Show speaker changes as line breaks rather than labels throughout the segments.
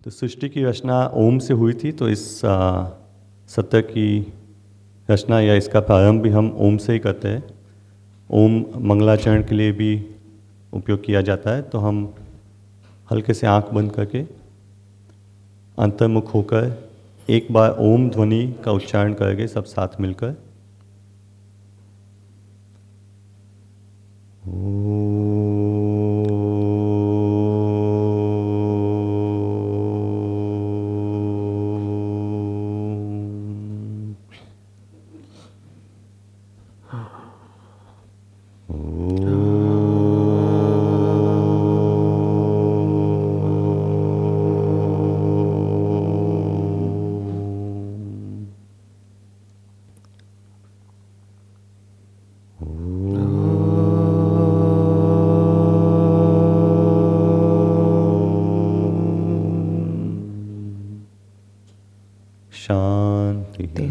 तो सृष्टि की रचना ओम से हुई थी, तो इस सत्य की रचना या इसका प्रारंभ भी हम ओम से ही करते हैं। ओम मंगलाचरण के लिए भी उपयोग किया जाता है। तो हम हल्के से आंख बंद करके अंतर्मुख होकर एक बार ओम ध्वनि का उच्चारण करेंगे सब साथ मिलकर। शांति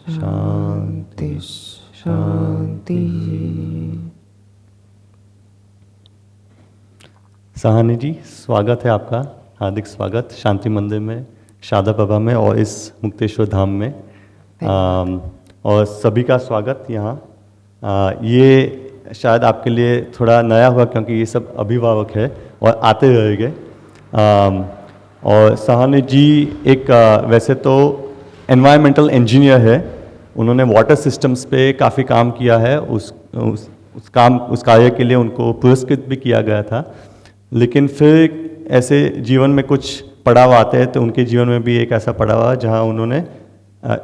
शांति शांति। सहानी जी, स्वागत है आपका, हार्दिक स्वागत शांति मंदिर में, शारदा प्रभा में और इस मुक्तेश्वर धाम में। और सभी का स्वागत यहाँ। ये शायद आपके लिए थोड़ा नया हुआ क्योंकि ये सब अभिभावक है और आते रहेंगे। और सहानी जी एक वैसे तो एनवायरमेंटल इंजीनियर है। उन्होंने वाटर सिस्टम्स पे काफ़ी काम किया है। उस कार्य के लिए उनको पुरस्कृत भी किया गया था। लेकिन फिर ऐसे जीवन में कुछ पड़ाव आते हैं, तो उनके जीवन में भी एक ऐसा पड़ाव जहाँ उन्होंने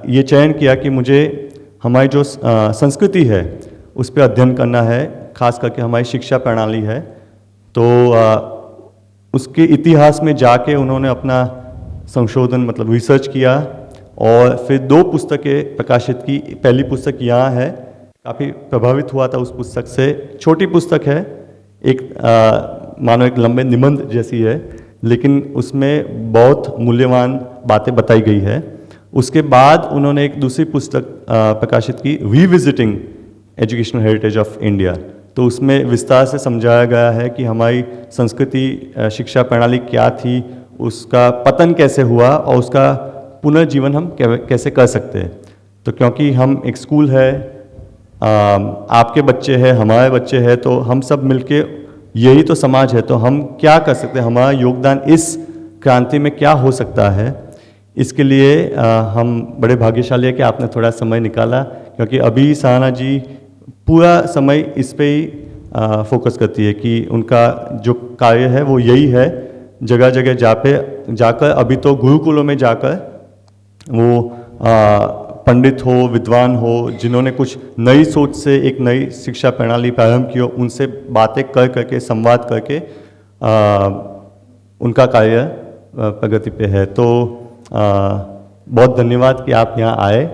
ये चयन किया कि मुझे हमारी जो संस्कृति है उस पर अध्ययन करना है, खास करके हमारी शिक्षा प्रणाली है। तो उसके इतिहास में जाके उन्होंने अपना संशोधन मतलब रिसर्च किया और फिर 2 पुस्तकें प्रकाशित की। पहली पुस्तक यहाँ है, काफ़ी प्रभावित हुआ था उस पुस्तक से। छोटी पुस्तक है, एक मानो एक लंबे निबंध जैसी है, लेकिन उसमें बहुत मूल्यवान बातें बताई गई है। उसके बाद उन्होंने एक दूसरी पुस्तक प्रकाशित की, revisiting educational heritage of India. तो उसमें विस्तार से समझाया गया है कि हमारी संस्कृति शिक्षा प्रणाली क्या थी, उसका पतन कैसे हुआ और उसका पुनर्जीवन हम कैसे कर सकते हैं। तो क्योंकि हम एक स्कूल है, आपके बच्चे हैं, हमारे बच्चे हैं, तो हम सब मिलके यही तो समाज है, तो हम क्या कर सकते हैं, हमारा योगदान इस क्रांति में क्या हो सकता है। इसके लिए हम बड़े भाग्यशाली है कि आपने थोड़ा समय निकाला, क्योंकि अभी सहाना जी पूरा समय इस पे ही फोकस करती है कि उनका जो कार्य है वो यही है, जगह जगह जाकर अभी तो गुरुकुलों में जाकर वो पंडित हो, विद्वान हो, जिन्होंने कुछ नई सोच से एक नई शिक्षा प्रणाली प्रारंभ की हो, उनसे बातें कर करके संवाद करके उनका कार्य प्रगति पे है। तो बहुत धन्यवाद कि आप यहाँ आए,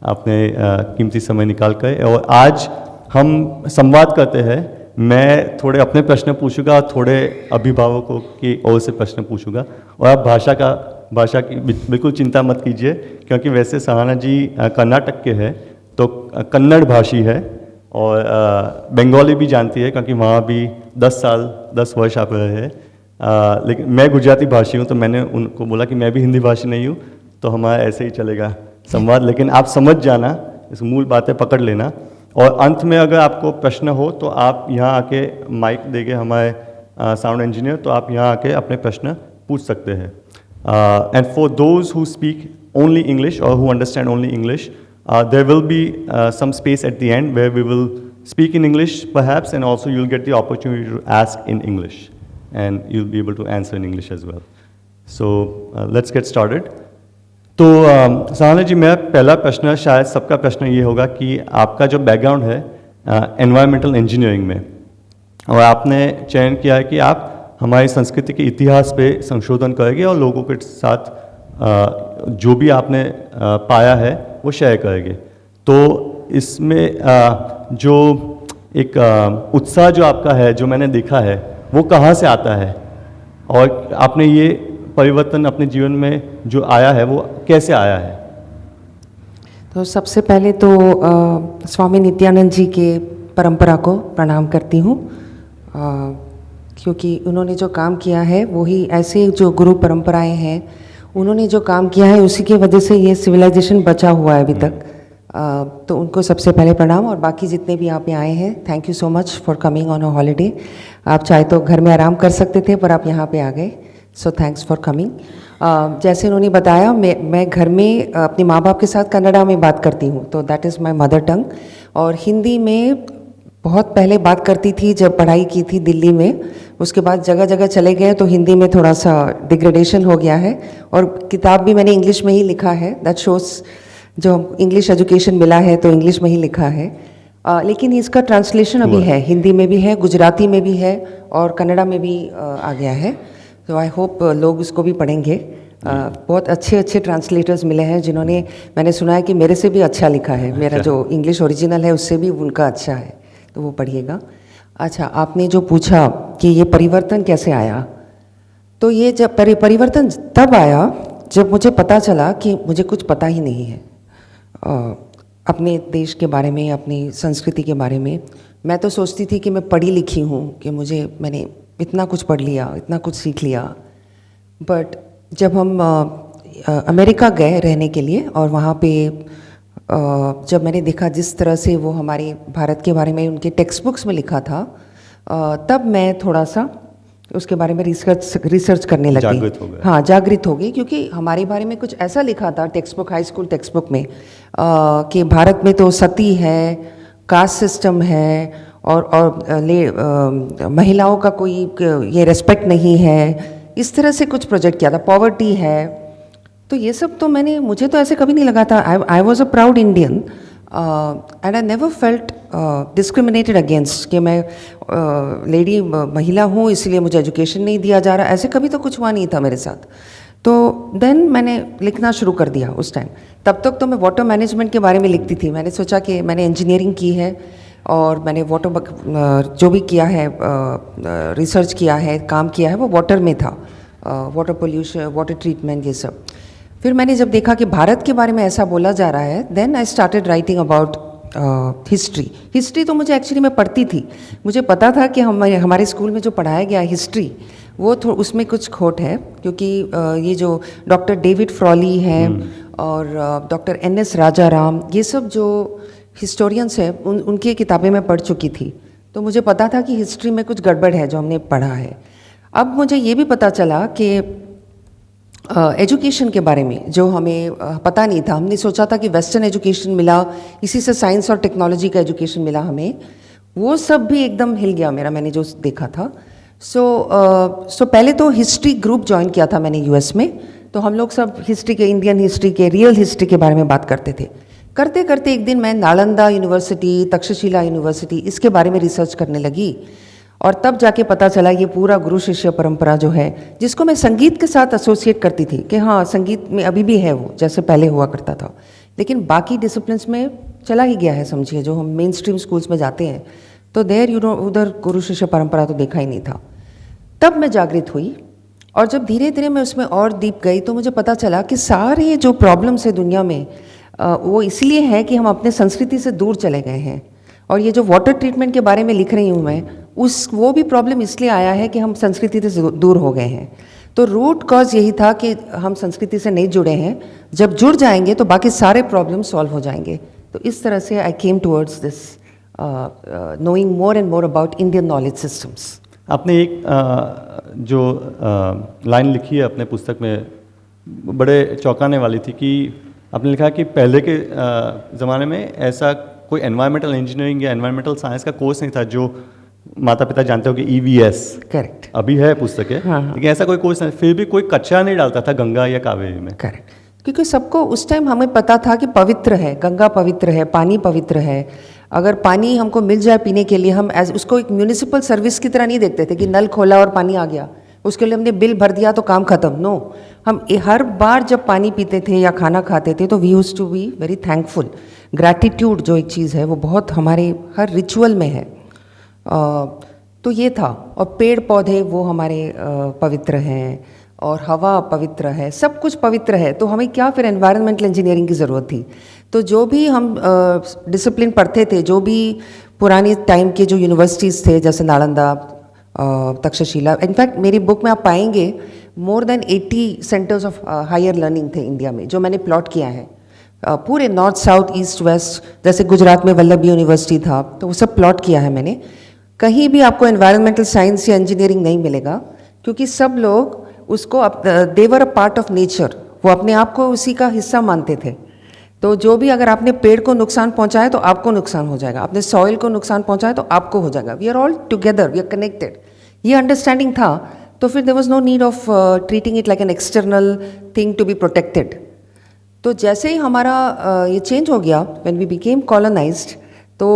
आपने कीमती समय निकाल कर। और आज हम संवाद करते हैं। मैं थोड़े अपने प्रश्न पूछूंगा और थोड़े अभिभावकों की ओर से प्रश्न पूछूंगा। और आप भाषा की बिल्कुल चिंता मत कीजिए, क्योंकि वैसे सहाना जी कर्नाटक के हैं, तो कन्नड़ भाषी है और बंगाली भी जानती है, क्योंकि वहाँ भी 10 वर्ष आप रहे हैं। लेकिन मैं गुजराती भाषी हूँ, तो मैंने उनको बोला कि मैं भी हिंदी भाषी नहीं हूँ, तो हमारा ऐसे ही चलेगा संवाद। लेकिन आप समझ जाना, इस मूल बातें पकड़ लेना। और अंत में अगर आपको प्रश्न हो तो आप यहाँ आके माइक देंगे हमारे साउंड इंजीनियर, तो आप यहाँ आके अपने प्रश्न पूछ सकते हैं। And for those who speak only English or who understand only English, there will be some space at the end where we will speak in English perhaps, and also you'll get the opportunity to ask in English and you'll be able to answer in English as well. So let's get started. तो सहाना जी, मेरा पहला प्रश्न, शायद सबका प्रश्न ये होगा कि आपका जो बैकग्राउंड है एनवायरमेंटल इंजीनियरिंग में, और आपने चयन किया है कि आप हमारी संस्कृति के इतिहास पे संशोधन करेंगे और लोगों के साथ जो भी आपने पाया है वो शेयर करेंगे। तो इसमें जो एक उत्साह जो आपका है, जो मैंने देखा है, वो कहाँ से आता है, और आपने ये परिवर्तन अपने जीवन में जो आया है वो कैसे आया है?
तो सबसे पहले तो स्वामी नित्यानंद जी के परंपरा को प्रणाम करती हूँ। क्योंकि उन्होंने जो काम किया है वही ऐसे जो गुरु परंपराएं हैं, उन्होंने जो काम किया है उसी की वजह से ये सिविलाइजेशन बचा हुआ है अभी तक। तो उनको सबसे पहले प्रणाम, और बाकी जितने भी यहाँ पे आए हैं, thank you so much for coming on a holiday. आप चाहे तो घर में आराम कर सकते थे, पर आप यहाँ पे आ गए, सो थैंक्स फॉर कमिंग। जैसे उन्होंने बताया, मैं घर में अपने माँ बाप के साथ कन्नड़ा में बात करती हूँ, तो that is my mother tongue. और हिंदी में बहुत पहले बात करती थी जब पढ़ाई की थी दिल्ली में, उसके बाद जगह जगह चले गए तो हिंदी में थोड़ा सा डिग्रेडेशन हो गया है। और किताब भी मैंने इंग्लिश में ही लिखा है, दैट शोज़ जो इंग्लिश एजुकेशन मिला है तो इंग्लिश में ही लिखा है। लेकिन इसका ट्रांसलेशन अभी है, हिंदी में भी है, गुजराती में भी है और कन्नड़ा में भी आ गया है। तो आई होप लोग इसको भी पढ़ेंगे। बहुत अच्छे अच्छे ट्रांसलेटर्स मिले हैं जिन्होंने, मैंने सुना है कि मेरे से भी अच्छा लिखा है, मेरा जो इंग्लिश ओरिजिनल है उससे भी उनका अच्छा है, तो वो पढ़िएगा। अच्छा, आपने जो पूछा कि ये परिवर्तन कैसे आया, तो ये जब परिवर्तन तब आया जब मुझे पता चला कि मुझे कुछ पता ही नहीं है अपने देश के बारे में, अपनी संस्कृति के बारे में। मैं तो सोचती थी कि मैं पढ़ी लिखी हूँ, कि मैंने इतना कुछ पढ़ लिया, इतना कुछ सीख लिया। बट जब हम अमेरिका गए रहने के लिए, और वहाँ पे जब मैंने देखा जिस तरह से वो हमारे भारत के बारे में उनके टेक्स्ट बुक्स में लिखा था, तब मैं थोड़ा सा उसके बारे में रिसर्च करने लगी।
जागृत हो गए।
हाँ, जागृत हो गई, क्योंकि हमारे बारे में कुछ ऐसा लिखा था text book, high school text book में, कि भारत में तो सती है, कास्ट सिस्टम है, और महिलाओं का कोई ये रेस्पेक्ट नहीं है, इस तरह से कुछ प्रोजेक्ट किया था, पॉवर्टी है। तो ये सब तो मुझे तो ऐसे कभी नहीं लगा था। I was a proud Indian and I never felt discriminated against, कि मैं लेडी महिला हूँ इसलिए मुझे एजुकेशन नहीं दिया जा रहा, ऐसे कभी तो कुछ हुआ नहीं था मेरे साथ। तो देन मैंने लिखना शुरू कर दिया उस टाइम। तब तक तो मैं वाटर मैनेजमेंट के बारे में लिखती थी। मैंने सोचा कि मैंने इंजीनियरिंग की है और मैंने वाटर जो भी किया है, रिसर्च किया है, काम किया है, वो वाटर में था, वाटर पोल्यूशन, वाटर ट्रीटमेंट, ये सब। फिर मैंने जब देखा कि भारत के बारे में ऐसा बोला जा रहा है, then I started writing about history. तो मुझे एक्चुअली, मैं पढ़ती थी, मुझे पता था कि हमारे स्कूल में जो पढ़ाया गया हिस्ट्री, वो उसमें कुछ खोट है, क्योंकि ये जो डॉक्टर डेविड फ्रॉली हैं और डॉक्टर NS राजाराम, ये सब जो हिस्टोरियंस हैं, उनकी किताबें मैं पढ़ चुकी थी। तो मुझे पता था कि हिस्ट्री में कुछ गड़बड़ है जो हमने पढ़ा है। अब मुझे ये भी पता चला कि एजुकेशन के बारे में जो हमें पता नहीं था, हमने सोचा था कि वेस्टर्न एजुकेशन मिला, इसी से साइंस और टेक्नोलॉजी का एजुकेशन मिला हमें, वो सब भी एकदम हिल गया मेरा, मैंने जो देखा था। सो पहले तो हिस्ट्री ग्रुप ज्वाइन किया था मैंने US में। तो हम लोग सब हिस्ट्री के, इंडियन हिस्ट्री के, रियल हिस्ट्री के बारे में बात करते थे। करते करते एक दिन मैं नालंदा यूनिवर्सिटी, तक्षशिला यूनिवर्सिटी, इसके बारे में रिसर्च करने लगी, और तब जाके पता चला ये पूरा गुरु शिष्य परंपरा जो है, जिसको मैं संगीत के साथ एसोसिएट करती थी कि हाँ, संगीत में अभी भी है वो, जैसे पहले हुआ करता था, लेकिन बाकी डिसिप्लिन्स में चला ही गया है, समझिए। जो हम मेन स्ट्रीम स्कूल्स में जाते हैं, तो उधर गुरु शिष्य परंपरा तो देखा ही नहीं था। तब मैं जागृत हुई, और जब धीरे धीरे मैं उसमें और डीप गई, तो मुझे पता चला कि सारे जो प्रॉब्लम्स है दुनिया में, वो इसलिए है कि हम अपने संस्कृति से दूर चले गए हैं। और ये जो वाटर ट्रीटमेंट के बारे में लिख रही हूँ मैं, वो भी प्रॉब्लम इसलिए आया है कि हम संस्कृति से दूर हो गए हैं। तो रूट कॉज यही था कि हम संस्कृति से नहीं जुड़े हैं। जब जुड़ जाएंगे तो बाकी सारे प्रॉब्लम सॉल्व हो जाएंगे। तो इस तरह से I came towards this knowing more and more about Indian knowledge systems.
आपने एक जो लाइन लिखी है अपने पुस्तक में, बड़े चौंकाने वाली थी, कि आपने लिखा कि पहले के ज़माने में ऐसा कोई एनवायरमेंटल इंजीनियरिंग या एनवायरमेंटल साइंस का कोर्स नहीं था जो माता पिता जानते हो कि EVS
करेक्ट
अभी है पुस्तक है,
हाँ।
लेकिन ऐसा कोई कोर्स नहीं, फिर भी कोई कचरा नहीं डालता था गंगा या कावेरी में।
करेक्ट, क्योंकि सबको उस टाइम हमें पता था कि पवित्र है, गंगा पवित्र है, पानी पवित्र है। अगर पानी हमको मिल जाए पीने के लिए, हम उसको एक म्यूनिसिपल सर्विस की तरह नहीं देखते थे कि नल खोला और पानी आ गया, उसके लिए हमने बिल भर दिया तो काम खत्म। नो, हम हर बार जब पानी पीते थे या खाना खाते थे तो we used to be very thankful. Gratitude जो एक चीज़ है वो बहुत हमारे हर रिचुअल में है। तो ये था। और पेड़ पौधे वो हमारे पवित्र हैं, और हवा पवित्र है, सब कुछ पवित्र है। तो हमें क्या फिर एनवायरमेंटल इंजीनियरिंग की ज़रूरत थी? तो जो भी हम डिसिप्लिन पढ़ते थे, जो भी पुरानी टाइम के जो यूनिवर्सिटीज़ थे, जैसे नालंदा, तक्षशिला। इनफैक्ट मेरी बुक में आप पाएंगे more than 80 centres of higher learning थे इंडिया में, जो मैंने प्लॉट किया है। पूरे नॉर्थ साउथ ईस्ट वेस्ट, जैसे गुजरात में वल्लभी यूनिवर्सिटी था, तो वो सब प्लॉट किया है मैंने। कहीं भी आपको एनवायरमेंटल साइंस या इंजीनियरिंग नहीं मिलेगा, क्योंकि सब लोग उसको देवर अ पार्ट ऑफ नेचर, वो अपने आप को उसी का हिस्सा मानते थे। तो जो भी अगर आपने पेड़ को नुकसान पहुंचाया तो आपको नुकसान हो जाएगा, आपने सॉइल को नुकसान पहुंचाया तो आपको हो जाएगा। We are all together, we are connected. ये अंडरस्टैंडिंग था, तो फिर there was no need of treating it like an external thing to be protected. तो जैसे ही हमारा ये चेंज हो गया, व्हेन वी बिकेम कॉलोनाइज्ड, तो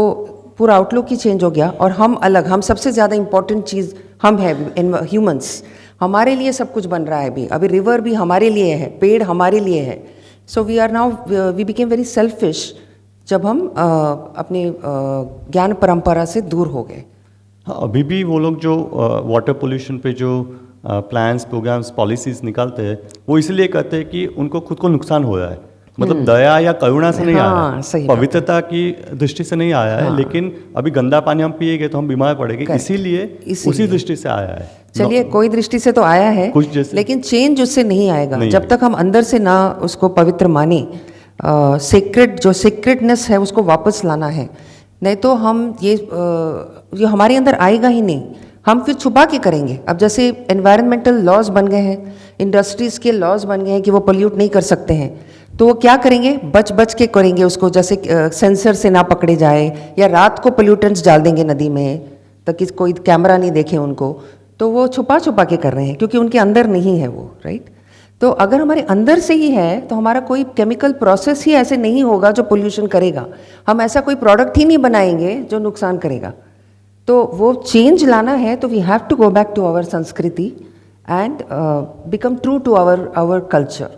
पूरा आउटलुक ही चेंज हो गया। और हम अलग, हम सबसे ज़्यादा इंपॉर्टेंट चीज़ हम हैं, ह्यूमंस। हमारे लिए सब कुछ बन रहा है अभी रिवर भी हमारे लिए है, पेड़ हमारे लिए है। So we are now, we became very selfish जब हम अपने ज्ञान परंपरा से दूर हो गए।
हाँ, अभी भी वो लोग जो वाटर पोल्यूशन पे जो प्लान्स, प्रोग्राम्स, पॉलिसीज निकालते हैं, वो इसलिए करते हैं कि उनको खुद को नुकसान हो रहा है। मतलब दया या करुणा से नहीं आया है,
सही बात।
पवित्रता की दृष्टि से नहीं आया है, लेकिन अभी गंदा पानी हम पिएंगे तो हम बीमार पड़ेंगे, इसीलिए उसी दृष्टि से आया है।
चलिए, कोई दृष्टि से तो आया है,
कुछ जैसे,
लेकिन चेंज उससे नहीं आएगा
नहीं
जब तक हम अंदर से ना उसको पवित्र माने। सेक्रेड, जो सेक्रेडनेस है उसको वापस लाना है। नहीं तो हम ये हमारे अंदर आएगा ही नहीं, हम फिर छुपा के करेंगे। अब जैसे एनवायरमेंटल लॉज बन गए हैं, इंडस्ट्रीज़ के लॉज बन गए हैं कि वो पोल्यूट नहीं कर सकते हैं, तो वो क्या करेंगे, बच बच के करेंगे उसको, जैसे सेंसर से ना पकड़े जाए, या रात को पोल्यूटेंट्स डाल देंगे नदी में ताकि कोई कैमरा नहीं देखे उनको। तो वो छुपा छुपा के कर रहे हैं, क्योंकि उनके अंदर नहीं है वो, राइट। तो अगर हमारे अंदर से ही है तो हमारा कोई केमिकल प्रोसेस ही ऐसे नहीं होगा जो पोल्यूशन करेगा। हम ऐसा कोई प्रोडक्ट ही नहीं बनाएंगे जो नुकसान करेगा। तो वो चेंज लाना है तो we have to go back to our संस्कृति and become true to our culture.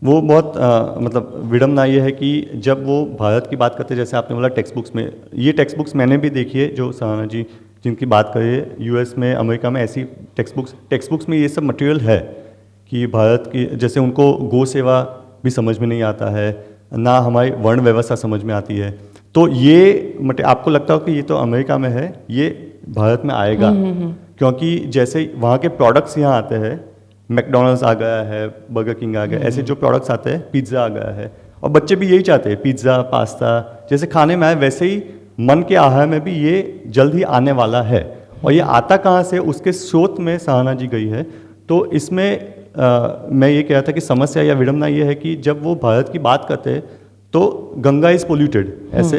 वो बहुत मतलब विडम्बना ये है कि जब वो भारत की बात करते हैं, जैसे आपने बोला टेक्स्ट बुक्स में, ये टेक्स्ट बुक्स मैंने भी देखी है, जो सहाना जी जिनकी बात करिए, यूएस में, अमेरिका में ऐसी टेक्स्ट बुक्स में ये सब मटेरियल है कि भारत की, जैसे उनको गौ सेवा भी समझ में नहीं आता है, ना हमारी वर्ण व्यवस्था समझ में आती है। तो ये आपको लगता हो कि ये तो अमेरिका में है, ये भारत में आएगा, क्योंकि जैसे वहाँ के प्रोडक्ट्स यहाँ आते हैं, मैकडोनल्ड्स आ गया है, बर्गर किंग आ गया, ऐसे जो प्रोडक्ट्स आते हैं, पिज़्ज़ा आ गया है, और बच्चे भी यही चाहते हैं, पिज़्ज़ा, पास्ता जैसे खाने में आए, वैसे ही मन के आहार में भी ये जल्द ही आने वाला है। और ये आता कहाँ से, उसके स्रोत में सहाना जी गई है। तो इसमें मैं ये कह रहा था कि समस्या या विडम्बना ये है कि जब वो भारत की बात करते हैं तो गंगा इज़ पोल्यूटेड ऐसे,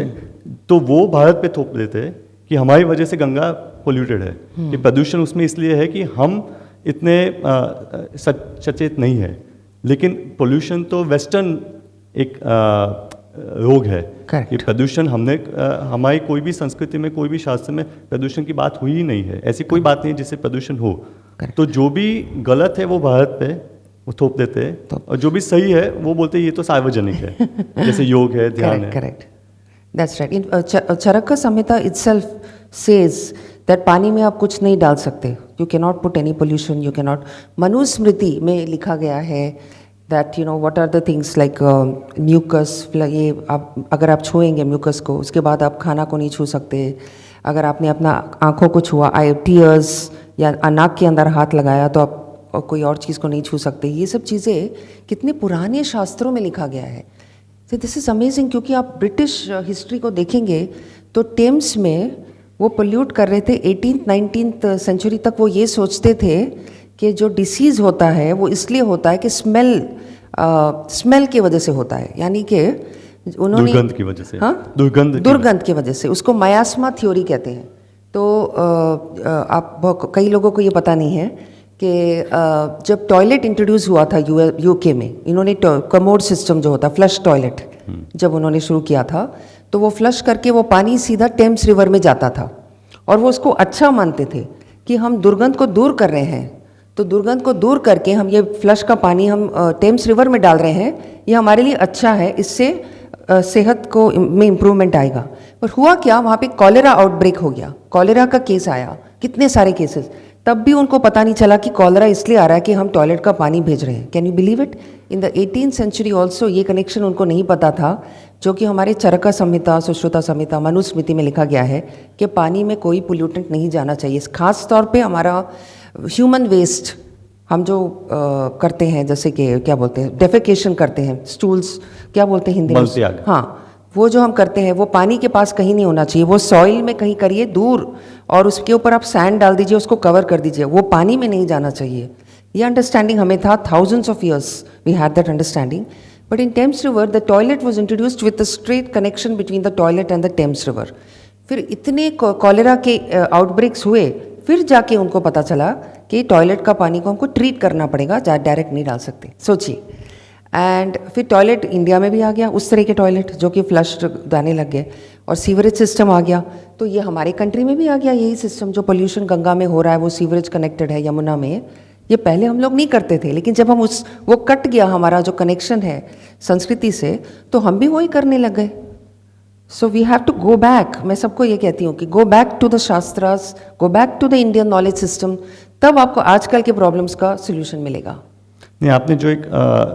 तो वो भारत पे थोप देते हैं कि हमारी वजह से गंगा पोल्यूटेड है, कि प्रदूषण उसमें इसलिए है कि हम इतने सचेत नहीं है। लेकिन पोल्यूशन तो वेस्टर्न एक रोग है कि प्रदूषण हमने हमारी कोई भी संस्कृति में, कोई भी शास्त्र में प्रदूषण की बात हुई ही नहीं है। ऐसी कोई बात नहीं है जिससे प्रदूषण हो। तो जो भी गलत है वो भारत पे वो थोप देते हैं, और जो भी सही है वो बोलते हैं ये तो सार्वजनिक है, जैसे योग है, ध्यान है।
Correct, that's right. Charaka Samhita itself says that पानी में आप कुछ नहीं डाल सकते, you can not put any pollution, you can not. Manusmriti में लिखा गया है that you know what are the things like mucus, ये आप अगर आप छुएंगे म्यूकस को, उसके बाद आप खाना को नहीं छू सकते। अगर आपने अपना आँखों को छुआ, टीयर्स, या नाक के अंदर हाथ लगाया, तो आप कोई और चीज़ को नहीं छू सकते। ये सब चीज़ें कितने पुराने शास्त्रों में लिखा गया है। तो दिस इज़ अमेजिंग, क्योंकि आप ब्रिटिश हिस्ट्री को देखेंगे तो टेम्स में वो पोल्यूट कर रहे थे। 18th 19th सेंचुरी तक वो ये सोचते थे कि जो डिसीज़ होता है वो इसलिए होता है कि स्मेल की वजह से होता है, यानी कि उन्होंने
दुर्गंध की वजह से,
हाँ,
दुर्गंध
की वजह से, उसको मायास्मा थ्योरी कहते हैं। तो आप कई लोगों को ये पता नहीं है कि जब टॉयलेट इंट्रोड्यूस हुआ था यूके में, इन्होंने कमोड सिस्टम जो होता है, फ्लश टॉयलेट, जब उन्होंने शुरू किया था, तो वो फ्लश करके वो पानी सीधा टेम्स रिवर में जाता था, और वो उसको अच्छा मानते थे कि हम दुर्गंध को दूर कर रहे हैं। तो दुर्गंध को दूर करके हम ये फ्लश का पानी हम टेम्स रिवर में डाल रहे हैं, ये हमारे लिए अच्छा है, इससे सेहत को में इम्प्रूवमेंट आएगा। पर हुआ क्या, वहाँ पे कॉलेरा आउटब्रेक हो गया, कॉलेरा का केस आया, कितने सारे केसेस, तब भी उनको पता नहीं चला कि कॉलरा इसलिए आ रहा है कि हम टॉयलेट का पानी भेज रहे हैं। Can you believe it? In the 18th century also ये कनेक्शन उनको नहीं पता था, जो कि हमारे चरका संहिता, सुश्रुता संहिता, मनुस्मृति में लिखा गया है कि पानी में कोई पोल्यूटेंट नहीं जाना चाहिए। खास तौर पे हमारा ह्यूमन वेस्ट हम जो करते हैं, जैसे कि क्या बोलते हैं, डेफेकेशन करते हैं, स्टूल्स क्या बोलते हैं हिंदी में?
मलत्याग।
हाँ, वो जो हम करते हैं वो पानी के पास कहीं नहीं होना चाहिए, वो सॉइल में कहीं करिए दूर, और उसके ऊपर आप सैंड डाल दीजिए, उसको कवर कर दीजिए, वो पानी में नहीं जाना चाहिए। ये अंडरस्टैंडिंग हमें था, thousands of years we had that understanding. But in Thames river the toilet was introduced with the straight connection between the toilet and the Thames river. फिर इतने कॉलेरा के आउटब्रेक्स हुए, फिर जाके उनको पता चला कि टॉयलेट का पानी को हमको ट्रीट करना पड़ेगा, डायरेक्ट नहीं डाल सकते। सोचिए। एंड फिर टॉयलेट इंडिया में भी आ गया, उस तरह के टॉयलेट जो कि फ्लश्ड जाने लग गए, और सीवरेज सिस्टम आ गया। तो ये हमारे कंट्री में भी आ गया यही सिस्टम, जो पोल्यूशन गंगा में हो रहा है वो सीवरेज कनेक्टेड है यमुना में। ये पहले हम लोग नहीं करते थे, लेकिन जब हम वो कट गया हमारा जो कनेक्शन है संस्कृति से, तो हम भी वही करने लग गए। So we have to go back. मैं सबको ये कहती हूँ कि go back to the shastras, go back to the Indian knowledge system, तब आपको आजकल के प्रॉब्लम्स का सोल्यूशन मिलेगा।
नहीं, आपने जो एक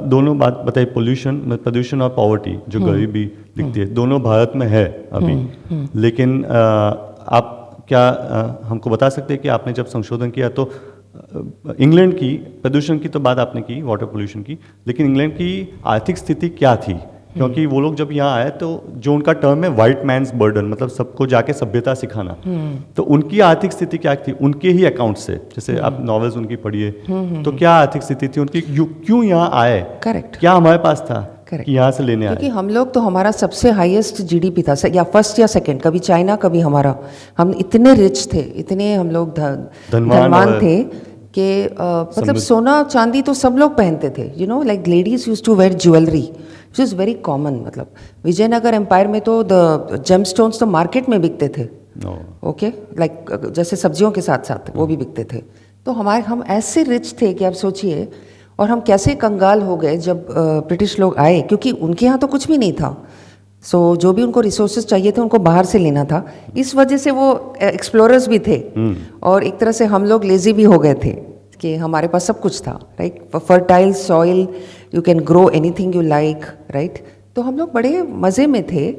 दोनों बात बताई, प्रदूषण और पॉवर्टी, जो गरीबी दिखती है, दोनों भारत में है अभी। लेकिन आप क्या हमको बता सकते हैं कि आपने जब संशोधन किया तो इंग्लैंड की प्रदूषण की तो बात आपने की, वाटर पोल्यूशन की, लेकिन इंग्लैंड की आर्थिक स्थिति क्या थी? क्योंकि वो लोग जब यहाँ आए तो जो उनका टर्म है वाइट मैन्स बर्डन, मतलब सबको जाके सभ्यता सिखाना, तो उनकी आर्थिक स्थिति क्या थी? उनके ही अकाउंट से, जैसे आप नॉवेल्स उनकी पढ़िए, तो क्या आर्थिक स्थिति थी उनकी, क्यों यहाँ आए?
करेक्ट।
क्या हमारे पास था
Correct.
कि यहाँ से लेने आए?
क्योंकि हम लोग तो, हमारा सबसे हाईएस्ट जीडीपी था, या फर्स्ट या सेकंड, कभी चाइना कभी हमारा। हम इतने रिच थे, इतने हम लोग धनवान थे कि मतलब सोना चांदी तो सब लोग पहनते थे। You know, like ladies use to wear jewellery which is very common. मतलब विजयनगर एम्पायर में तो द जेमस्टोन्स तो मार्केट में बिकते थे। ओके, लाइक जैसे सब्जियों के साथ साथ वो भी बिकते थे। तो हम ऐसे रिच थे कि आप सोचिए। और हम कैसे कंगाल हो गए जब ब्रिटिश लोग आए, क्योंकि उनके यहाँ तो कुछ भी नहीं था। सो जो भी उनको रिसोर्सेज चाहिए थे उनको बाहर से लेना था। इस वजह से वो एक्सप्लोरर्स भी थे, और एक तरह से हम लोग लेजी भी हो गए थे कि हमारे पास सब कुछ था, right? Fertile soil, you can grow anything you like, right? तो हम लोग बड़े मज़े में थे।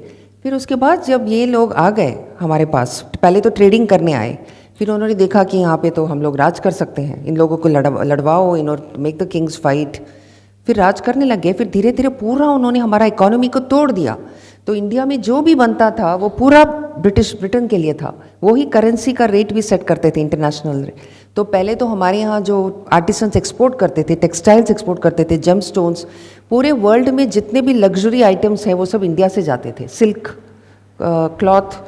फिर उसके बाद जब ये लोग आ गए हमारे पास, पहले तो ट्रेडिंग करने आए, फिर उन्होंने देखा कि यहाँ पे तो हम लोग राज कर सकते हैं, इन लोगों को लड़वाओ, इन और मेक द किंग्स फाइट। फिर राज करने लग गए। फिर धीरे धीरे पूरा उन्होंने हमारा इकोनॉमी को तोड़ दिया। तो इंडिया में जो भी बनता था वो पूरा ब्रिटेन के लिए था। वही करेंसी का रेट भी सेट करते थे, इंटरनेशनल। तो पहले तो हमारे यहाँ जो आर्टिसंस एक्सपोर्ट करते थे, टेक्सटाइल्स एक्सपोर्ट करते थे, जेम स्टोन्स, पूरे वर्ल्ड में जितने भी लग्जरी आइटम्स हैं वो सब इंडिया से जाते थे। सिल्क, क्लॉथ,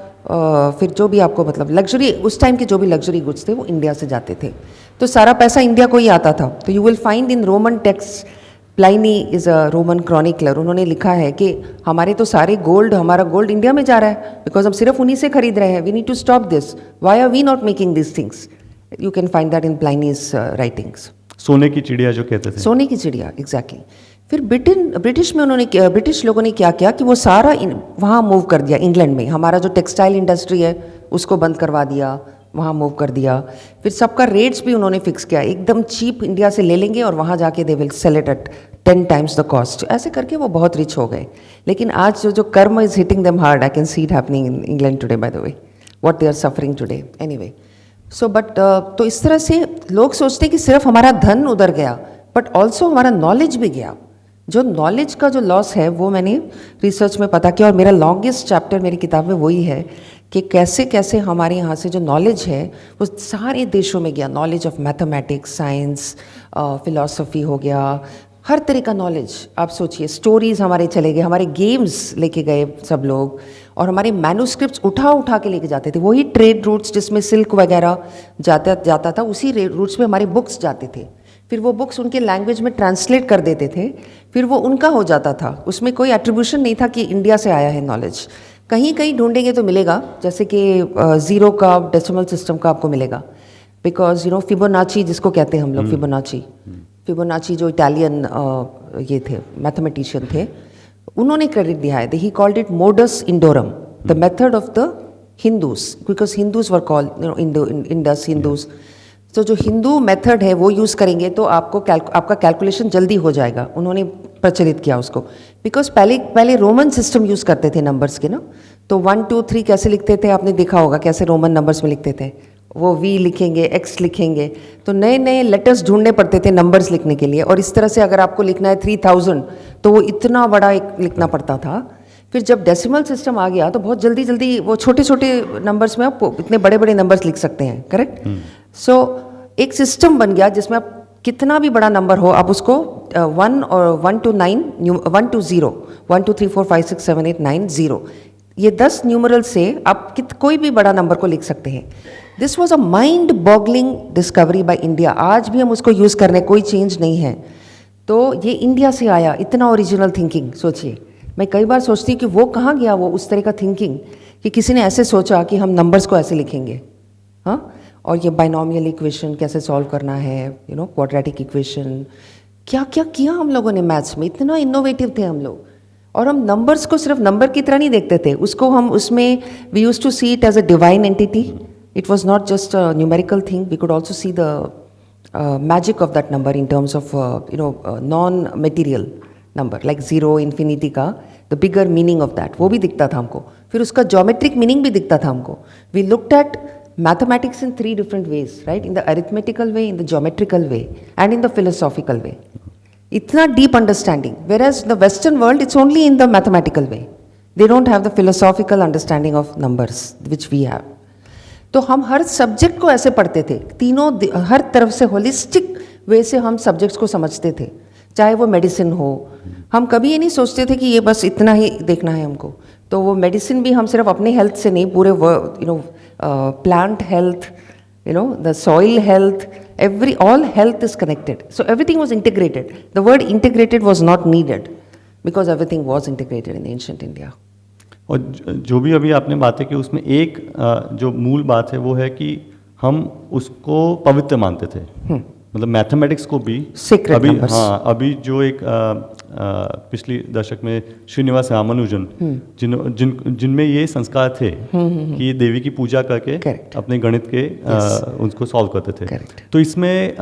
फिर जो भी आपको मतलब लग्जरी, उस टाइम के जो भी लग्जरी गुड्स थे वो इंडिया से जाते थे। तो सारा पैसा इंडिया को ही आता था। तो you will find in Roman text, Pliny is a Roman chronicler, उन्होंने लिखा है कि हमारे तो सारे गोल्ड, हमारा गोल्ड इंडिया में जा रहा है, बिकॉज हम सिर्फ उन्हीं से खरीद रहे हैं। We need to stop this, why are we not making this things? You can find that in Pliny's writings.
सोने की चिड़िया जो कहते थे,
सोने की चिड़िया, एग्जैक्टली। फिर ब्रिटिश लोगों ने क्या किया कि वो सारा वहाँ मूव कर दिया इंग्लैंड में। हमारा जो टेक्सटाइल इंडस्ट्री है उसको बंद करवा दिया, वहाँ मूव कर दिया। फिर सबका रेट्स भी उन्होंने फिक्स किया, एकदम चीप इंडिया से ले लेंगे और वहाँ जाके they will sell it at 10 times the cost. ऐसे करके वो बहुत रिच हो गए। लेकिन आज जो karma is hitting them hard, I can see it happening in England today, by the way, what they are suffering today. Anyway, so but तो इस तरह से लोग सोचते हैं कि सिर्फ हमारा धन उधर गया, बट ऑल्सो हमारा नॉलेज भी गया। जो नॉलेज का जो लॉस है वो मैंने रिसर्च में पता किया, और मेरा लॉन्गेस्ट चैप्टर मेरी किताब में वही है कि कैसे कैसे हमारे यहाँ से जो नॉलेज है वो सारे देशों में गया। Knowledge of mathematics, science, philosophy हो गया, हर तरह का नॉलेज। आप सोचिए, स्टोरीज़ हमारे चले गए, हमारे गेम्स लेके गए सब लोग, और हमारे मैन्युस्क्रिप्ट्स उठा उठा के लेके जाते थे। वही ट्रेड रूट्स जिसमें सिल्क वगैरह जाता था, उसी रूट्स में हमारे बुक्स जाते थे। फिर वो बुक्स उनके लैंग्वेज में ट्रांसलेट कर देते थे, फिर वो उनका हो जाता था। उसमें कोई एट्रीब्यूशन नहीं था कि इंडिया से आया है नॉलेज। कहीं कहीं ढूंढेंगे तो मिलेगा, जैसे कि ज़ीरो का डेसिमल सिस्टम का आपको मिलेगा, बिकॉज यू नो फिबोनाची जिसको कहते हैं हम लोग, फिबोनाची जो इटालियन ये थे मैथमेटिशियन थे, उन्होंने क्रेडिट दिया है। He called it modus Indorum, the method of the Hindus, because Hindus were called Indus Hindus. तो जो हिंदू मेथड है वो यूज़ करेंगे तो आपका कैलकुलेशन जल्दी हो जाएगा, उन्होंने प्रचलित किया उसको। बिकॉज पहले रोमन सिस्टम यूज़ करते थे नंबर्स के ना, तो 1 2 3 कैसे लिखते थे आपने देखा होगा, कैसे रोमन नंबर्स में लिखते थे, वो वी लिखेंगे, एक्स लिखेंगे, तो नए नए लेटर्स ढूंढने पड़ते थे नंबर्स लिखने के लिए। और इस तरह से अगर आपको लिखना है 3000 तो वो इतना बड़ा एक लिखना पड़ता था। फिर जब डेसिमल सिस्टम आ गया तो बहुत जल्दी जल्दी वो छोटे छोटे नंबर्स में आप इतने बड़े बड़े नंबर्स लिख सकते हैं, करेक्ट। सो एक सिस्टम बन गया जिसमें आप कितना भी बड़ा नंबर हो आप उसको 1 और 1 to 9 1 to 0 1 2 3 4 5 6 7 8 9 0 ये 10 न्यूमरल से आप कोई भी बड़ा नंबर को लिख सकते हैं। This was a mind boggling discovery by India. आज भी हम उसको यूज़ कर रहे हैं, कोई चेंज नहीं है। तो ये इंडिया से आया, इतना ओरिजिनल थिंकिंग। सोचिए, मैं कई बार सोचती हूँ कि वो कहाँ गया वो उस तरह का थिंकिंग कि किसी ने ऐसे सोचा कि हम नंबर्स को ऐसे लिखेंगे, हाँ। और ये बाइनोमियल इक्वेशन कैसे सॉल्व करना है, क्वाड्रेटिक इक्वेशन, क्या क्या किया हम लोगों ने मैथ्स में, इतना इनोवेटिव थे हम लोग। और हम नंबर्स को सिर्फ नंबर की तरह नहीं देखते थे, उसको हम उसमें we used to see it as a divine entity. It was not just a numerical thing, we could also see the magic of that number in terms of non material number like zero, infinity का the bigger meaning of that, वो भी दिखता था हमको। फिर उसका geometric meaning भी दिखता था हमको। We looked at mathematics in 3 different ways, right? In the arithmetical way, in the geometrical way, and in the philosophical way. Itna deep understanding. Whereas the Western world, it's only in the mathematical way. They don't have the philosophical understanding of numbers, which we have. तो हम हर subject को ऐसे पढ़ते थे, तीनों हर तरफ से holistic way से हम सब्जेक्ट्स को समझते थे। चाहे वो मेडिसिन हो, हम कभी ये नहीं सोचते थे कि ये बस इतना ही देखना है हमको। तो वो मेडिसिन भी हम सिर्फ अपने हेल्थ से नहीं, पूरे plant health, the soil health, all health is connected. So everything was integrated. The word integrated was not needed because everything was integrated in ancient India.
और जो भी अभी आपने बातें की उसमें एक जो मूल बात है वो है कि हम उसको पवित्र मानते थे। मतलब मैथमेटिक्स को भी
Sacred numbers.
हाँ, अभी जो एक पिछली दशक में श्रीनिवास रामानुजन जिनमें ये संस्कार थे कि देवी की पूजा करके
Correct.
अपने गणित के उनको सॉल्व करते थे।
Correct.
तो इसमें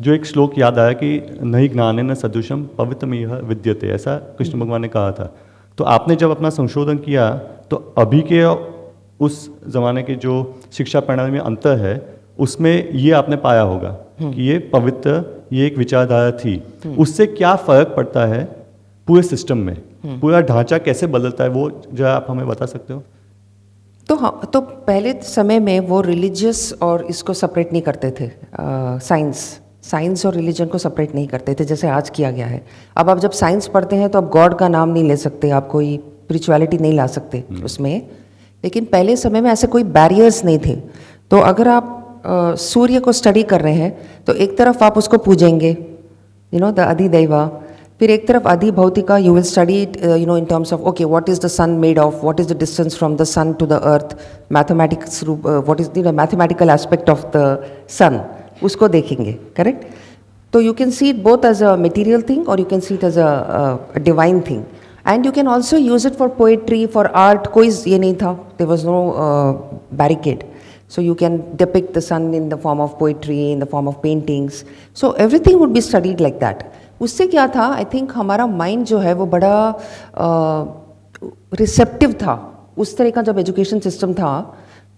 जो एक श्लोक याद आया कि नहीं ज्ञानेन सदृशम पवित्रमिह विद्यते, ऐसा कृष्ण भगवान ने कहा था। तो आपने जब अपना संशोधन किया तो अभी के उस जमाने के जो शिक्षा प्रणाली में अंतर है उसमें ये आपने पाया होगा कि ये पवित्र, ये एक विचारधारा थी। उससे क्या फर्क पड़ता है पूरे सिस्टम में, पूरा ढांचा कैसे बदलता है, वो जो आप हमें बता सकते हो?
तो पहले समय में वो रिलीजियस और इसको सेपरेट नहीं करते थे, साइंस और रिलीजन को सेपरेट नहीं करते थे जैसे आज किया गया है। अब आप जब साइंस पढ़ते हैं तो आप गॉड का नाम नहीं ले सकते, आप कोई स्पिरिचुअलिटी नहीं ला सकते उसमें। लेकिन पहले समय में ऐसे कोई बैरियर्स नहीं थे। तो अगर आप सूर्य को स्टडी कर रहे हैं तो एक तरफ आप उसको पूजेंगे, द अधिदैवा, फिर एक तरफ अधिभौतिका, you will study it in terms of okay what is the sun made of, what is the distance from the sun to the earth, mathematics, what is the mathematical aspect of the sun, उसको देखेंगे, correct. तो you can see it both as a material thing और you can see it as a divine thing, and you can also use it for poetry, for art. कोई ये नहीं था, there was no barricade. So you can depict the sun in the form of poetry, in the form of paintings. So everything would be studied like that. उससे क्या था, I think हमारा mind जो है वो बड़ा रिसेप्टिव था। उस तरह का जब एजुकेशन सिस्टम था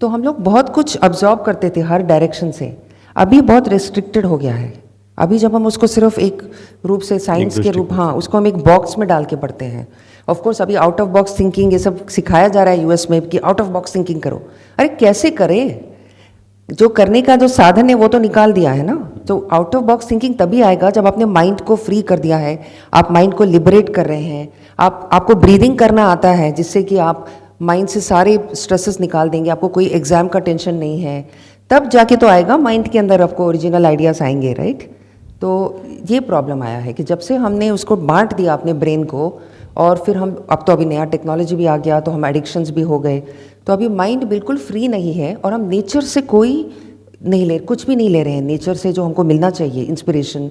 तो हम लोग बहुत कुछ ऑब्जॉर्व करते थे हर डायरेक्शन से। अभी बहुत रिस्ट्रिक्टेड हो गया है। अभी जब हम उसको सिर्फ एक रूप से साइंस के रूप, हाँ, उसको हम एक बॉक्स में डाल के पढ़ते हैं। ऑफ कोर्स अभी आउट ऑफ बॉक्स थिंकिंग ये सब सिखाया जा रहा है यूएस में कि आउट ऑफ बॉक्स थिंकिंग करो। अरे कैसे करें, जो करने का जो साधन है वो तो निकाल दिया है ना। तो आउट ऑफ बॉक्स थिंकिंग तभी आएगा जब आपने माइंड को फ्री कर दिया है, आप माइंड को लिबरेट कर रहे हैं, आपको ब्रीदिंग करना आता है जिससे कि आप माइंड से सारे स्ट्रेसेस निकाल देंगे, आपको कोई एग्जाम का टेंशन नहीं है। तब जाके तो आएगा माइंड के अंदर आपको ओरिजिनल आइडियाज आएंगे, राइट। तो ये प्रॉब्लम आया है कि जब से हमने उसको बांट दिया अपने ब्रेन को, और फिर हम अब तो अभी नया टेक्नोलॉजी भी आ गया तो हम एडिक्शंस भी हो गए, तो अभी माइंड बिल्कुल फ्री नहीं है और हम नेचर से कुछ भी नहीं ले रहे हैं। नेचर से जो हमको मिलना चाहिए इंस्पिरेशन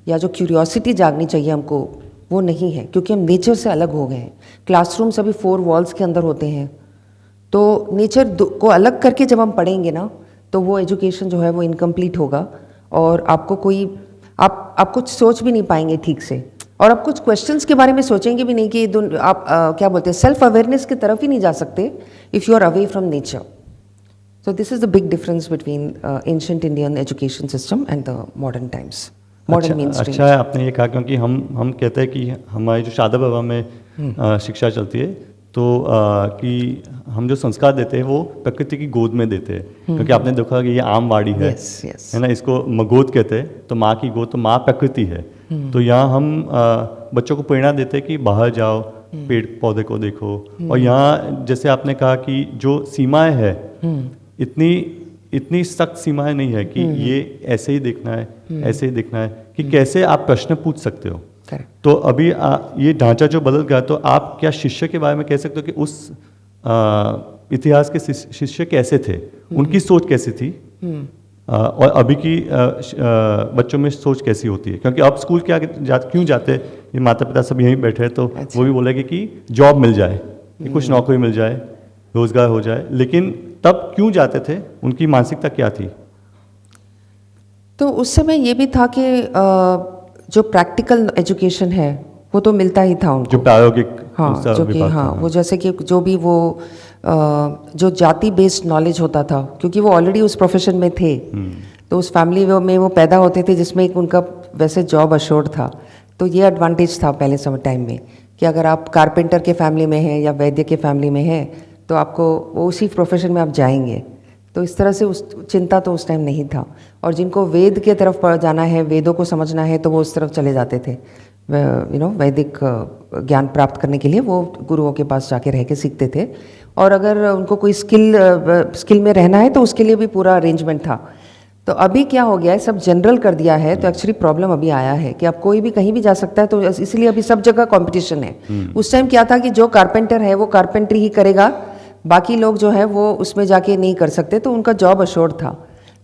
या जो क्यूरियोसिटी जागनी चाहिए हमको, वो नहीं है, क्योंकि हम नेचर से अलग हो गए हैं। क्लासरूम्स अभी 4 वॉल्स के अंदर होते हैं, तो नेचर को अलग करके जब हम पढ़ेंगे ना तो वो एजुकेशन जो है वो इनकम्प्लीट होगा और आपको कोई आप कुछ सोच भी नहीं पाएंगे ठीक से और आप कुछ क्वेश्चंस के बारे में सोचेंगे भी नहीं कि आप क्या बोलते हैं सेल्फ अवेयरनेस की तरफ ही नहीं जा सकते if you are away from nature. So this is the big difference between ancient Indian education system and the modern times, modern mainstream.
अच्छा है आपने ये कहा, क्योंकि हम कहते हैं कि हमारी जो शादा विवाह में शिक्षा चलती है तो कि हम जो संस्कार देते हैं वो प्रकृति की गोद में देते हैं, क्योंकि आपने देखा कि ये आम वाड़ी है,
Yes, yes.
है ना, इसको मगोद कहते हैं. तो माँ की गोद, तो माँ प्रकृति है. तो यहाँ हम बच्चों को प्रेरणा देते हैं कि बाहर जाओ, पेड़ पौधे को देखो. और यहाँ जैसे आपने कहा कि जो सीमाएं है इतनी सख्त सीमाएं नहीं है कि ये ऐसे ही देखना है, ऐसे ही देखना है, कि कैसे आप प्रश्न पूछ सकते हो. तो अभी ये ढांचा जो बदल गया, तो आप क्या शिष्य के बारे में कह सकते हो कि उस इतिहास के शिष्य कैसे थे, उनकी सोच कैसी थी, और अभी की बच्चों में सोच कैसी होती है? क्योंकि अब स्कूल क्यों जाते, ये माता पिता सब यहीं बैठे हैं, तो वो भी बोलेंगे कि जॉब मिल जाए, कि कुछ नौकरी मिल जाए, रोजगार हो जाए. लेकिन तब क्यों जाते थे, उनकी मानसिकता क्या थी?
तो उस समय ये भी था कि जो प्रैक्टिकल एजुकेशन है वो तो मिलता ही था उनको,
जो प्रायोगिक,
हाँ, जो कि हाँ वो जैसे कि जो भी वो जो जाति बेस्ड नॉलेज होता था, क्योंकि वो ऑलरेडी उस प्रोफेशन में थे, तो उस फैमिली में वो पैदा होते थे जिसमें एक उनका वैसे जॉब अश्योर्ड था. तो ये एडवांटेज था पहले समय टाइम में कि अगर आप कारपेंटर के फैमिली में हैं या वैद्य के फैमिली में हैं तो आपको वो उसी प्रोफेशन में आप जाएंगे. तो इस तरह से उस चिंता तो उस टाइम नहीं था. और जिनको वेद के तरफ जाना है, वेदों को समझना है, तो वो उस तरफ चले जाते थे. वैदिक ज्ञान प्राप्त करने के लिए वो गुरुओं के पास जाके रह के सीखते थे. और अगर उनको कोई स्किल में रहना है तो उसके लिए भी पूरा अरेंजमेंट था. तो अभी क्या हो गया है, सब जनरल कर दिया है. तो एक्चुअली प्रॉब्लम अभी आया है कि आप कोई भी कहीं भी जा सकता है, तो इसलिए अभी सब जगह कंपटीशन है. उस टाइम क्या था कि जो कारपेंटर है वो कारपेंट्री ही करेगा, बाकी लोग जो है वो उसमें जाके नहीं कर सकते, तो उनका जॉब अश्योर्ड था.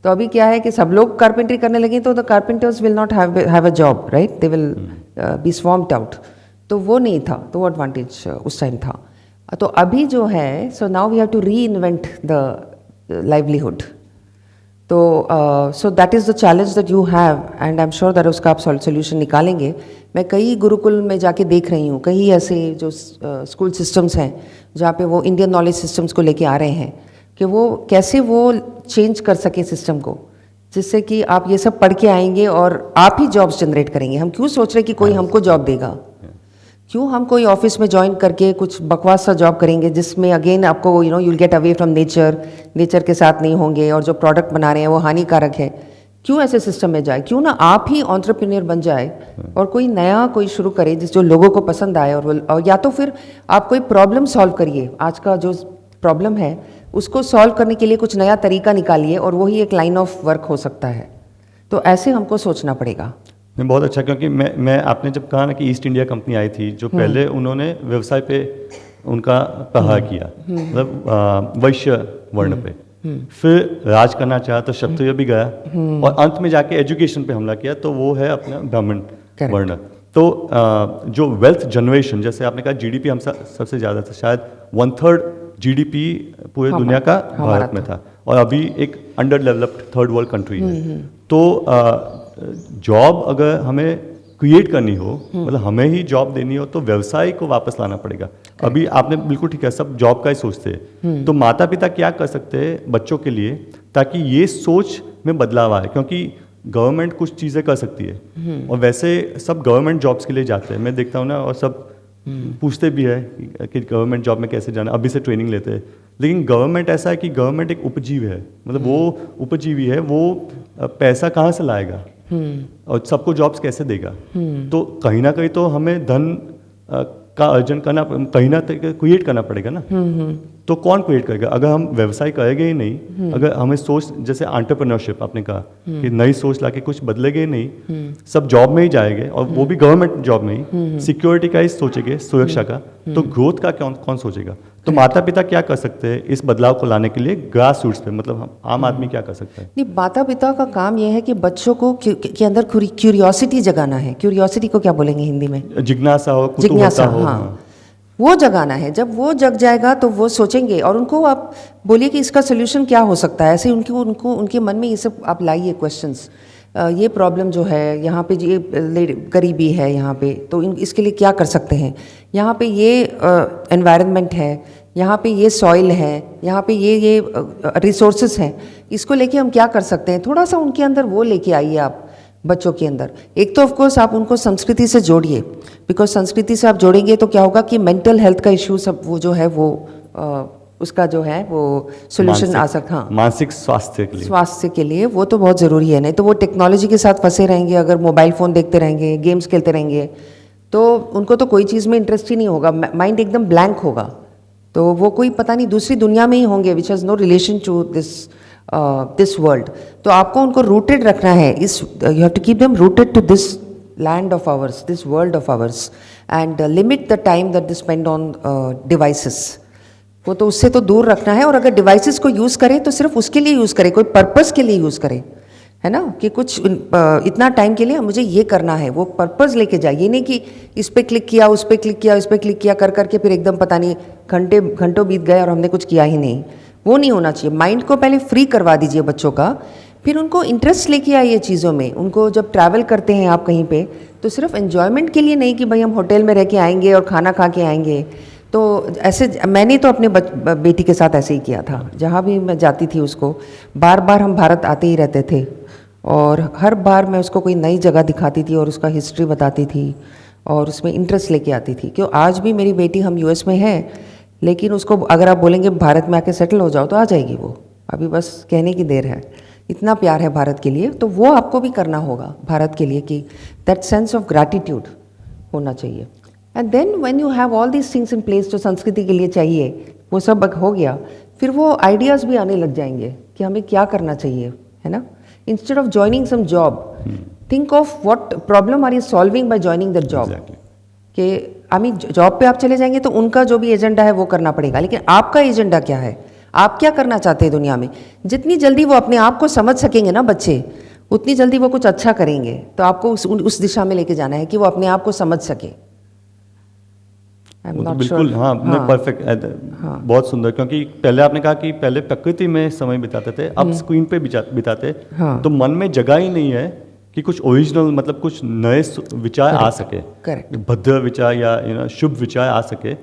तो अभी क्या है कि सब लोग कारपेंट्री करने लगे, तो the carpenters will not have a job, right, they will be swamped out. तो वो नहीं था, तो वो एडवांटेज उस टाइम था. तो अभी जो है, so now we have to reinvent the livelihood. तो so that is the challenge that you have, and I am sure that उसका आप सोल्यूशन निकालेंगे. मैं कई गुरुकुल में जाके देख रही हूँ, कई ऐसे जो स्कूल सिस्टम्स हैं जहाँ पे वो इंडियन नॉलेज सिस्टम्स को लेके आ रहे हैं कि वो कैसे वो चेंज कर सके सिस्टम को, जिससे कि आप ये सब पढ़ के आएंगे और आप ही जॉब्स जनरेट करेंगे. हम क्यों सोच रहे हैं कि कोई हमको जॉब देगा? क्यों हम कोई ऑफिस में ज्वाइन करके कुछ बकवास सा जॉब करेंगे जिसमें अगेन आपको you will get away from nature के साथ नहीं होंगे, और जो प्रोडक्ट बना रहे हैं वो हानिकारक है. क्यों ऐसे सिस्टम में जाए? क्यों ना आप ही एंटरप्रेन्योर बन जाए और कोई नया कोई शुरू करे जो लोगों को पसंद आए. और या तो फिर आप कोई प्रॉब्लम सॉल्व करिए, आज का जो प्रॉब्लम है उसको सॉल्व करने के लिए कुछ नया तरीका निकालिए, और वही एक लाइन ऑफ वर्क हो सकता है. तो ऐसे हमको सोचना पड़ेगा.
नहीं, बहुत अच्छा, क्योंकि मैं आपने जब कहा ना कि ईस्ट इंडिया कंपनी आई थी, जो पहले उन्होंने व्यवसाय पे उनका प्रहार किया, मतलब वैश्य वर्ण पे, फिर राज करना चाहा तो क्षत्रिय भी गया, और अंत में जाके एजुकेशन पे हमला किया, तो वो है अपना ब्राह्मण वर्ण. तो जो वेल्थ जनरेशन, जैसे आपने कहा जीडीपी हम सबसे ज़्यादा था, शायद 1/3 जीडीपी पूरे दुनिया का भारत में था, और अभी एक under developed third world country है. तो जॉब अगर हमें क्रिएट करनी हो, मतलब हमें ही जॉब देनी हो, तो व्यवसाय को वापस लाना पड़ेगा. अभी आपने बिल्कुल ठीक है, सब जॉब का ही सोचते हैं. तो माता पिता क्या कर सकते हैं बच्चों के लिए, ताकि ये सोच में बदलाव आए? क्योंकि गवर्नमेंट कुछ चीज़ें कर सकती है, और वैसे सब गवर्नमेंट जॉब्स के लिए जाते हैं, मैं देखता हूँ ना, और सब पूछते भी है कि गवर्नमेंट जॉब में कैसे जाना, अभी से ट्रेनिंग लेते हैं. लेकिन गवर्नमेंट ऐसा है कि गवर्नमेंट एक उपजीवी है, मतलब वो उपजीवी है, वो पैसा कहाँ से लाएगा और सबको जॉब्स कैसे देगा? तो कहीं ना कहीं तो हमें धन का अर्जन करना, कहीं ना क्रिएट करना पड़ेगा ना. तो कौन क्रिएट करेगा अगर हम व्यवसाय करेंगे ही नहीं? अगर हमें सोच, जैसे एंटरप्रेन्योरशिप आपने कहा कि नई सोच लाके कुछ बदलेंगे ही नहीं, सब जॉब में ही जाएंगे, और वो भी गवर्नमेंट जॉब में ही, सिक्योरिटी का ही सोचेंगे, सुरक्षा का, तो ग्रोथ का कौन सोचेगा? तो माता पिता क्या कर सकते हैं इस बदलाव को लाने के लिए ग्रास रूट्स पे, मतलब हम आम आदमी क्या कर सकता है?
नहीं, माता पिता का काम यह है कि बच्चों को के अंदर क्यूरियोसिटी जगाना है. क्यूरियोसिटी को क्या बोलेंगे हिंदी में?
जिज्ञासा हो,
जिज्ञासा,
कुतूहलता हो.
हाँ. वो जगाना है। जब वो जग जाएगा तो वो सोचेंगे, और उनको आप बोलिए कि इसका सोल्यूशन क्या हो सकता है, ऐसे उनको उनके मन में ये सब आप लाइए क्वेश्चंस। ये प्रॉब्लम जो है यहाँ पे, ये गरीबी है यहाँ पे, तो इसके लिए क्या कर सकते हैं, यहाँ पे ये एनवायरनमेंट है, यहाँ पे ये सॉइल है, यहाँ पे ये रिसोर्सेज हैं, इसको लेके हम क्या कर सकते हैं। थोड़ा सा उनके अंदर वो लेके आइए आप बच्चों के अंदर। एक तो ऑफ कोर्स आप उनको संस्कृति से जोड़िए, बिकॉज संस्कृति से आप जोड़ेंगे तो क्या होगा कि मेंटल हेल्थ का इश्यू सब वो जो है वो उसका जो है वो सोल्यूशन आ सकता। हाँ,
मानसिक स्वास्थ्य
के लिए वो तो बहुत ज़रूरी है। नहीं तो वो टेक्नोलॉजी के साथ फंसे रहेंगे, अगर मोबाइल फ़ोन देखते रहेंगे, गेम्स खेलते रहेंगे, तो उनको तो कोई चीज़ में इंटरेस्ट ही नहीं होगा, माइंड एकदम ब्लैंक होगा, तो वो कोई पता नहीं दूसरी दुनिया में ही होंगे, which has no relation to this world. तो आपको उनको रूटेड रखना है, इस you have to keep them rooted to this land of ours, this world of ours, and limit the time that they spend on devices. वो तो उससे तो दूर रखना है, और अगर डिवाइसेस को यूज़ करें तो सिर्फ उसके लिए यूज़ करें, कोई पर्पस के लिए यूज़ करें, है ना, कि कुछ इतना टाइम के लिए मुझे ये करना है, वो पर्पस लेके जाए। ये नहीं कि इस पर क्लिक किया, उस पर क्लिक किया, इस पर क्लिक किया, कर करके फिर एकदम पता नहीं घंटों बीत गए और हमने कुछ किया ही नहीं। वो नहीं होना चाहिए। माइंड को पहले फ्री करवा दीजिए बच्चों का, फिर उनको इंटरेस्ट लेके आइए चीज़ों में। उनको जब ट्रैवल करते हैं आप कहीं पे, तो सिर्फ एन्जॉयमेंट के लिए नहीं कि भाई हम होटल में रह के आएंगे और खाना खा के आएंगे। तो ऐसे मैंने तो अपने बेटी के साथ ऐसे ही किया था। जहाँ भी मैं जाती थी उसको बार बार हम भारत आते ही रहते थे, और हर बार मैं उसको कोई नई जगह दिखाती थी और उसका हिस्ट्री बताती थी और उसमें इंटरेस्ट लेके आती थी। क्यों, आज भी मेरी बेटी, हम यूएस में है, लेकिन उसको अगर आप बोलेंगे भारत में आके सेटल हो जाओ तो आ जाएगी वो। अभी बस कहने की देर है, इतना प्यार है भारत के लिए। तो वो आपको भी करना होगा भारत के लिए, कि दैट सेंस ऑफ ग्रैटिट्यूड होना चाहिए। And then when you have all these things in place, जो संस्कृति के लिए चाहिए, वो सब हो गया, फिर वो आइडियाज़ भी आने लग जाएंगे कि हमें क्या करना चाहिए, है ना। Instead of joining some job, think of what problem are you solving by joining that job. कि जॉब पे आप चले जाएंगे तो उनका जो भी एजेंडा है वो करना पड़ेगा, लेकिन आपका एजेंडा क्या है, आप क्या करना चाहते हैं दुनिया में। जितनी जल्दी वो अपने आप को समझ सकेंगे ना बच्चे, उतनी जल्दी वो कुछ अच्छा करेंगे। तो आपको उस दिशा में लेके जाना है कि वो अपने आप को समझ सके।
तो बिल्कुल, हाँ, परफेक्ट, बहुत सुंदर। क्योंकि पहले आपने कहा कि पहले प्रकृति में समय बिताते थे, अब स्क्रीन पे बिताते, तो मन में जगह ही नहीं है कि कुछ ओरिजिनल, मतलब कुछ नए विचार आ सके, भद्र विचार या शुभ विचार आ सके,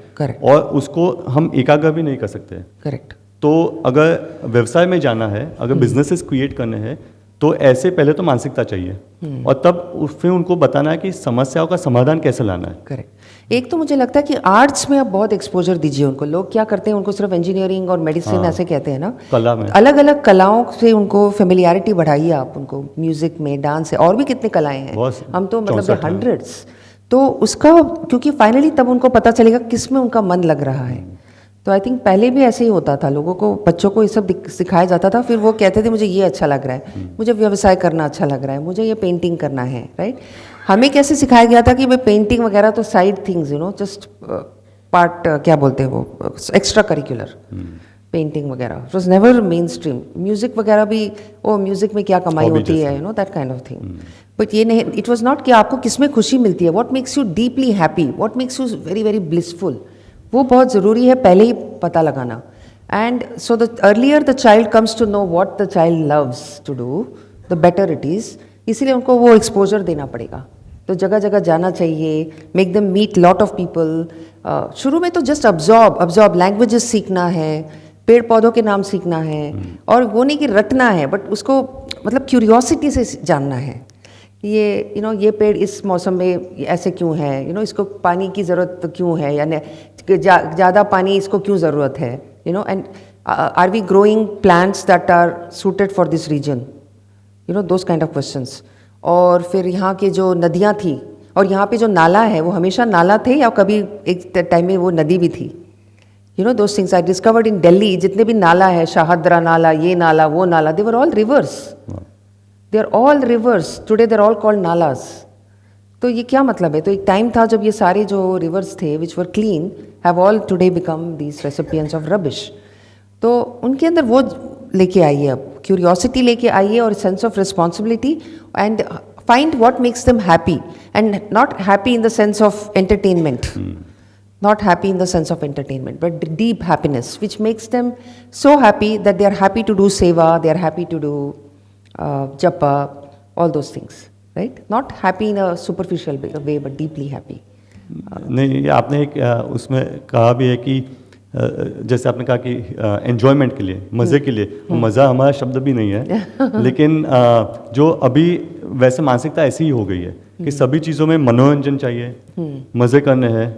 और उसको हम एकाग्र भी नहीं कर सकते।
करेक्ट।
तो अगर व्यवसाय में जाना है, अगर बिजनेसेस क्रिएट करने हैं, तो ऐसे पहले तो मानसिकता चाहिए, और तब फिर उनको बताना है कि समस्याओं का समाधान कैसे लाना है।
करेक्ट। एक तो मुझे लगता है कि आर्ट्स में आप बहुत एक्सपोजर दीजिए उनको। लोग क्या करते हैं, उनको सिर्फ इंजीनियरिंग और मेडिसिन ऐसे कहते हैं ना,
कला में
अलग अलग कलाओं से उनको फेमिलियरिटी बढ़ाइए आप उनको, म्यूजिक में, डांस है, और भी कितने कलाएं हैं, हम तो मतलब हंड्रेड्स। तो उसका, क्योंकि फाइनली तब उनको पता चलेगा किस में उनका मन लग रहा है। तो आई थिंक पहले भी ऐसे ही होता था, लोगों को, बच्चों को ये सब सिखाया जाता था, फिर वो कहते थे मुझे ये अच्छा लग रहा है, मुझे व्यवसाय करना अच्छा लग रहा है, मुझे ये पेंटिंग करना है, राइट। हमें कैसे सिखाया गया था कि भाई पेंटिंग वगैरह तो साइड थिंग्स, जस्ट पार्ट, क्या बोलते हैं वो, एक्स्ट्रा करिकुलर पेंटिंग वगैरह, it was never main stream. Music वगैरह भी, ओ म्यूजिक में क्या कमाई होती है, that kind of thing. But ये नहीं, इट वॉज नॉट कि आपको किस में खुशी मिलती है, what makes you deeply happy, what makes you very very blissful, वो बहुत ज़रूरी है पहले ही पता लगाना। And so the earlier the child comes to know what the child loves to do, the better it is. इसीलिए उनको वो एक्सपोजर देना पड़ेगा। तो जगह जगह जाना चाहिए, make them meet lot of people. शुरू में तो जस्ट अब्जॉर्ब लैंग्वेजेस सीखना है, पेड़ पौधों के नाम सीखना है, और वो नहीं कि रटना है, बट उसको मतलब क्यूरियोसिटी से जानना है। ये ये पेड़ इस मौसम में ऐसे क्यों है, इसको पानी की ज़रूरत क्यों है, या ज़्यादा पानी इसको क्यों ज़रूरत है, and are we growing plants that are suited for this region, those kind of questions. और फिर यहाँ के जो नदियाँ थी, और यहाँ पे जो नाला है, वो हमेशा नाला थे या कभी एक टाइम में वो नदी भी थी, those things I discovered in Delhi. जितने भी नाला है, शाहदरा नाला, ये नाला, वो नाला, they were all rivers, they are all rivers, today they are all called nalas. तो ये क्या मतलब है? तो एक टाइम था जब ये सारे जो रिवर्स थे which were clean have all today become these recipients of rubbish. तो उनके अंदर वो लेके आइए, अब क्यूरियोसिटी लेके आइए, और sense of responsibility, and find what makes them happy, and not happy in the sense of entertainment. not happy in the sense of entertainment, but deep happiness, which makes them so happy that they are happy to do seva, they are happy to do japa, all those things, right? Not happy in a superficial way, but deeply happy.
नहीं, ये आपने एक उसमें कहा भी है कि जैसे आपने कहा कि एन्जॉयमेंट के लिए, मज़े के लिए, मज़ा हमारा शब्द भी नहीं है लेकिन जो अभी वैसे मानसिकता ऐसी ही हो गई है कि सभी चीज़ों में मनोरंजन चाहिए, मज़े करने हैं,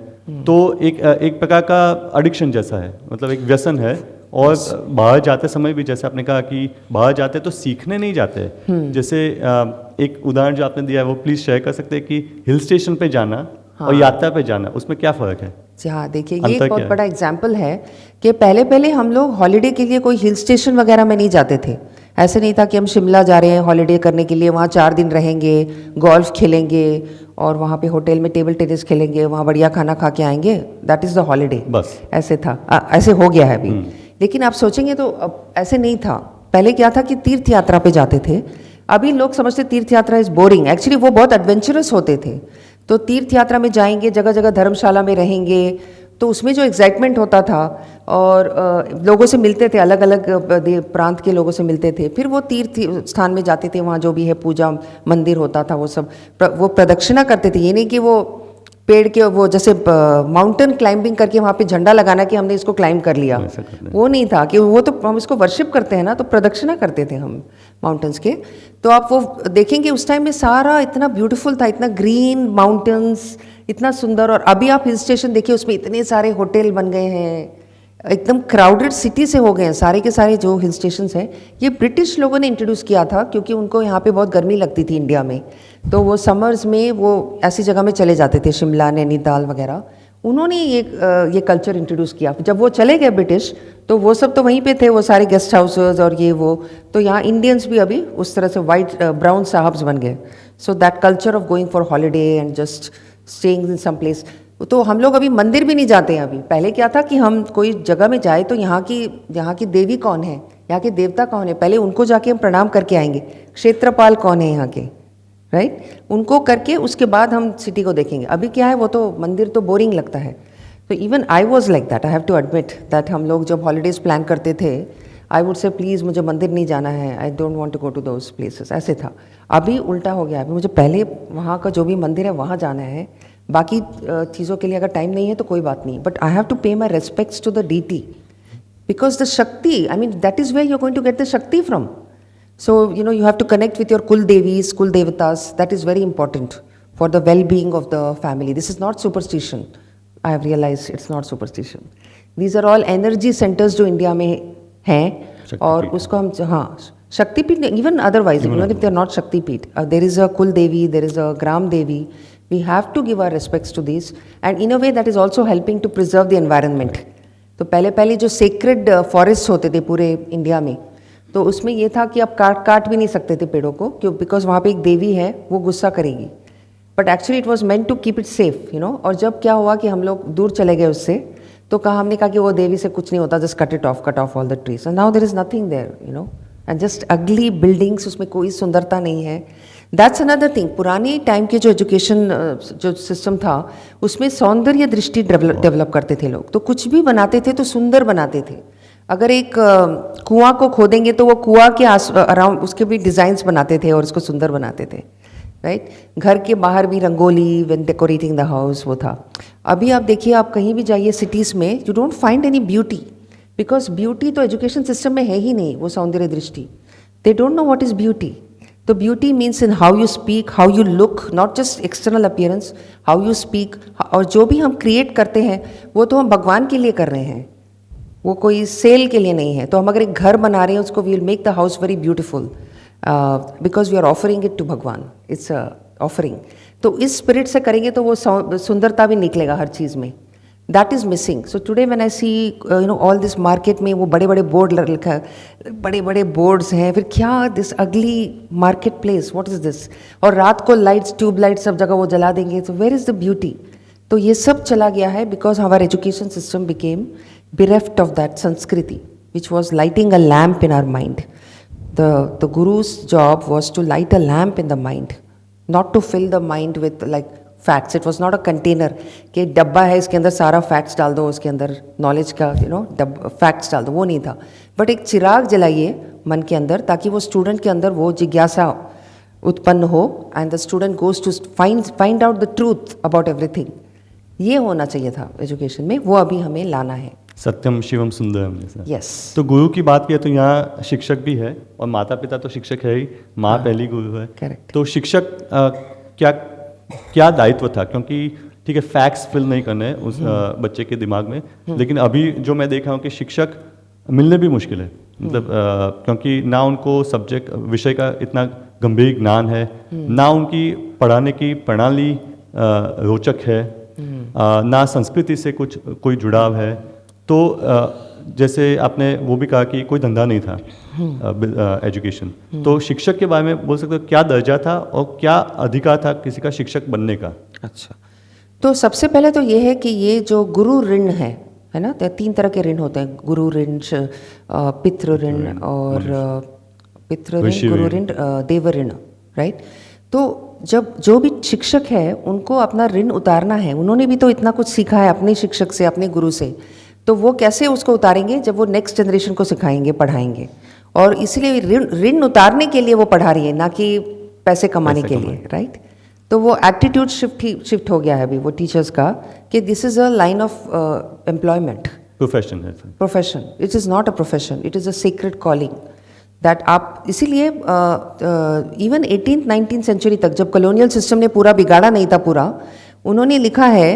तो एक प्रकार का एडिक्शन जैसा है, मतलब एक व्यसन है। और बाहर जाते समय भी जैसे आपने कहा कि बाहर जाते तो सीखने नहीं जाते, जैसे एक उदाहरण जो आपने दिया है वो प्लीज़ शेयर कर सकते हैं कि हिल स्टेशन पे जाना और यात्रा पे जाना, उसमें क्या फ़र्क है?
हाँ, देखिए ये
अंतर
एक
क्या
बहुत
है?
बड़ा एग्जाम्पल है कि पहले हम लोग हॉलीडे के लिए कोई हिल स्टेशन वगैरह में नहीं जाते थे। ऐसे नहीं था कि हम शिमला जा रहे हैं हॉलीडे करने के लिए, वहाँ 4 दिन रहेंगे, गोल्फ खेलेंगे और वहाँ पे होटल में टेबल टेनिस खेलेंगे, वहाँ बढ़िया खाना खा के आएंगे, दैट इज़ द हॉलीडे।
बस।
ऐसे था, ऐसे हो गया है अभी। लेकिन आप सोचेंगे तो अब ऐसे नहीं था। पहले क्या था कि तीर्थ यात्रा पे जाते थे। अभी लोग समझते तीर्थ यात्रा इज़ बोरिंग, एक्चुअली वो बहुत एडवेंचरस होते थे। तो तीर्थ यात्रा में जाएंगे, जगह जगह धर्मशाला में रहेंगे, तो उसमें जो एक्साइटमेंट होता था और लोगों से मिलते थे, अलग अलग प्रांत के लोगों से मिलते थे, फिर वो तीर्थ स्थान में जाते थे, वहाँ जो भी है पूजा मंदिर होता था वो सब वो प्रदक्षिणा करते थे। ये नहीं कि वो पेड़ के वो जैसे माउंटेन क्लाइंबिंग करके वहाँ पे झंडा लगाना कि हमने इसको क्लाइंब कर लिया, वो नहीं था कि वो तो हम इसको वर्शिप करते हैं ना, तो प्रदक्षिणा करते थे हम माउंटेन्स के। तो आप वो देखेंगे उस टाइम में सारा इतना ब्यूटीफुल था, इतना ग्रीन माउंटेन्स, इतना सुंदर। और अभी आप हिल स्टेशन देखिए, उसमें इतने सारे होटल बन गए हैं, एकदम क्राउडेड सिटी से हो गए हैं सारे के सारे जो हिल स्टेशन हैं। ये ब्रिटिश लोगों ने इंट्रोड्यूस किया था क्योंकि उनको यहाँ पे बहुत गर्मी लगती थी इंडिया में, तो वो समर्स में वो ऐसी जगह में चले जाते थे, शिमला, नैनीताल वगैरह। उन्होंने ये कल्चर इंट्रोड्यूस किया। जब वो चले गए ब्रिटिश, तो वो सब तो वहीं पे थे, वो सारे गेस्ट हाउसेज और ये वो, तो यहाँ इंडियंस भी अभी उस तरह से वाइट ब्राउन साहब्स बन गए। So that culture of going for holiday and just staying in some place. तो हम लोग अभी मंदिर भी नहीं जाते हैं अभी। पहले क्या था कि हम कोई जगह में जाए तो यहाँ की देवी कौन है, यहाँ के देवता कौन है, पहले उनको जाके हम प्रणाम करके आएंगे। क्षेत्रपाल कौन है यहाँ के, राइट, उनको करके उसके बाद हम सिटी को देखेंगे। अभी क्या है, वो तो मंदिर तो बोरिंग लगता है। तो even I was like that, I have to admit that. हम लोग जब हॉलीडेज प्लान करते थे, आई वुड से प्लीज़ मुझे मंदिर नहीं जाना है, I don't want to go to those places, ऐसे था। अभी उल्टा हो गया, अभी मुझे पहले वहाँ का जो भी मंदिर है वहाँ जाना है, बाकी चीज़ों के लिए अगर टाइम नहीं है तो कोई बात नहीं, but I have to pay my respects to the deity, because the shakti, I mean that is where you are going to get the shakti from. So, you know, you have to connect with your Kul Devis, Kul Devatas. That is very important for the well-being of the family. This is not superstition. I have realized it's not superstition. These are all energy centers जो India में हैं, और उसको हम, हाँ, शक्तिपीठ, even otherwise, even if they are not शक्तिपीठ, there is a Kul Devi, there is a Gram Devi. We have to give our respects to these, and in a way that is also helping to preserve the environment. तो पहले जो sacred forests होते थे पूरे India में, तो उसमें ये था कि आप काट भी नहीं सकते थे पेड़ों को, क्यों, बिकॉज वहाँ पे एक देवी है, वो गुस्सा करेगी। But actually it was meant to keep it safe, you know. और जब क्या हुआ कि हम लोग दूर चले गए उससे, तो हमने कहा कि वो देवी से कुछ नहीं होता, just cut off all the trees, and now there is nothing there, you know, and just ugly buildings, उसमें कोई सुंदरता नहीं है। That's another thing. पुराने टाइम के जो एजुकेशन जो सिस्टम था, उसमें सौंदर्य दृष्टि डेवलप करते थे लोग, तो कुछ भी बनाते थे तो सुंदर बनाते थे। अगर एक कुआं को खोदेंगे तो वो कुआं के अराउंड उसके भी डिज़ाइंस बनाते थे और उसको सुंदर बनाते थे, राइट। घर के बाहर भी rangoli, when decorating the house, वो था। अभी आप देखिए, आप कहीं भी जाइए सिटीज़ में, you don't find any beauty, because beauty तो एजुकेशन सिस्टम में है ही नहीं, वो सौंदर्य दृष्टि। They don't know what is beauty. तो beauty means in how you speak, how you look, not just external appearance, how you speak. और जो भी हम क्रिएट करते हैं वो तो हम भगवान के लिए कर रहे हैं, वो कोई सेल के लिए नहीं है। तो हम अगर एक घर बना रहे हैं, उसको we will make the house very beautiful, because we are offering it to Bhagwan, it's offering. तो इस स्पिरिट से करेंगे तो वो सुंदरता भी निकलेगा हर चीज़ में। That is missing. So today when I see, you know, all this market में वो बड़े बड़े बोर्ड लिखा है, बड़े बड़े बोर्ड्स हैं, फिर क्या दिस अगली market place, what is this. और रात को लाइट्स, ट्यूब लाइट्स सब जगह वो जला देंगे, तो वेयर इज़ द ब्यूटी। तो ये सब चला गया है, because our education system became bereft of that Sanskriti, which was lighting a lamp in our mind. The guru's job was to light a lamp in the mind, not to fill the mind with like facts. It was not a container कि डब्बा है इसके अंदर सारा facts डाल दो, उसके अंदर नॉलेज का फैक्ट्स डाल दो, वो नहीं था. बट एक चिराग जलाइए मन के अंदर ताकि वो स्टूडेंट के अंदर वो जिज्ञासा उत्पन्न हो and the student goes to find out the truth about everything. ये होना चाहिए था एजुकेशन में, वो अभी हमें लाना है.
सत्यम शिवम सुंदरम जैसा.
यस.
तो गुरु की बात किया तो यहाँ शिक्षक भी है और माता पिता तो शिक्षक है ही, माँ पहली गुरु है.
करेक्ट.
तो शिक्षक क्या क्या दायित्व था, क्योंकि ठीक है फैक्ट्स फिल नहीं करने हैं उस बच्चे के दिमाग में, लेकिन अभी जो मैं देख रहा हूँ कि शिक्षक मिलने भी मुश्किल है. मतलब क्योंकि ना उनको सब्जेक्ट विषय का इतना गंभीर ज्ञान है, ना उनकी पढ़ाने की प्रणाली रोचक है, ना संस्कृति से कोई जुड़ाव है. तो जैसे आपने वो भी कहा कि कोई धंधा नहीं था एजुकेशन. तो शिक्षक के बारे में बोल सकते हो क्या दर्जा था और क्या अधिकार था किसी का शिक्षक बनने का?
अच्छा, तो सबसे पहले तो ये है कि ये जो गुरु ऋण है ना, तो 3 तरह के ऋण होते हैं. गुरु ऋण, पितृ ऋण और पितृ ऋण, गुरु ऋण, देव ऋण. राइट. तो जब जो भी शिक्षक है उनको अपना ऋण उतारना है. उन्होंने भी तो इतना कुछ सीखा है अपने शिक्षक से, अपने गुरु से. तो वो कैसे उसको उतारेंगे जब वो नेक्स्ट जनरेशन को सिखाएंगे, पढ़ाएंगे. और इसलिए ऋण उतारने के लिए वो पढ़ा रही है, ना कि पैसे कमाने के लिए. राइट. तो वो एटीट्यूड शिफ्ट हो गया है अभी वो टीचर्स का कि this is a line of employment,
profession है.
Profession. It is not a profession, it is a secret calling that आप. इसीलिए इवन 18th-19th सेंचुरी तक जब कॉलोनियल सिस्टम ने पूरा बिगाड़ा नहीं था पूरा, उन्होंने लिखा है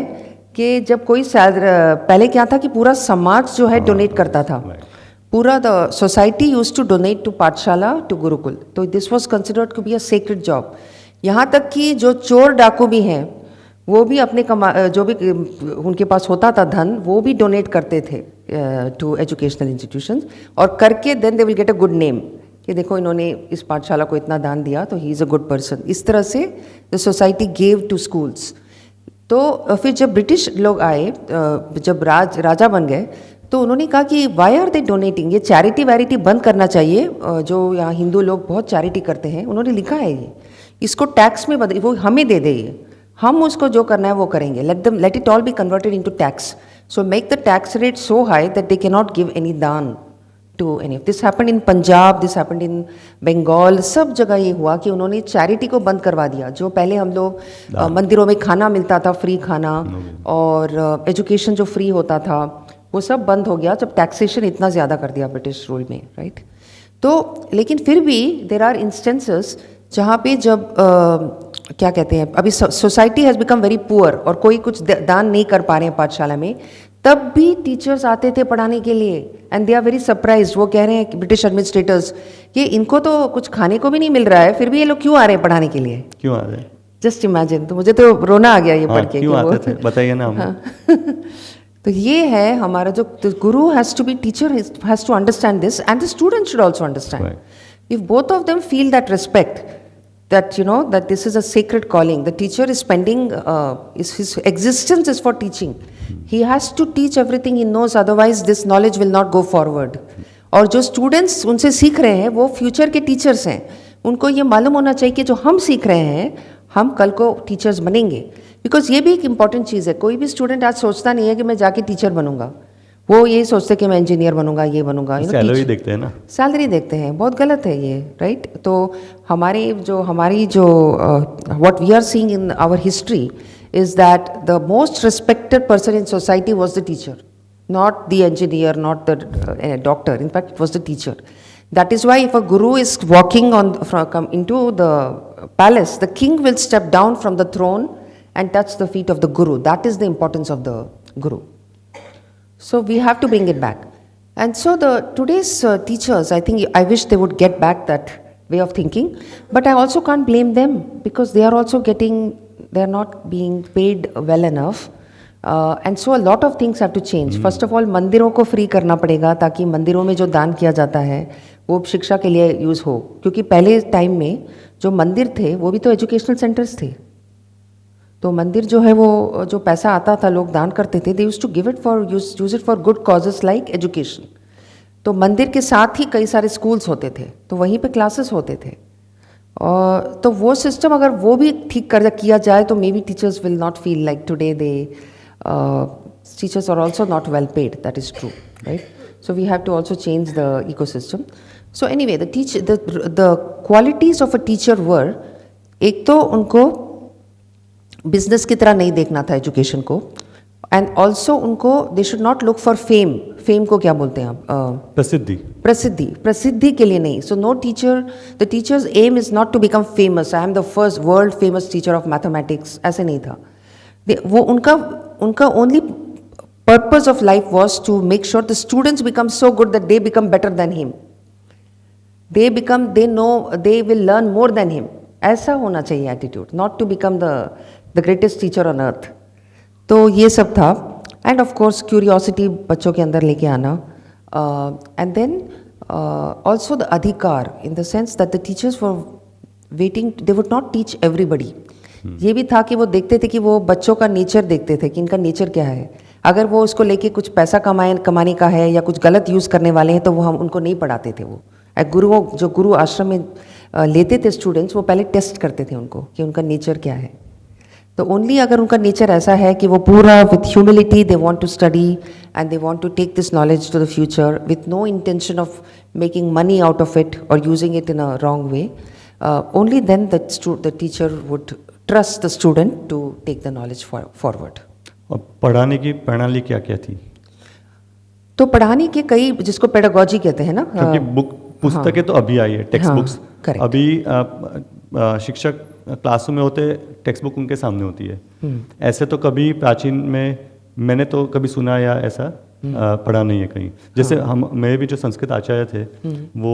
कि जब कोई पहले क्या था कि पूरा समाज जो है डोनेट करता था. पूरा the society use to donate to pathshala, to gurukul. तो this was considered to be a sacred job. यहाँ तक कि जो चोर डाकू भी हैं वो भी अपने जो भी उनके पास होता था धन, वो भी डोनेट करते थे टू एजुकेशनल इंस्टीट्यूशंस. और करके then they will get a good name कि देखो इन्होंने इस पाठशाला को इतना दान दिया तो ही इज़ अ गुड पर्सन. इस तरह से the society gave to schools. तो फिर जब ब्रिटिश लोग आए, जब राजा बन गए, तो उन्होंने कहा कि वाई आर दे डोनेटिंग, ये चैरिटी वैरिटी बंद करना चाहिए. जो यहाँ हिंदू लोग बहुत चैरिटी करते हैं, उन्होंने लिखा है ये, इसको टैक्स में बदल, वो हमें दे दे, ये हम उसको जो करना है वो करेंगे. Let it all be converted into tax. So make the tax rate so high that they can not give any daan to any. This happened in Punjab, this happened in Bengal, सब जगह ये हुआ कि उन्होंने चैरिटी को बंद करवा दिया. जो पहले हम लोग मंदिरों में खाना मिलता था, फ्री खाना, और एजुकेशन जो फ्री होता था, वो सब बंद हो गया जब टैक्सेशन इतना ज़्यादा कर दिया ब्रिटिश रूल में. राइट. तो लेकिन फिर भी देर आर इंस्टेंसेस जहाँ पे जब क्या कहते हैं, अभी society has become very poor और कोई कुछ दान नहीं कर पा रहे हैं पाठशाला में, तब भी टीचर्स आते थे पढ़ाने के लिए. And they are very surprise. वो कह रहे हैं ब्रिटिश एडमिनिस्ट्रेटर्स कि इनको तो कुछ खाने को भी नहीं मिल रहा है, फिर भी ये लोग क्यों आ रहे हैं पढ़ाने के लिए?
क्यों आ रहे हैं?
Just imagine. तो मुझे तो रोना आ गया ये पढ़ के.
क्यों आते थे बताइए ना.
तो ये है हमारा जो guru has to be, teacher has to understand this and the student should also understand. If both of them feel that respect, that you know that this is a sacred calling, the teacher is spending his existence is for teaching. He has to teach everything he knows, otherwise this knowledge will not go forward. और जो students उनसे सीख रहे हैं वो future के teachers हैं. उनको ये मालूम होना चाहिए कि जो हम सीख रहे हैं हम कल को teachers बनेंगे. because ये भी एक important चीज़ है. कोई भी student आज सोचता नहीं है कि मैं जाके teacher बनूंगा, वो ये सोचते कि मैं इंजीनियर बनूंगा, ये बनूंगा.
सैलरी देखते हैं ना,
सैलरी देखते हैं. बहुत गलत है ये. राइट. तो हमारी जो what we are seeing in our history is that the most respected person in society was the teacher, not the engineer, not the doctor. In fact it was the teacher. That is why if a guru is walking into the palace, the king will step down from the throne and touch the feet of the guru. That is the importance of the guru. So we have to bring it back. And so today's teachers, I think, I wish they would get back that way of thinking, but I also can't blame them because they are also they are not being paid well enough. And so a lot of things have to change. First of all, मंदिरों को free करना पड़ेगा ताकि मंदिरों में जो दान किया जाता है वो शिक्षा के लिए यूज़ हो. क्योंकि पहले टाइम में जो मंदिर थे वो भी तो एजुकेशनल सेंटर्स थे. तो मंदिर जो है वो जो पैसा आता था लोग दान करते थे, they use to give it for use it for good causes like education. तो मंदिर के साथ ही कई सारे स्कूल्स होते थे, तो वहीं पे क्लासेस होते थे. और तो वो सिस्टम अगर वो भी ठीक कर किया जाए तो may be teachers will not feel like today they teachers are also not well paid, that is true, right? So we have to also change the ecosystem. So anyway, the qualities of a teacher were, एक तो उनको business की तरह नहीं देखना था education को, and also उनको they should not look for fame को क्या बोलते हैं आप? प्रसिद्धि के लिए नहीं. So no teacher, the teacher's aim is not to become famous, I am the first world famous teacher of mathematics, ऐसे नहीं था. वो उनका only purpose of life was to make sure the students become so good that they become better than him. They know, they will learn more than him. ऐसा होना चाहिए attitude, not to become the greatest teacher on earth. तो ये सब था. And of course curiosity बच्चों के अंदर लेके आना. And then also the अधिकार, in the sense that the teachers were waiting, they would not teach everybody. ये भी था कि वो देखते थे कि वो बच्चों का नेचर देखते थे कि इनका नेचर क्या है. अगर वो उसको लेके कुछ पैसा कमाने का है या कुछ गलत यूज़ करने वाले हैं तो वो हम उनको नहीं पढ़ाते थे. वो जो गुरु आश्रम में लेते थे स्टूडेंट्स, वो पहले टेस्ट करते थे उनको कि उनका नेचर क्या है. तो ओनली अगर उनका नेचर ऐसा है कि वो पूरा with humility they want to study and they want to take this knowledge to the future with no intention of making money out of it और using it in a wrong way, only then the teacher would trust the student to take the knowledge forward.
और पढ़ाने की प्रणाली क्या क्या थी?
तो पढ़ाने के कई, जिसको पेडागोजी कहते हैं ना,
क्योंकि पुस्तकें तो अभी आई है, टेक्स्ट बुक्स. अभी शिक्षक क्लासों में होते, टेक्स्ट बुक उनके सामने होती है. ऐसे तो कभी प्राचीन में मैंने तो कभी सुना या ऐसा पढ़ा नहीं है कहीं. जैसे हम मेरे भी जो संस्कृत आचार्य थे वो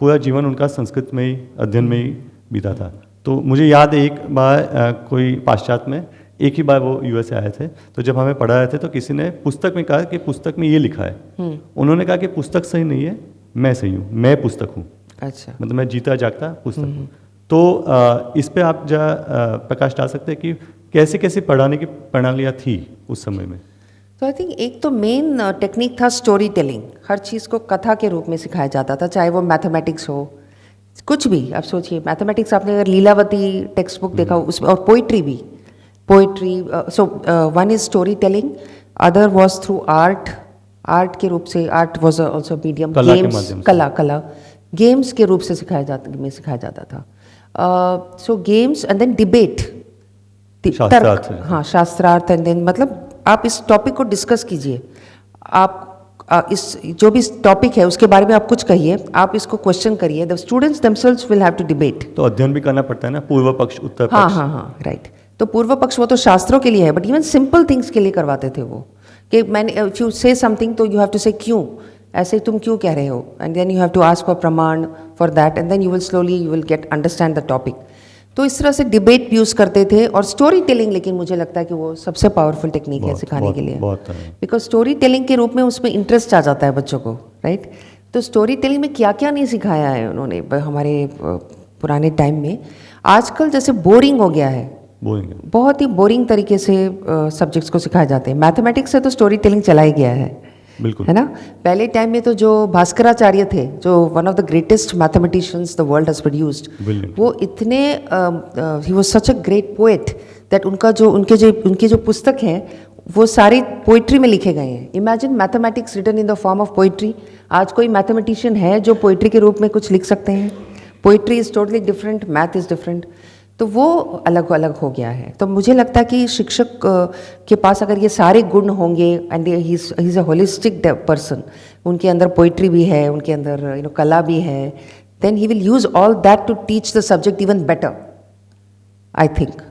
पूरा जीवन उनका संस्कृत में ही, अध्ययन में ही बीता था. तो मुझे याद है एक बार कोई पाश्चात्य में, एक ही बार वो यूएस से आए थे, तो जब हमें पढ़ा रहे थे तो किसी ने पुस्तक में कहा कि पुस्तक में ये लिखा है. उन्होंने कहा कि पुस्तक सही नहीं है, मैं सही हूँ, मैं पुस्तक हूँ. अच्छा. मतलब मैं जीता जागता पुस्तक हूँ. तो इस पे आप प्रकाश डाल सकते हैं कि कैसे कैसे पढ़ाने की प्रणालियाँ थी उस समय में?
तो आई थिंक एक तो मेन टेक्निक था स्टोरी टेलिंग. हर चीज़ को कथा के रूप में सिखाया जाता था, चाहे वो मैथमेटिक्स हो, कुछ भी. आप सोचिए, मैथमेटिक्स आपने अगर लीलावती टेक्स्ट बुक देखा उसमें, और पोइट्री भी, so one is storytelling, other was through art के रूप से, art was also medium, कला games के रूप से सिखाया जाता था. So games and then debate, तर्क, हाँ, शास्त्रार्थ. एंड देन मतलब आप इस टॉपिक को डिस्कस कीजिए, आप इस जो भी टॉपिक है उसके बारे में आप कुछ कहिए, आप इसको क्वेश्चन करिए. The students themselves will have to debate.
तो अध्ययन भी करना पड़ता है ना, पूर्व पक्ष उत्तर पक्ष.
हाँ, राइट. तो पूर्व पक्ष वो तो शास्त्रों के लिए है, बट इवन सिंपल थिंग्स के लिए करवाते थे वो, कि मैंने इफ यू से समथिंग तो यू हैव टू से क्यों, ऐसे तुम क्यों कह रहे हो, and then you have to ask for प्रमाण for that, and then you will get understand the topic. तो इस तरह से डिबेट यूज करते थे. और स्टोरी टेलिंग, लेकिन मुझे लगता है कि वो सबसे पावरफुल टेक्निक है सिखाने के लिए, बिकॉज स्टोरी टेलिंग के रूप में उसमें इंटरेस्ट आ जाता है बच्चों को, राइट. तो स्टोरी टेलिंग में क्या क्या नहीं सिखाया है उन्होंने हमारे पुराने टाइम में. आजकल जैसे बोरिंग हो गया है, बहुत ही बोरिंग तरीके से सब्जेक्ट्स को सिखाए जाते हैं. मैथमेटिक्स से तो स्टोरी टेलिंग चला ही गया है,
बिल्कुल,
है ना. पहले टाइम में तो जो भास्कराचार्य थे, जो one of the greatest mathematicians the world has produced, वो इतने he was such a great poet that उनके जो पुस्तक हैं वो सारे पोइट्री में लिखे गए हैं. Imagine mathematics written in the form of poetry. आज कोई मैथमेटिशियन है जो पोइट्री के रूप में कुछ लिख सकते हैं? Poetry is totally different, math is different. तो वो अलग अलग हो गया है. तो मुझे लगता है कि शिक्षक के पास अगर ये सारे गुण होंगे, and he is a holistic person, उनके अंदर पोइट्री भी है, उनके अंदर कला भी है, then he will use all that to teach the subject even better, I think.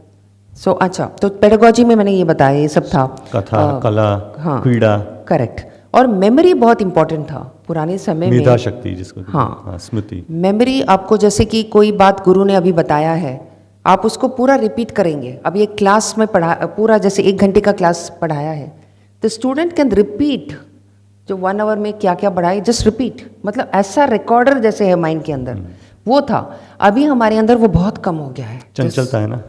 So अच्छा, तो पेडागोजी में मैंने ये बताया, ये सब था,
कथा, कला, हाँ, क्रीड़ा,
करेक्ट. और मेमोरी बहुत इंपॉर्टेंट था पुराने समय में.
मेधा शक्ति जिसको,
हाँ,
स्मृति. मेमोरी
आपको, जैसे कि कोई बात गुरु ने अभी बताया है, आप उसको पूरा रिपीट करेंगे. अब ये क्लास में पूरा जैसे 1 घंटे का क्लास पढ़ाया है, द स्टूडेंट कैन रिपीट जो 1 आवर में क्या क्या पढ़ाए, जस्ट रिपीट. मतलब ऐसा रिकॉर्डर जैसे है माइंड के अंदर, वो था. अभी हमारे अंदर वो बहुत कम हो गया है.
चंचलता है ना.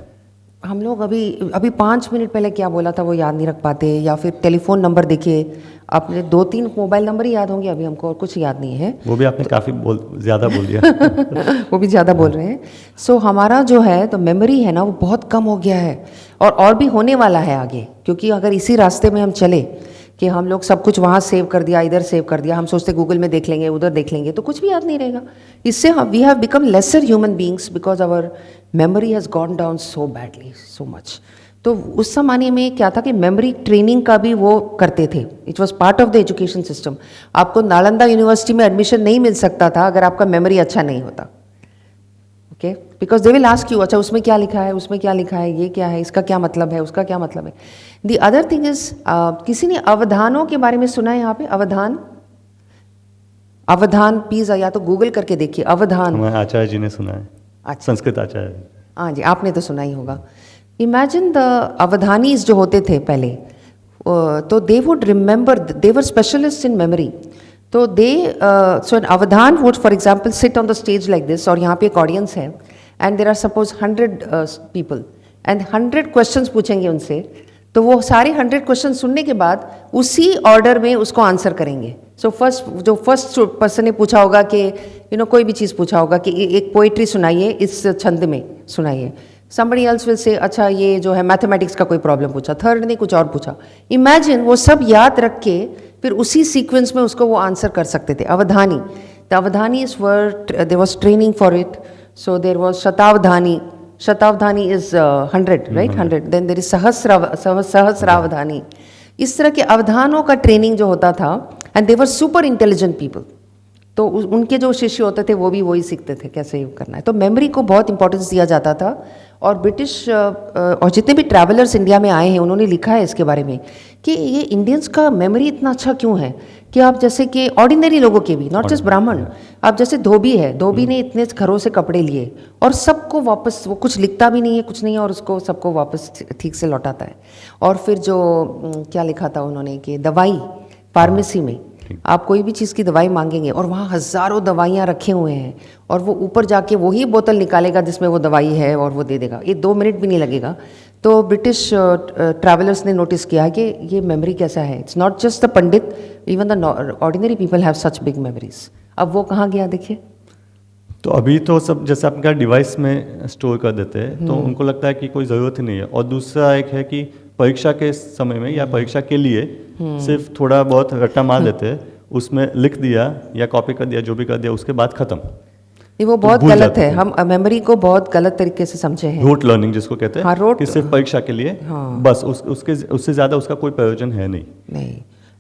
हम लोग अभी 5 मिनट पहले क्या बोला था वो याद नहीं रख पाते, या फिर टेलीफोन नंबर देखिए, अपने 2-3 मोबाइल नंबर ही याद होंगे अभी हमको, और कुछ याद नहीं है।
वो भी आपने काफ़ी ज़्यादा बोल दिया।
वो भी ज़्यादा बोल रहे हैं। सो हमारा जो है तो मेमोरी है ना वो बहुत कम हो गया है, और भी होने वाला है आगे, क्योंकि अगर इसी रास्ते में हम चले कि हम लोग सब कुछ वहाँ सेव कर दिया, इधर सेव कर दिया, हम सोचते गूगल में देख लेंगे, उधर देख लेंगे, तो कुछ भी याद नहीं रहेगा। इससे we have become lesser human beings because our memory has gone down so badly, so much. तो उस ज़माने में क्या था कि मेमोरी ट्रेनिंग का भी वो करते थे, it was part of the education system. आपको नालंदा यूनिवर्सिटी में एडमिशन नहीं मिल सकता था अगर आपका मेमोरी अच्छा नहीं होता, okay, because they will ask you, अच्छा उसमें क्या लिखा है, उसमें क्या लिखा है, ये क्या है, इसका क्या मतलब है, उसका क्या मतलब है। द अदर थिंग इज, किसी ने अवधानों के बारे में सुना है यहाँ पे? अवधान, अवधान प्लीज या तो गूगल करके देखिए अवधान।
हमारे आचार्य जी ने सुना है,
अच्छा,
संस्कृत आचार्य।
हाँ जी, आपने तो सुना ही होगा। इमेजिन द अवधानीज जो होते थे पहले, तो they would remember, they were specialist in memory. तो दे सो एन अवधान would for example sit on the stage like this, और यहाँ पे एक ऑडियंस है and there are suppose 100 people and 100 questions पूछेंगे उनसे, तो वो सारे 100 क्वेश्चन सुनने के बाद उसी ऑर्डर में उसको आंसर करेंगे। सो फर्स्ट पर्सन ने पूछा होगा कि कोई भी चीज़ पूछा होगा कि एक पोइट्री सुनाइए, इस छंद में सुनाइए। somebody else will say अच्छा ये जो है मैथमेटिक्स का कोई प्रॉब्लम पूछा, थर्ड ने कुछ और पूछा। इमेजिन वो सब याद रख के फिर उसी सीक्वेंस में उसको वो आंसर कर सकते थे। अवधानी, द अवधानीज were, there was training for it, so there was शतावधानी, शतावधानी is 100 right, 100, then there is सहस्रावधानी। इस तरह के अवधानों का ट्रेनिंग जो होता था, and they were super intelligent people, तो उनके जो शिष्य होते थे वो भी वही सीखते थे कैसे करना है। तो मेमोरी को बहुत इंपॉर्टेंस दिया जाता था, और ब्रिटिश और जितने भी ट्रैवलर्स इंडिया में आए हैं उन्होंने लिखा है इसके बारे में कि ये इंडियंस का मेमोरी इतना अच्छा क्यों है कि आप जैसे कि ऑर्डिनरी लोगों के भी, नॉट जस्ट ब्राह्मण, आप जैसे धोबी है, धोबी ने इतने घरों से कपड़े लिए और सबको वापस, वो कुछ लिखता भी नहीं है, कुछ नहीं है, और उसको सबको वापस ठीक से लौटाता है। और फिर जो क्या लिखा था उन्होंने कि दवाई, फार्मेसी में आप कोई भी चीज़ की दवाई मांगेंगे और वहाँ हज़ारों दवाइयाँ रखे हुए हैं, और वो ऊपर जाके वही बोतल निकालेगा जिसमें वो दवाई है और वो दे देगा, ये 2 मिनट भी नहीं लगेगा। तो ब्रिटिश ट्रैवलर्स ने नोटिस किया कि ये मेमोरी कैसा है, it's not just the Pandit, even the ordinary people have such big memories. अब वो कहाँ गया देखिए।
तो अभी तो सब जैसे आपका डिवाइस में स्टोर कर देते हैं, तो उनको लगता है कि कोई ज़रूरत ही नहीं है। और दूसरा एक है कि परीक्षा के समय में या परीक्षा के लिए सिर्फ थोड़ा बहुत रट्टा मार देते हैं, उसमें लिख दिया या कॉपी कर दिया, जो भी कर दिया, उसके बाद खत्म।
ये वो बहुत गलत है, हम मेमोरी को बहुत गलत तरीके से समझे हैं।
रोट लर्निंग जिसको कहते हैं,
हाँ,
कि सिर्फ परीक्षा के लिए,
हाँ,
बस उससे ज़्यादा उसका कोई प्रयोजन है नहीं।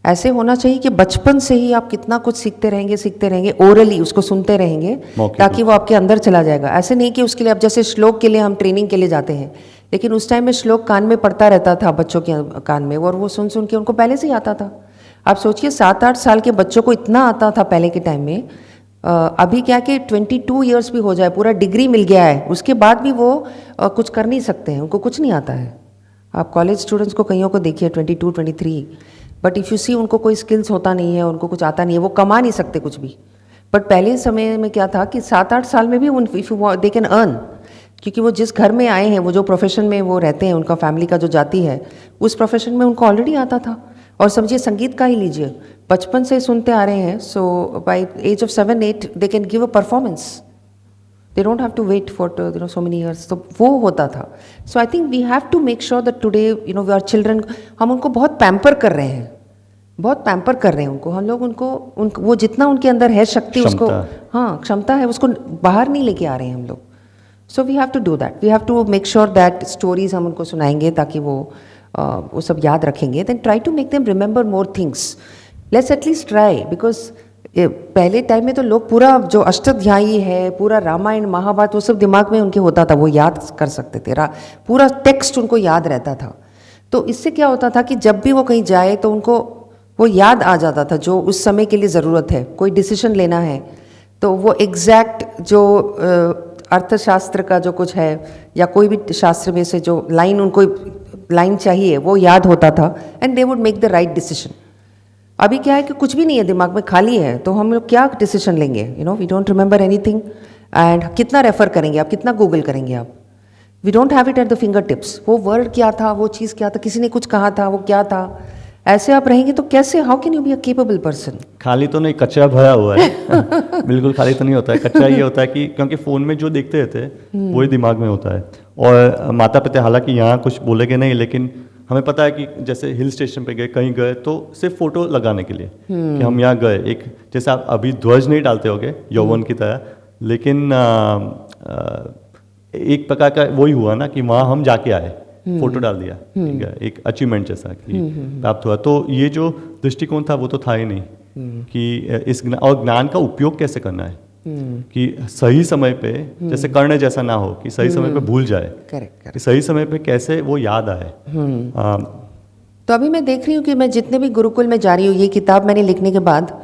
ऐसे होना चाहिए कि बचपन से ही आप कितना कुछ सीखते रहेंगे, ओरली उसको सुनते रहेंगे ताकि वो आपके अंदर चला जाएगा। ऐसे नहीं कि उसके लिए, अब जैसे श्लोक के लिए हम ट्रेनिंग के लिए जाते हैं, लेकिन उस टाइम में श्लोक कान में पड़ता रहता था बच्चों के कान में, और वो सुन सुन के उनको पहले से ही आता था। आप सोचिए 7-8 साल के बच्चों को इतना आता था पहले के टाइम में। अभी क्या कि 22 ईयर्स भी हो जाए, पूरा डिग्री मिल गया है, उसके बाद भी वो कुछ कर नहीं सकते हैं, उनको कुछ नहीं आता है। आप कॉलेज स्टूडेंट्स को कईयों को देखिए 22, 23, बट इफ़ यू सी उनको कोई स्किल्स होता नहीं है, उनको कुछ आता नहीं है, वो कमा नहीं सकते कुछ भी। बट पहले समय में क्या था कि 7-8 साल में भी if you they can earn, क्योंकि वो जिस घर में आए हैं, वो जो प्रोफेशन में वो रहते हैं, उनका फैमिली का जो जाति है, उस प्रोफेशन में उनको ऑलरेडी आता था। और समझिए संगीत का ही लीजिए, बचपन से सुनते आ रहे हैं, so by age of 7-8 they can give a performance, they don't have to wait for so many years. तो वो होता था। So I think we have to make sure that today we are children, हम उनको बहुत pamper कर रहे हैं, बहुत पैम्पर कर रहे हैं उनको, हम लोग उनको वो जितना उनके अंदर है शक्ति, उसको, हाँ क्षमता है, उसको बाहर नहीं लेके आ रहे हैं हम लोग। So we have to do that, we have to make sure that stories हम उनको सुनाएंगे ताकि वो सब याद रखेंगे। Then try to make them remember more things, let's at least try, because पहले टाइम में तो लोग पूरा जो अष्टध्यायी है, पूरा रामायण महाभारत, वो सब दिमाग में उनके होता था, वो याद कर सकते थे, पूरा टेक्स्ट उनको याद रहता था। तो इससे क्या होता था कि जब भी वो कहीं जाए तो उनको वो याद आ जाता था जो उस समय के लिए ज़रूरत है। कोई डिसीजन लेना है तो वो एग्जैक्ट जो अर्थशास्त्र का जो कुछ है या कोई भी शास्त्र में से जो लाइन उनको लाइन चाहिए वो याद होता था, and they would make the right decision. अभी क्या है कि कुछ भी नहीं है, दिमाग में खाली है, तो हम लोग क्या डिसीजन लेंगे? We don't remember anything, and कितना रेफर करेंगे आप, कितना गूगल करेंगे आप? We don't have it at the finger tips. वो वर्ड क्या था, वो चीज़ क्या था, किसी ने कुछ कहा था, वो क्या था, ऐसे आप रहेंगे तो कैसे, how can you be a capable person?
खाली तो नहीं, कच्चा भरा हुआ है। बिल्कुल खाली तो नहीं होता है, कच्चा ये होता है कि क्योंकि फ़ोन में जो देखते रहते हैं वही दिमाग में होता है। और माता पिता हालांकि यहाँ कुछ बोलेंगे नहीं, लेकिन हमें पता है कि जैसे हिल स्टेशन पे गए, कहीं गए तो सिर्फ फोटो लगाने के लिए कि हम यहाँ गए। एक जैसे आप अभी ध्वज नहीं डालते होगे यौवन की तरह, लेकिन एक प्रकार का वही हुआ ना कि वहाँ हम जाके आए, फोटो डाल दिया, ठीक है, एक अचीवमेंट जैसा कि प्राप्त हुआ। तो ये जो दृष्टिकोण था वो तो था ही नहीं कि इस और ज्ञान का उपयोग कैसे करना है, कि सही समय पे जैसे कर्ण जैसा ना हो कि सही समय पे भूल जाए,
करेक्ट।
कि सही समय पे कैसे वो याद आए।
तो अभी मैं देख रही हूँ कि मैं जितने भी गुरुकुल में जा रही हूँ, ये किताब मैंने लिखने के बाद,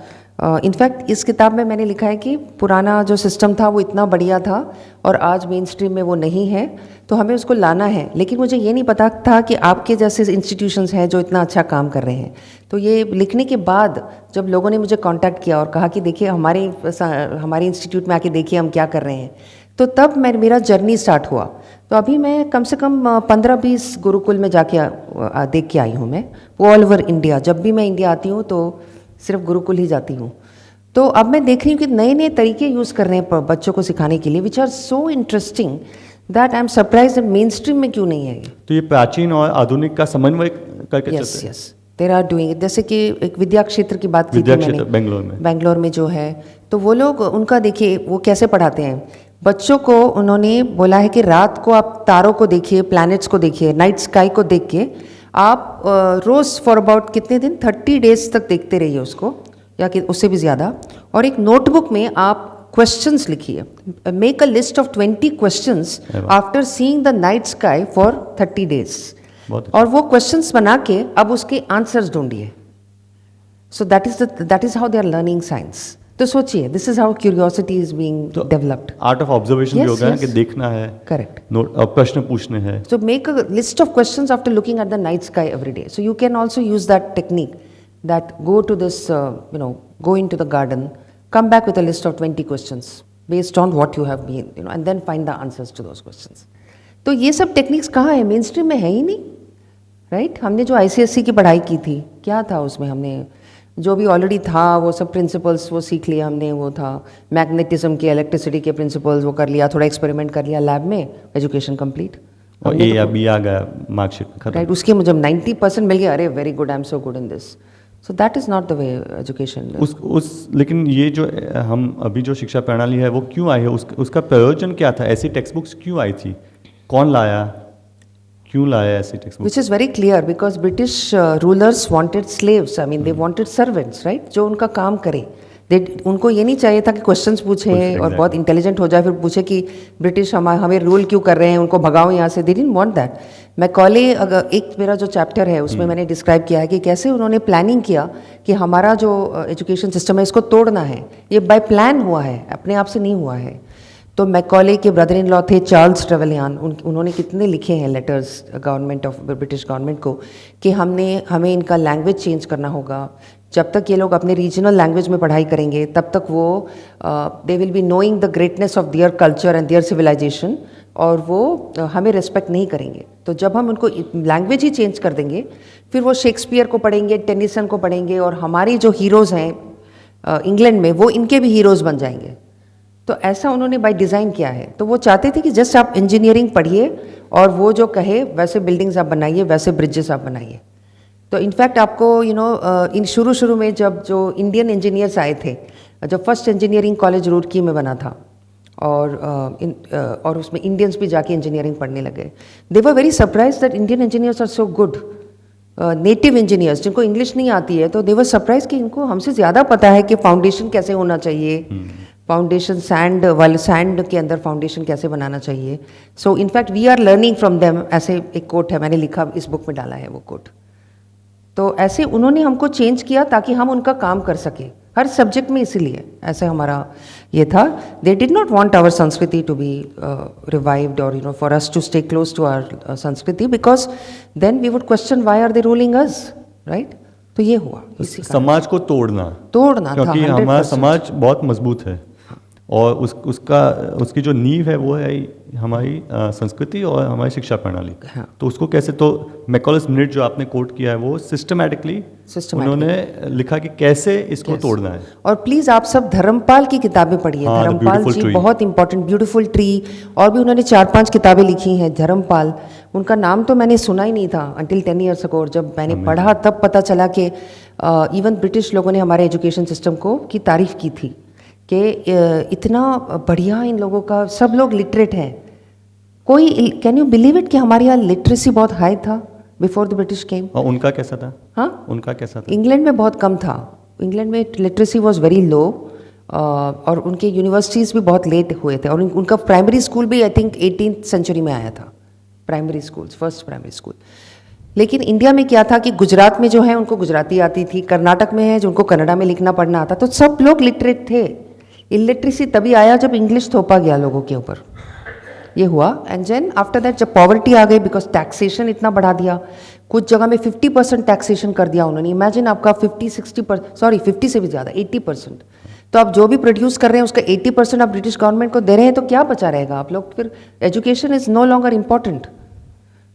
इनफैक्ट इस किताब में मैंने लिखा है कि पुराना जो सिस्टम था वो इतना बढ़िया था और आज मेन स्ट्रीम में वो नहीं है, तो हमें उसको लाना है। लेकिन मुझे ये नहीं पता था कि आपके जैसे इंस्टीट्यूशंस हैं जो इतना अच्छा काम कर रहे हैं। तो ये लिखने के बाद जब लोगों ने मुझे कांटेक्ट किया और कहा कि देखिए हमारे इंस्टीट्यूट में आके देखिए हम क्या कर रहे हैं, तो तब मेरा जर्नी स्टार्ट हुआ। तो अभी मैं कम से कम 15-20 गुरुकुल में जाके देख के आई हूँ मैं, ऑल ओवर इंडिया। जब भी मैं इंडिया आती हूँ तो सिर्फ गुरुकुल ही जाती हूँ। तो अब मैं देख रही हूँ कि नए नए तरीके यूज़ कर रहे हैं बच्चों को सिखाने के लिए, which are so interesting that I am surprise mainstream में क्यों नहीं है ये।
तो ये प्राचीन और आधुनिक का समन्वय करके
यस
चलते हैं।
Yes, there are doing it. जैसे कि एक विद्या क्षेत्र की बात की थी
विद्या
मैंने,
क्षेत्र बेंगलोर में
जो है, तो वो लोग उनका देखिए वो कैसे पढ़ाते हैं बच्चों को। उन्होंने बोला है कि रात को आप तारों को देखिए, प्लैनेट्स को देखिए, नाइट स्काई को देख के आप रोज़ फॉर अबाउट कितने दिन, 30 डेज तक देखते रहिए उसको, या कि उससे भी ज़्यादा। और एक नोटबुक में आप क्वेश्चंस लिखिए, make a list of 20 questions after seeing the night sky for 30 days, और वो क्वेश्चंस बना के अब उसके आंसर्स ढूंढिए। So that is how they are learning science. तो सोचिए, this is how curiosity is being developed.
Art of observation भी होगा ना, कि देखना है,
करेक्ट,
नोट प्रश्न पूछने हैं।
So make a list of questions after looking at the night sky every day. So you can also use that technique, that go to this, go into the garden, come back with a list of 20 questions based on what you have been, and then find the answers to those questions. तो ये सब techniques कहाँ है, main stream में है ही नहीं, right? हमने जो ICSE की पढ़ाई की थी, क्या था उसमें, हमने जो भी ऑलरेडी था वो सब प्रिंसिपल्स वो सीख लिया हमने। वो था मैग्नेटिज्म के, इलेक्ट्रिसिटी के प्रिंसिपल्स, वो कर लिया, थोड़ा एक्सपेरिमेंट कर लिया लैब में, एजुकेशन कंप्लीट।
और ए या बी आ गया मार्कशीट खत्म,
राइट? उसके मुझे 90% मिल गया, अरे very good, I am so good in this. So that is not the way education.
लेकिन ये जो हम अभी जो शिक्षा प्रणाली है वो क्यों आई है, उसका प्रयोजन क्या था? ऐसी टेक्स्ट बुक्स क्यों आई थी, कौन लाया, क्यों लाया ऐसी text books?
Which is very clear, because British rulers wanted slaves, I mean they wanted servants, right, जो उनका काम करे। उनको ये नहीं चाहिए था कि क्वेश्चंस पूछे और बहुत इंटेलिजेंट हो जाए फिर पूछे कि ब्रिटिश हमें रूल क्यों कर रहे हैं, उनको भगाओ यहाँ से। They didn't want that. Macaulay, अगर एक मेरा जो चैप्टर है उसमें मैंने डिस्क्राइब किया है कि कैसे उन्होंने प्लानिंग किया कि हमारा जो एजुकेशन सिस्टम है इसको तोड़ना है। ये बाय प्लान हुआ है, अपने आप से नहीं हुआ है। तो मैकॉले के ब्रदर इन लॉ थे चार्ल्स ट्रेवलियान, उन्होंने कितने लिखे हैं letters government of British government को कि हमें इनका लैंग्वेज चेंज करना होगा। जब तक ये लोग अपने रीजनल लैंग्वेज में पढ़ाई करेंगे तब तक वो they will be knowing the greatness of their culture and their civilisation, और वो हमें रिस्पेक्ट नहीं करेंगे। तो जब हम उनको लैंग्वेज ही चेंज कर देंगे, फिर वो शेक्सपियर को पढ़ेंगे, टेनिसन को पढ़ेंगे, और हमारी जो हीरोज़ हैं इंग्लैंड में, वो इनके भी हीरोज़ बन जाएंगे। तो ऐसा उन्होंने बाय डिज़ाइन किया है। तो वो चाहते थे कि जस्ट आप इंजीनियरिंग पढ़िए और वो जो कहे वैसे बिल्डिंग्स आप बनाइए, वैसे ब्रिजेस आप बनाइए। तो इनफैक्ट आपको इन शुरू में जब जो इंडियन इंजीनियर्स आए थे, जब फर्स्ट इंजीनियरिंग कॉलेज रुड़की में बना था, और उसमें इंडियंस भी जाके इंजीनियरिंग पढ़ने लगे, they were very surprise that Indian engineers are so good. Native engineers जिनको इंग्लिश नहीं आती है, तो दे वर सरप्राइज कि इनको हमसे ज़्यादा पता है कि फाउंडेशन कैसे होना चाहिए, फाउंडेशन सैंड के अंदर फाउंडेशन कैसे बनाना चाहिए। So in fact we are learning from them, ऐसे एक कोट है, मैंने लिखा, इस बुक में डाला है वो कोट। तो ऐसे उन्होंने हमको चेंज किया ताकि हम उनका काम कर सके हर सब्जेक्ट में, इसीलिए ऐसे हमारा ये था। They did not want our संस्कृति टू बी रिवाइव्ड, और for us to stay close to our संस्कृति, because then we would question why are they ruling us, right? तो ये हुआ,
समाज को तोड़ना
था,
क्योंकि हमारा समाज बहुत मजबूत है और उसकी जो नींव है वो है हमारी संस्कृति और हमारी शिक्षा प्रणाली।
हाँ।
तो उसको कैसे, तो मैकॉलस मिनट जो आपने कोट किया है वो सिस्टमैटिकली उन्होंने लिखा कि कैसे इसको तोड़ना है।
और प्लीज़ आप सब धर्मपाल की किताबें पढ़िए।
हाँ,
धर्मपाल
Beautiful
जी
Tree।
बहुत इंपॉर्टेंट, ब्यूटीफुल ट्री, और भी उन्होंने 4-5 किताबें लिखी हैं। धर्मपाल, उनका नाम तो मैंने सुना ही नहीं था अंटिल 10 ईयर्स अगो, और जब मैंने पढ़ा तब पता चला कि इवन ब्रिटिश लोगों ने हमारे एजुकेशन सिस्टम को की तारीफ की थी कि इतना बढ़िया इन लोगों का, सब लोग लिटरेट हैं। कोई, कैन यू बिलीव इट कि हमारे यहाँ लिटरेसी बहुत हाई था बिफोर द ब्रिटिश केम।
और उनका कैसा था?
हाँ,
उनका कैसा था?
इंग्लैंड में बहुत कम था। इंग्लैंड में लिटरेसी वॉज वेरी लो, और उनके यूनिवर्सिटीज़ भी बहुत लेट हुए थे, और उनका प्राइमरी स्कूल भी आई थिंक 18th सेंचुरी में आया था, primary school, first primary school. लेकिन इंडिया में क्या था कि गुजरात में जो है उनको गुजराती आती थी, कर्नाटक में है जो उनको कन्नड़ा में लिखना पढ़ना आता, तो सब लोग लिटरेट थे। इलिटरेसी तभी आया जब इंग्लिश थोपा गया लोगों के ऊपर, ये हुआ। एंड देन आफ्टर दैट जब पॉवर्टी आ गई, बिकॉज टैक्सेशन इतना बढ़ा दिया, कुछ जगह में 50% टैक्सेशन कर दिया उन्होंने। इमेजिन आपका 50 से भी ज़्यादा 80%। तो आप जो भी प्रोड्यूस कर रहे हैं उसका 80% आप ब्रिटिश गवर्नमेंट को दे रहे हैं, तो क्या बचा रहेगा आप लोग? फिर education is no longer important.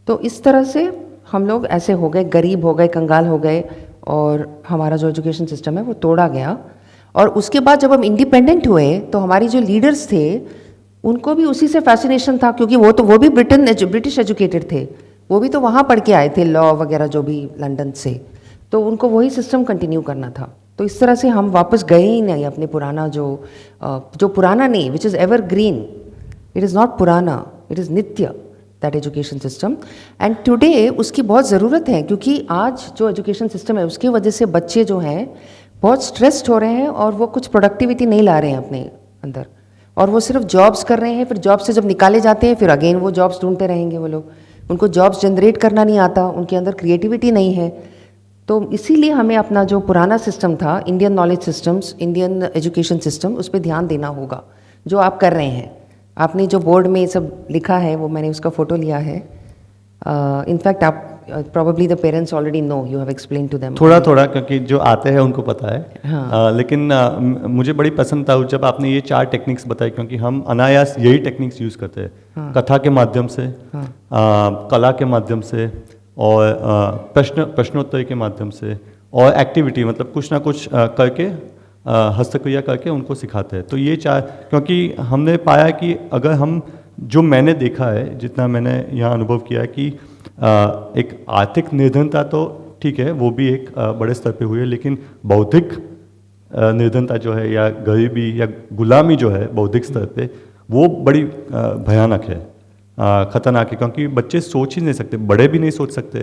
तो इस तरह से हम लोग ऐसे हो गए, गरीब हो गए, कंगाल हो गए, और हमारा जो एजुकेशन सिस्टम है वो तोड़ा गया। और उसके बाद जब हम इंडिपेंडेंट हुए तो हमारी जो लीडर्स थे उनको भी उसी से फैसिनेशन था, क्योंकि वो भी ब्रिटिश एजुकेटेड थे, वो भी तो वहाँ पढ़ के आए थे लॉ वगैरह जो भी लंदन से, तो उनको वही सिस्टम कंटिन्यू करना था। तो इस तरह से हम वापस गए ही नहीं अपने पुराना जो पुराना नहीं, which is ever green, it is not पुराना, इट इज़ नित्य, that education system. And today उसकी बहुत ज़रूरत है, क्योंकि आज जो एजुकेशन सिस्टम है उसकी वजह से बच्चे जो हैं बहुत स्ट्रेस्ड हो रहे हैं, और वो कुछ प्रोडक्टिविटी नहीं ला रहे हैं अपने अंदर, और वो सिर्फ जॉब्स कर रहे हैं। फिर जॉब से जब निकाले जाते हैं फिर अगेन वो जॉब्स ढूंढते रहेंगे वो लोग, उनको जॉब्स जनरेट करना नहीं आता, उनके अंदर क्रिएटिविटी नहीं है। तो इसीलिए हमें अपना जो पुराना सिस्टम था, Indian knowledge systems, Indian education system, उस पर ध्यान देना होगा, जो आप कर रहे हैं। आपने जो बोर्ड में सब लिखा है वो मैंने उसका फ़ोटो लिया है। इनफैक्ट आप probably the parents already know, you have explained to them.
थोड़ा क्योंकि जो आते हैं उनको पता है।
हाँ।
लेकिन मुझे बड़ी पसंद था जब आपने ये 4 टेक्निक्स बताई, क्योंकि हम अनायास यही टेक्निक्स यूज़ करते हैं।
हाँ।
कथा के माध्यम से,
हाँ।
कला के माध्यम से, और प्रश्नोत्तरी के माध्यम से, और एक्टिविटी, मतलब कुछ ना कुछ करके, हस्तक्रिया करके उनको सिखाते हैं। तो ये 4, क्योंकि हमने पाया कि अगर हम, जो मैंने देखा है, जितना मैंने यहाँ अनुभव किया है कि एक आर्थिक निर्धनता तो ठीक है, वो भी एक बड़े स्तर पे हुई है, लेकिन बौद्धिक निर्धनता जो है, या गरीबी या गुलामी जो है बौद्धिक स्तर पे, वो बड़ी भयानक है, खतरनाक है, क्योंकि बच्चे सोच ही नहीं सकते, बड़े भी नहीं सोच सकते।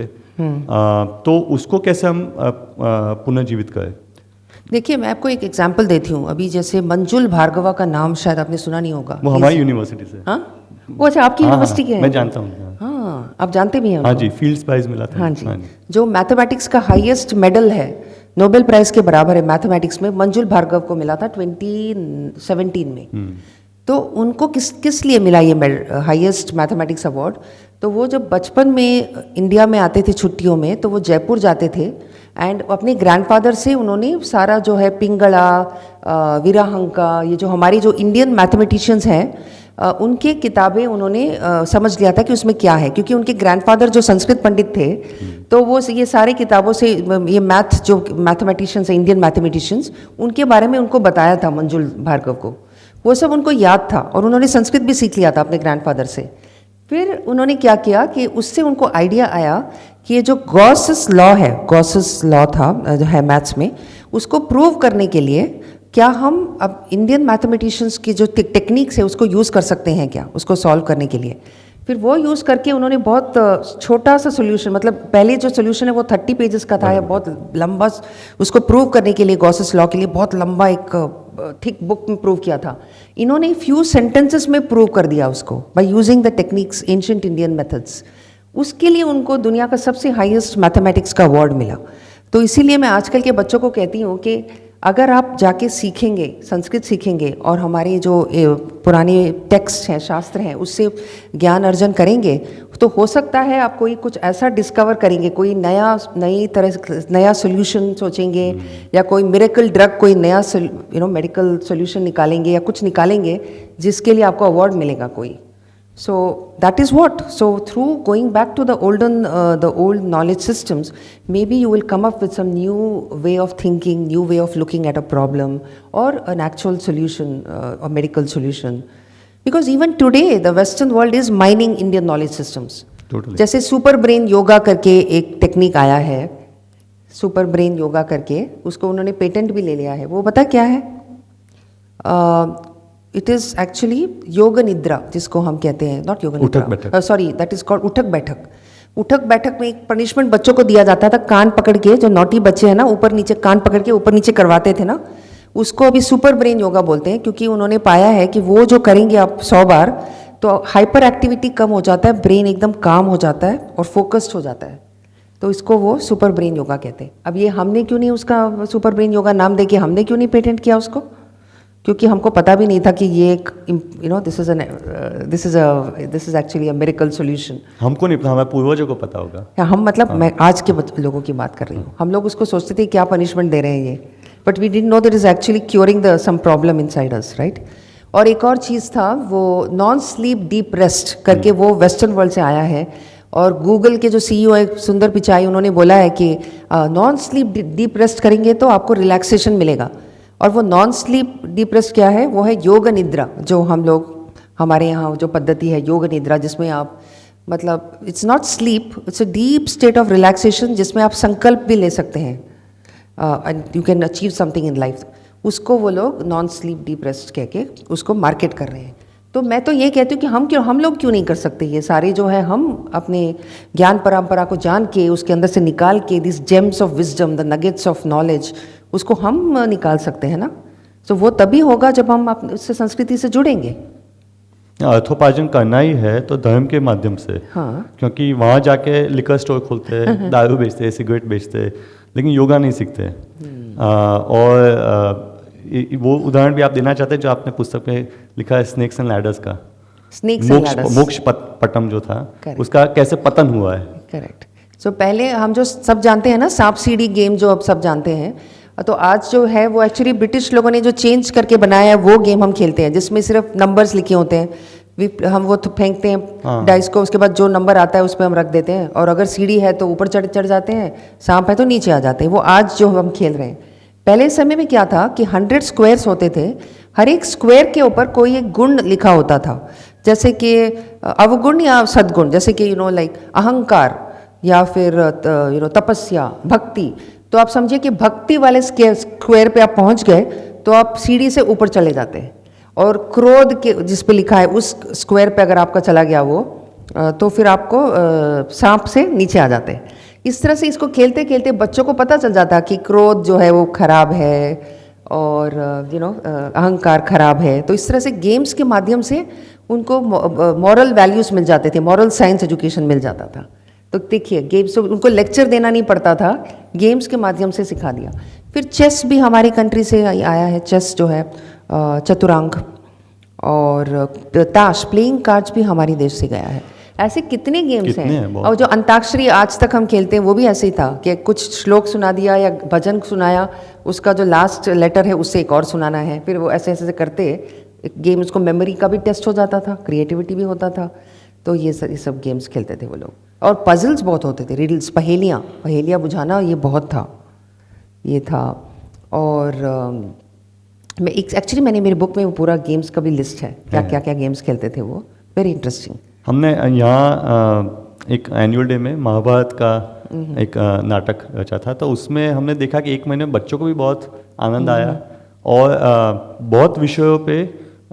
तो उसको कैसे हम पुनर्जीवित करें?
देखिए, मैं आपको एक एग्जांपल देती हूँ। अभी जैसे मंजुल भार्गवा का नाम शायद आपने सुना नहीं होगा।
वो हमारी यूनिवर्सिटी से।
हाँ, वो अच्छा आपकी यूनिवर्सिटी के हैं?
मैं जानता हूँ।
हाँ, आप जानते भी हैं
हाँ
उनको?
जी, फील्ड्स प्राइज मिला था।
हाँ जी, जो मैथमेटिक्स का हाईएस्ट मेडल है, नोबेल प्राइज के बराबर है मैथमेटिक्स में, मंजुल भार्गव को मिला था 2017 में। तो उनको किस लिए मिला ये हाईएस्ट मैथमेटिक्स अवार्ड? तो वो जब बचपन में इंडिया में आते थे छुट्टियों में, तो वो जयपुर जाते थे, एंड अपने ग्रैंडफादर से उन्होंने सारा जो है पिंगला, वीराहंका, ये जो हमारी जो इंडियन मैथमेटिशियंस हैं, उनके किताबें उन्होंने समझ लिया था कि उसमें क्या है, क्योंकि उनके ग्रैंडफादर जो संस्कृत पंडित थे, तो वो ये सारे किताबों से ये जो मैथमेटिशियंस हैं, इंडियन मैथमेटिशियंस, उनके बारे में उनको बताया था मंजुल भार्गव को। वो सब उनको याद था, और उन्होंने संस्कृत भी सीख लिया था अपने ग्रैंडफादर से। फिर उन्होंने क्या किया कि उससे उनको आइडिया आया कि ये जो गॉसस लॉ है, गॉसस लॉ था जो है मैथ्स में, उसको प्रूव करने के लिए क्या हम अब इंडियन मैथमेटिशियंस की जो टेक्निक्स है उसको यूज़ कर सकते हैं क्या, उसको सॉल्व करने के लिए। फिर वो यूज़ करके उन्होंने बहुत छोटा सा सोल्यूशन, मतलब पहले जो सोल्यूशन है वो 30 पेजेस का था, या बहुत लंबा, उसको प्रूव करने के लिए गॉसस लॉ के लिए बहुत लंबा एक थिक बुक में प्रूव किया था। इन्होंने फ्यू सेंटेंसेस में प्रूव कर दिया उसको, by using the techniques, ancient Indian methods. उसके लिए उनको दुनिया का सबसे हाईएस्ट मैथमेटिक्स का अवार्ड मिला। तो इसीलिए मैं आजकल के बच्चों को कहती हूँ कि अगर आप जाके सीखेंगे, संस्कृत सीखेंगे और हमारे जो पुराने टेक्स्ट हैं, शास्त्र हैं, उससे ज्ञान अर्जन करेंगे, तो हो सकता है आप कोई कुछ ऐसा डिस्कवर करेंगे, कोई नई तरह नया सोल्यूशन सोचेंगे, या कोई मिरेकल ड्रग, कोई नया मेडिकल सोल्यूशन निकालेंगे या कुछ निकालेंगे जिसके लिए आपको अवार्ड मिलेगा कोई. So that is what. So through going back to the old knowledge systems, maybe you will come up with some new way of thinking, new way of looking at a problem, or an actual solution, a medical solution. Because even today, the Western world is mining Indian knowledge systems.
Totally.
जैसे super brain yoga करके एक technique आया है, super brain yoga करके, उसको उन्होंने patent भी ले लिया है. वो पता क्या है? इट इज़ एक्चुअली योग निद्रा, जिसको हम कहते हैं, नॉट योग निद्रा, सॉरी, दैट इज कॉल्ड उठक बैठक. उठक बैठक में एक पनिशमेंट बच्चों को दिया जाता था, कान पकड़ के, जो नॉटी बच्चे हैं ना, ऊपर नीचे कान पकड़ के ऊपर नीचे करवाते थे ना, उसको अभी सुपर ब्रेन योगा बोलते हैं, क्योंकि उन्होंने पाया है कि वो जो करेंगे आप 100 बार, तो हाइपर एक्टिविटी कम हो जाता है, ब्रेन एकदम काम हो जाता है और फोकस्ड हो जाता है. तो इसको वो सुपर ब्रेन योगा कहते हैं. अब ये हमने क्यों नहीं उसका सुपर ब्रेन योगा नाम दे के हमने क्यों नहीं पेटेंट किया उसको? क्योंकि हमको पता भी नहीं था कि ये एक this is actually a miracle solution.
हमको नहीं पता, हमारे पूर्वजों को पता होगा.
हम मतलब मैं आज के लोगों की बात कर रही हूँ. हम लोग उसको सोचते थे क्या पनिशमेंट दे रहे हैं ये, but we didn't know that is actually curing the some problem inside us, right. और एक और चीज़ था, वो नॉन स्लीप डीप रेस्ट करके, वो वेस्टर्न वर्ल्ड से आया है. और गूगल के जो CEO है सुंदर पिचाई, उन्होंने बोला है कि नॉन स्लीप डीप रेस्ट करेंगे तो आपको रिलैक्सेशन मिलेगा. और वो नॉन स्लीप डीप रेस्ट क्या है? वो है योग निद्रा, जो हम लोग, हमारे यहाँ जो पद्धति है योग निद्रा, जिसमें आप मतलब it's not sleep, it's a deep state of relaxation, जिसमें आप संकल्प भी ले सकते हैं and you can achieve something in life. उसको वो लोग नॉन स्लीप डीप रेस्ट कह के उसको मार्केट कर रहे हैं. तो मैं तो ये कहती हूँ कि हम लोग क्यों नहीं कर सकते ये सारे जो है, हम अपने ज्ञान परंपरा को जान के, उसके अंदर से निकाल के, this James of wisdom, the nuggets of knowledge, उसको हम निकाल सकते हैं ना. तो वो तभी होगा जब हम उससे संस्कृति से जुड़ेंगे.
अर्थोपार्जन करना ही है तो धर्म के माध्यम से.
हाँ.
क्योंकि वहाँ जाके लिकर स्टोर खोलते हैं, दारू बेचते हैं, सिगरेट बेचते हैं, लेकिन योगा नहीं सीखते. और वो उदाहरण भी आप देना चाहते हैं जो आपने पुस्तक में लिखा है, स्नेक्स एंड लैडर्स का. मोक्ष पटम जो था, उसका कैसे पतन हुआ है.
करेक्ट. सो पहले हम जो सब जानते हैं ना, सांप सीढ़ी गेम जो अब सब जानते हैं, तो आज जो है वो एक्चुअली ब्रिटिश लोगों ने जो चेंज करके बनाया है, वो गेम हम खेलते हैं, जिसमें सिर्फ नंबर्स लिखे होते हैं. हम वो फेंकते हैं डाइस को, उसके बाद जो नंबर आता है उस पर हम रख देते हैं, और अगर सीढ़ी है तो ऊपर चढ़ जाते हैं, सांप है तो नीचे आ जाते हैं. वो आज जो हम खेल रहे हैं. पहले समय में क्या था कि 100 स्क्वायर्स होते थे, हर एक स्क्वायर के ऊपर कोई एक गुण लिखा होता था, जैसे कि अवगुण या सद्गुण, जैसे कि लाइक अहंकार, या फिर तपस्या, भक्ति. तो आप समझिए कि भक्ति वाले स्क्वायर पे आप पहुंच गए तो आप सीढ़ी से ऊपर चले जाते हैं. और क्रोध के जिस पे लिखा है उस स्क्वायर पे अगर आपका चला गया वो, तो फिर आपको सांप से नीचे आ जाते हैं. इस तरह से इसको खेलते खेलते बच्चों को पता चल जाता कि क्रोध जो है वो खराब है, और अहंकार खराब है. तो इस तरह से गेम्स के माध्यम से उनको मॉरल वैल्यूज़ मिल जाते थे, मॉरल साइंस एजुकेशन मिल जाता था. तो देखिए, गेम्स उनको लेक्चर देना नहीं पड़ता था, गेम्स के माध्यम से सिखा दिया. फिर चेस भी हमारी कंट्री से आया है. चेस जो है चतुरांक, और ताश, प्लेइंग कार्ड्स भी हमारी देश से गया है. ऐसे कितने गेम्स हैं. और जो अंताक्षरी आज तक हम खेलते हैं वो भी ऐसे ही था कि कुछ श्लोक सुना दिया या भजन सुनाया, उसका जो लास्ट लेटर है उससे एक और सुनाना है. फिर वो ऐसे ऐसे करते गेम, उसको मेमोरी का भी टेस्ट हो जाता था, क्रिएटिविटी भी होता था. तो ये सब गेम्स खेलते थे वो लोग. और पजल्स बहुत होते थे, रिडल्स, पहेलियाँ बुझाना, ये बहुत था, ये था. और मैंने मेरे बुक में वो पूरा गेम्स का भी लिस्ट है, क्या गेम्स खेलते थे वो. Very interesting.
हमने यहाँ एक एनुअल डे में महाभारत का एक नाटक रचा था, तो उसमें हमने देखा कि 1 महीने में बच्चों को भी बहुत आनंद आया, और बहुत विषयों पे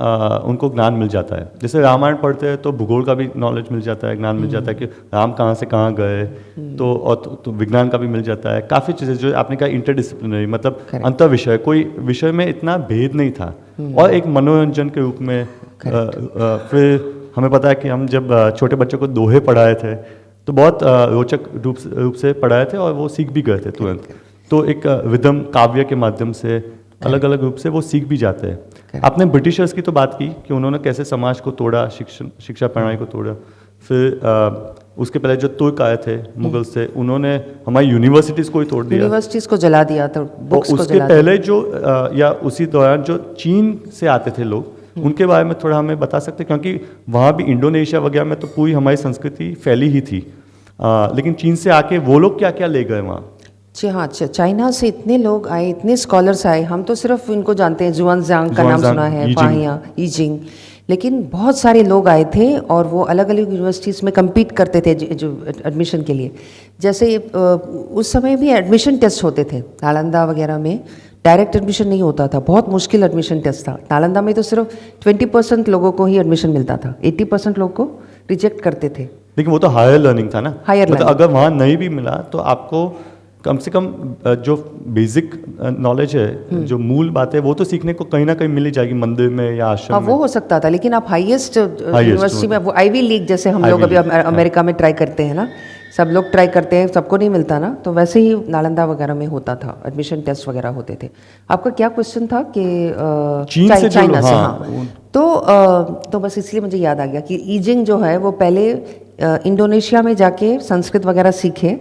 उनको ज्ञान मिल जाता है. जैसे रामायण पढ़ते हैं तो भूगोल का भी नॉलेज मिल जाता है, ज्ञान मिल जाता है कि राम कहाँ से कहाँ गए, तो विज्ञान का भी मिल जाता है. काफ़ी चीज़ें जो आपने कहा इंटरडिसिप्लिनरी, मतलब अंतर विषय, कोई विषय में इतना भेद नहीं था. और एक मनोरंजन के रूप में फिर हमें पता है कि हम जब छोटे बच्चों को दोहे पढ़ाए थे तो बहुत रोचक रूप से पढ़ाए थे, और वो सीख भी गए थे तुरंत. तो एक विधम काव्य के माध्यम से अलग अलग रूप से वो सीख भी जाते हैं।
Correct.
आपने ब्रिटिशर्स की तो बात की कि उन्होंने कैसे समाज को तोड़ा, शिक्षा प्रणाली को तोड़ा। फिर उसके पहले जो तुर्क आए थे मुगल से, उन्होंने हमारी यूनिवर्सिटीज को ही तोड़ दिया।
यूनिवर्सिटीज को जला दिया, तो बुक्स
और
को
उसके
जला दिया।
पहले जो या उसी दौरान जो चीन से आते थे लोग, उनके बारे में थोड़ा हमें बता सकते हैं, क्योंकि वहाँ भी इंडोनेशिया वगैरह में तो पूरी हमारी संस्कृति फैली ही थी। लेकिन चीन से आके वो लोग क्या क्या ले गए वहाँ?
जी हाँ, चाइना से इतने लोग आए, इतने स्कॉलर्स आए, हम तो सिर्फ इनको जानते हैं, जुआनजांग का नाम
जुआनजांग,
सुना है,
यीजिंग।
पाहिया, यीजिंग, लेकिन बहुत सारे लोग आए थे और वो अलग अलग यूनिवर्सिटीज़ में compete करते थे जो एडमिशन के लिए। जैसे उस समय भी एडमिशन टेस्ट होते थे, नालंदा वगैरह में डायरेक्ट एडमिशन नहीं होता था, बहुत मुश्किल एडमिशन टेस्ट था। नालंदा में तो सिर्फ 20% लोगों को ही एडमिशन मिलता था, 80% लोग को रिजेक्ट करते थे।
लेकिन वो तो हायर लर्निंग था ना,
Higher
मतलब
learning।
अगर वहाँ नहीं भी मिला तो आपको कम से कम जो बेसिक नॉलेज है, जो मूल बात है, वो तो सीखने को कहीं ना कहीं मिल ही जाएगी, मंदिर में या
हाँ,
आश्रम
वो
में।
हो सकता था, लेकिन आप हाईएस्ट यूनिवर्सिटी में, वो आईवी लीग जैसे हम लोग
Ivy
अभी
League,
अमेरिका में ट्राई करते हैं ना, सब लोग ट्राई करते हैं, सबको नहीं मिलता ना, तो वैसे ही नालंदा वगैरह में होता था, एडमिशन टेस्ट वगैरह होते थे। आपका क्या क्वेश्चन था कि
चीन से जो
चाइना से?
हाँ,
हाँ, तो बस इसलिए मुझे याद आ गया कि ईजिंग जो है वो पहले इंडोनेशिया में जाके संस्कृत वगैरह सीखे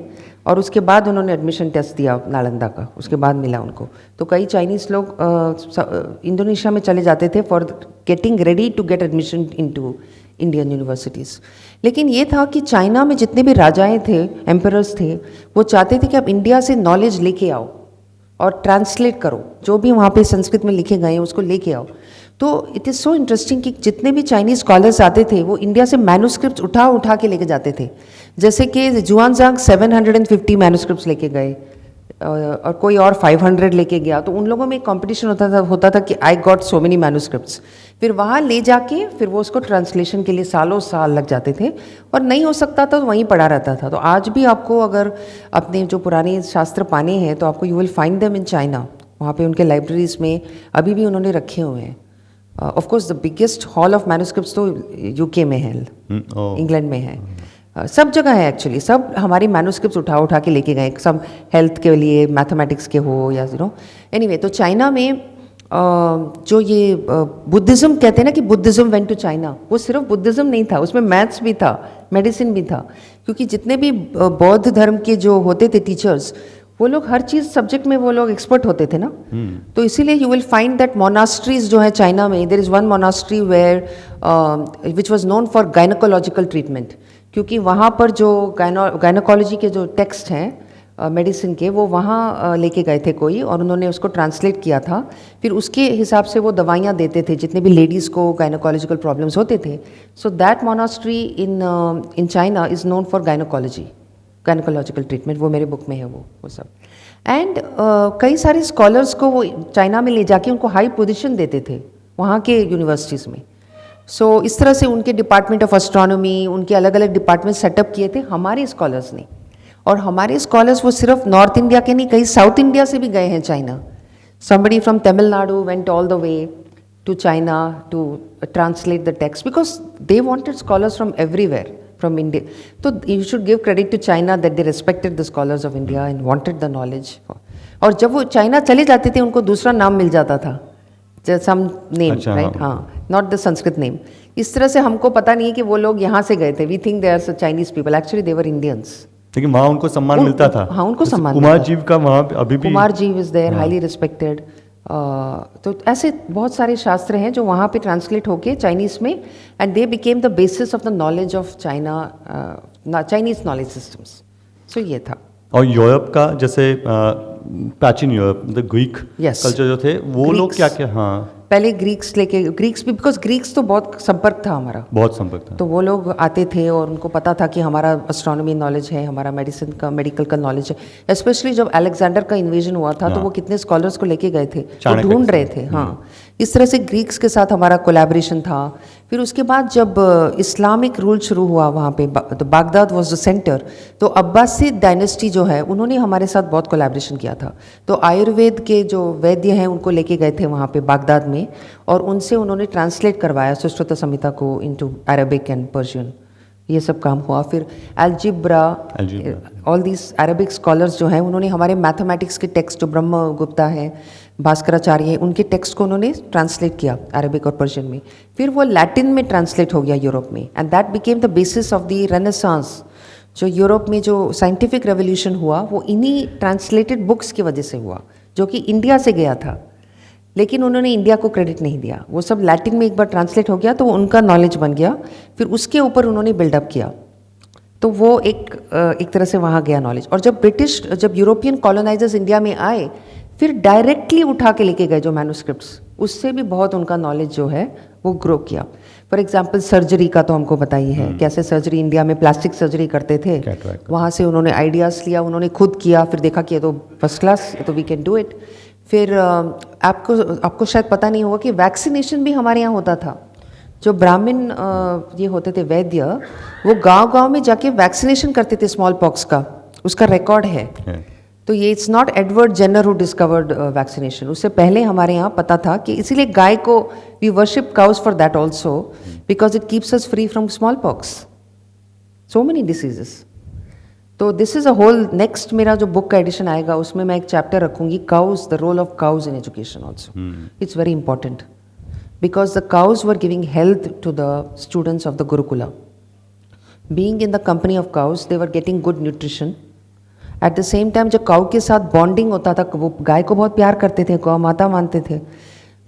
और उसके बाद उन्होंने एडमिशन टेस्ट दिया नालंदा का, उसके बाद मिला उनको। तो कई चाइनीज़ लोग इंडोनेशिया में चले जाते थे for getting ready to get admission into Indian universities. लेकिन ये था कि चाइना में जितने भी राजाएं थे, एम्परर्स थे, वो चाहते थे कि आप इंडिया से नॉलेज लेके आओ और ट्रांसलेट करो, जो भी वहाँ पे संस्कृत में लिखे गए हैं उसको लेके आओ। तो इट इज़ सो इंटरेस्टिंग कि जितने भी चाइनीज़ स्कॉलर्स आते थे वो इंडिया से मैन्युस्क्रिप्ट्स उठा उठा के लेके जाते थे। जैसे कि जुआनजांग 750 मैन्युस्क्रिप्ट्स लेके गए और कोई और 500 लेके गया, तो उन लोगों में एक कॉम्पिटिशन होता था कि I got so many manuscripts. फिर वहाँ ले जाके फिर वो उसको ट्रांसलेशन के लिए सालों साल लग जाते थे, और नहीं हो सकता था तो वहीं पड़ा रहता था। तो आज भी आपको अगर अपने जो पुराने शास्त्र पाने हैं तो आपको you will find them in China, वहाँ पे उनके लाइब्रेरीज में अभी भी उन्होंने रखे हुए हैं। Of course the biggest hall of manuscripts तो यूके में है, इंग्लैंड में है, सब जगह है एक्चुअली। सब हमारी मैन्युस्क्रिप्ट्स उठा उठा के लेके गए, सब हेल्थ के लिए, मैथमेटिक्स के हो या एनीवे। तो चाइना में जो ये बुद्धिज़्म कहते हैं ना कि बुद्धिज़्म वेंट टू चाइना, वो सिर्फ बुद्धिज़्म नहीं था, उसमें मैथ्स भी था, मेडिसिन भी था, क्योंकि जितने भी बौद्ध धर्म के जो होते थे टीचर्स, वो लोग हर चीज़ सब्जेक्ट में वो लोग एक्सपर्ट होते थे ना। तो इसीलिए you will find that monasteries जो है चाइना में, there is one monastery where which was known for gynaecological treatment, क्योंकि वहाँ पर जो गायनोकोलॉजी के जो टेक्स्ट हैं मेडिसिन के, वो वहाँ लेके गए थे कोई, और उन्होंने उसको ट्रांसलेट किया था। फिर उसके हिसाब से वो दवाइयाँ देते थे जितने भी लेडीज़ को गायनोकोलॉजिकल प्रॉब्लम्स होते थे। So that monastery in China is known for gynaecological treatment, वो मेरे बुक में है वो सब। एंड कई सारे स्कॉलर्स को वो चाइना में ले जाके उनको हाई पोजीशन देते थे वहाँ के यूनिवर्सिटीज़ में। सो इस तरह से उनके डिपार्टमेंट ऑफ एस्ट्रोनॉमी, उनके अलग अलग डिपार्टमेंट सेटअप किए थे हमारे स्कॉलर्स ने। और हमारे स्कॉलर्स वो सिर्फ नॉर्थ इंडिया के नहीं, कई साउथ इंडिया से भी गए हैं China. Somebody from Tamil Nadu went all the way to China to translate the text, because they wanted scholars from everywhere from India. तो you should give credit to China that they respected the scholars of India and wanted the knowledge. और जब वो China चले जाते थे उनको दूसरा नाम मिल जाता था, सम नेम, राइट, हाँ, नॉट द संस्कृत नेम। इस तरह से हमको पता नहीं है कि वो लोग यहाँ से गए थे, we think they are Chinese people, actually they were Indians.
लेकिन वहाँ उनको सम्मान मिलता था।
हाँ, उनको सम्मान
कुमार
मिलता
जीव का वहाँ पे अभी भी,
कुमार जीव इज देयर, हाईली रिस्पेक्टेड। तो ऐसे बहुत सारे शास्त्र हैं जो वहाँ पे ट्रांसलेट होके चाइनीज में, and they became the basis of the knowledge of China, Chinese knowledge systems. So ये था।
और यूरोप का जैसे प्राचीन Europe, the Greek
Yes.
Culture जो थे, वो लोग
Greeks.
क्या क्या, हाँ,
पहले ग्रीक्स लेके, ग्रीक्स भी, बिकॉज ग्रीक्स तो बहुत संपर्क था हमारा,
बहुत संपर्क था।
तो वो लोग आते थे और उनको पता था कि हमारा एस्ट्रोनॉमी नॉलेज है, हमारा मेडिसिन का, मेडिकल का नॉलेज है। स्पेशली जब अलेक्जेंडर का इन्वेजन हुआ था तो वो कितने स्कॉलर्स को लेके गए थे, वो
चाणक्य
ढूंढ
से।
रहे थे। हाँ, इस तरह से ग्रीक्स के साथ हमारा कोलैबोरेशन था। फिर उसके बाद जब इस्लामिक रूल शुरू हुआ वहाँ पे, तो बागदाद वाज द सेंटर, तो अब्बासिद डायनेस्टी जो है उन्होंने हमारे साथ बहुत कोलैबोरेशन किया था। तो आयुर्वेद के जो वैद्य हैं उनको लेके गए थे वहाँ पे बागदाद में, और उनसे उन्होंने ट्रांसलेट करवाया सुश्रुत संहिता को इनटू अरबिक एंड पर्शियन, ये सब काम हुआ। फिर algebra, all these Arabic scholars जो हैं उन्होंने हमारे मैथमेटिक्स के टेक्स्ट, जो ब्रह्मगुप्ता है, भास्कराचार्य, उनके टेक्स्ट को उन्होंने ट्रांसलेट किया अरबिक और पर्शियन में, फिर वो लैटिन में ट्रांसलेट हो गया यूरोप में, and that became the basis of the renaissance. जो यूरोप में जो साइंटिफिक रेवोल्यूशन हुआ वो इन्हीं ट्रांसलेटेड बुक्स की वजह से हुआ, जो कि इंडिया से गया था, लेकिन उन्होंने इंडिया को क्रेडिट नहीं दिया। वो सब लैटिन में एक बार ट्रांसलेट हो गया तो वो उनका नॉलेज बन गया, फिर उसके ऊपर उन्होंने बिल्डअप किया, तो वो एक तरह से वहाँ गया नॉलेज। और जब यूरोपियन कॉलोनाइजर्स इंडिया में आए, फिर डायरेक्टली उठा के लेके गए जो मैन्युस्क्रिप्ट्स, उससे भी बहुत उनका नॉलेज जो है वो ग्रो किया। फॉर एग्जाम्पल सर्जरी का तो हमको पता ही है, कैसे सर्जरी इंडिया में प्लास्टिक सर्जरी करते थे, वहाँ से उन्होंने आइडियाज़ लिया, उन्होंने खुद किया, फिर देखा कि ये तो फर्स्ट क्लास, ये तो वी कैन डू इट। फिर आपको शायद पता नहीं होगा कि वैक्सीनेशन भी हमारे यहाँ होता था। जो ब्राह्मण ये होते थे वैद्य, वो गांव-गांव में जाके वैक्सीनेशन करते थे स्मॉल पॉक्स का, उसका रिकॉर्ड है। तो ये it's not Edward Jenner who discovered vaccination, उससे पहले हमारे यहाँ पता था कि इसीलिए गाय को we worship cows for that also, because it keeps us free from small pox, so many diseases. तो this is a whole, next मेरा जो बुक का एडिशन आएगा उसमें मैं एक चैप्टर रखूंगी, cows, the role of cows in education also. It's very important because the cows were giving health to the students of the Gurukula. Being in the company of cows, they were getting good nutrition. At the same time, जब cow के साथ bonding होता था, वो गाय को बहुत प्यार करते थे, गौ माता मानते थे,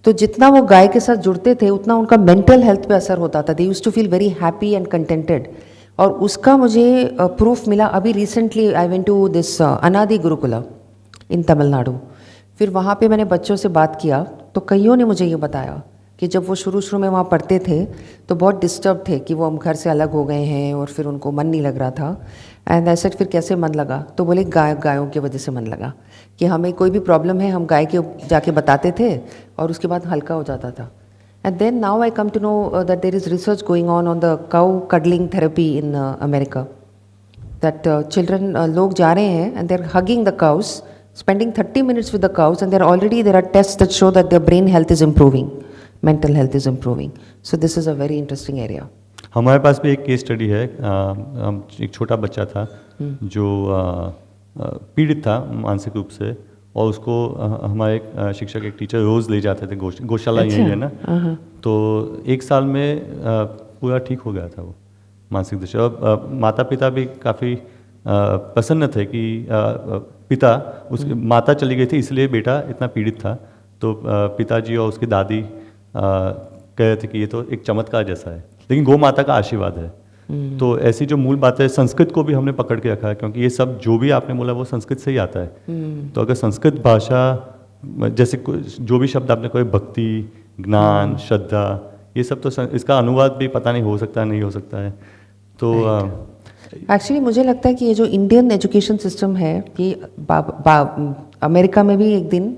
तो जितना वो गाय के साथ जुड़ते थे उतना उनका मेंटल हेल्थ पे असर होता था। They used to feel very happy and contented. और उसका मुझे प्रूफ मिला अभी recently. I went to this Anadi Gurukula इन तमिलनाडु। फिर वहाँ पे मैंने बच्चों से बात किया तो कईयों ने मुझे ये बताया कि जब वो शुरू में वहाँ पढ़ते थे तो बहुत डिस्टर्ब थे कि वो हम घर से अलग हो गए हैं और फिर उनको मन नहीं लग रहा था। एंड ऐसे फिर कैसे मन लगा, तो बोले गायों की वजह से मन लगा, कि हमें कोई भी प्रॉब्लम है हम गाय के जाके बताते थे और उसके बाद हल्का हो जाता था। And then now I come to know that there is research going on the cow cuddling therapy in America, that children लोग जा रहे हैं and they are hugging the cows, spending 30 minutes with the cows, and there are tests that show that their brain health is improving, mental health is improving. So this is a very interesting area.
हमारे पास भी एक case study है। एक छोटा बच्चा था जो पीड़ित था मानसिक रूप से, और उसको हमारे एक शिक्षक, एक टीचर रोज़ ले जाते थे गौशाला यही है ना, तो 1 साल में पूरा ठीक हो गया था वो मानसिक दृष्टि। और माता पिता भी काफ़ी प्रसन्न थे कि पिता, उसकी माता चली गई थी इसलिए बेटा इतना पीड़ित था, तो पिताजी और उसकी दादी कह रहे थे कि ये तो एक चमत्कार जैसा है, लेकिन गौ माता का आशीर्वाद है। तो ऐसी जो मूल बात है, संस्कृत को भी हमने पकड़ के रखा है, क्योंकि ये सब जो भी आपने बोला वो संस्कृत से ही आता है। तो अगर संस्कृत भाषा, जैसे जो भी शब्द आपने कोई, भक्ति, ज्ञान, श्रद्धा, ये सब तो इसका अनुवाद भी पता नहीं हो सकता है, नहीं हो सकता है। तो
एक्चुअली मुझे लगता है कि ये जो इंडियन एजुकेशन सिस्टम है ये अमेरिका में भी एक दिन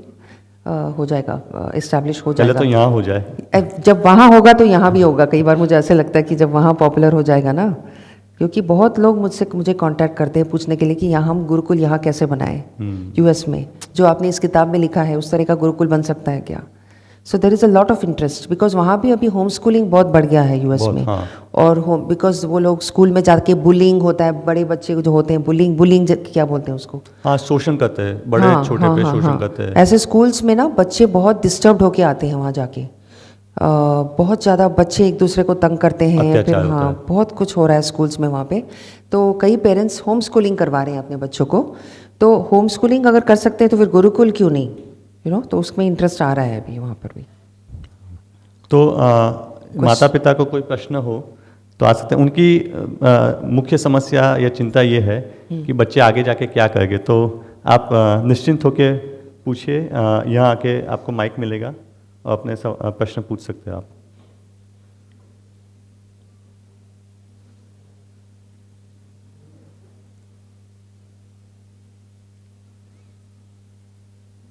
हो जाएगा, इस्टेब्लिश हो जाएगा।
पहले तो यहाँ हो जाए,
जब वहाँ होगा तो यहाँ भी होगा। कई बार मुझे ऐसे लगता है कि जब वहाँ पॉपुलर हो जाएगा ना, क्योंकि बहुत लोग मुझे कांटेक्ट करते हैं पूछने के लिए कि यहाँ हम गुरुकुल यहाँ कैसे बनाएं यूएस में, जो आपने इस किताब में लिखा है उस तरह का गुरुकुल बन सकता है क्या। So there is a lot of interest, because वहाँ भी अभी होम स्कूलिंग बहुत बढ़ गया है यूएस में।
हाँ।
और बिकॉज वो लोग स्कूल में जाके बुलिंग होता है, बड़े बच्चे जो होते हैं बुलिंग क्या बोलते हैं उसको,
हाँ, शोषण करते हैं, बड़े छोटे पे शोषण करते हैं।
ऐसे स्कूल्स में ना बच्चे बहुत डिस्टर्ब होके आते हैं वहाँ जाके, बहुत ज़्यादा बच्चे एक दूसरे को तंग करते हैं, फिर हाँ बहुत कुछ हो रहा है स्कूल्स में वहाँ पे। तो कई पेरेंट्स होम स्कूलिंग करवा रहे हैं अपने बच्चों को। तो होम स्कूलिंग अगर कर सकते हैं तो फिर गुरुकुल क्यों नहीं, तो उसमें इंटरेस्ट आ रहा है अभी वहाँ पर भी।
तो माता पिता को कोई प्रश्न हो तो आ सकते हैं। उनकी मुख्य समस्या या चिंता ये है कि बच्चे आगे जाके क्या करेंगे। तो आप निश्चिंत होकर पूछिए, यहाँ आके आपको माइक मिलेगा और अपने प्रश्न पूछ सकते हैं आप।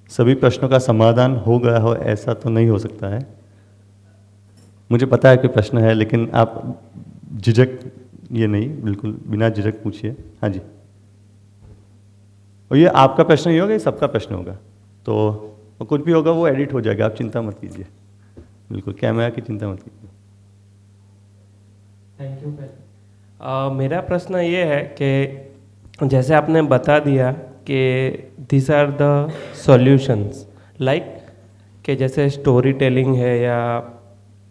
सभी प्रश्नों का समाधान हो गया हो ऐसा तो नहीं हो सकता है। मुझे पता है कि प्रश्न है, लेकिन आप झिझक ये नहीं, बिल्कुल बिना झिझक पूछिए। हाँ जी, और ये आपका प्रश्न ही होगा, ये सबका प्रश्न होगा, तो कुछ भी होगा वो एडिट हो जाएगा, आप चिंता मत कीजिए, बिल्कुल कैमरा की चिंता मत कीजिए।
Thank you. मेरा प्रश्न ये है कि जैसे आपने बता दिया कि these are the solutions, like कि जैसे स्टोरी टेलिंग है या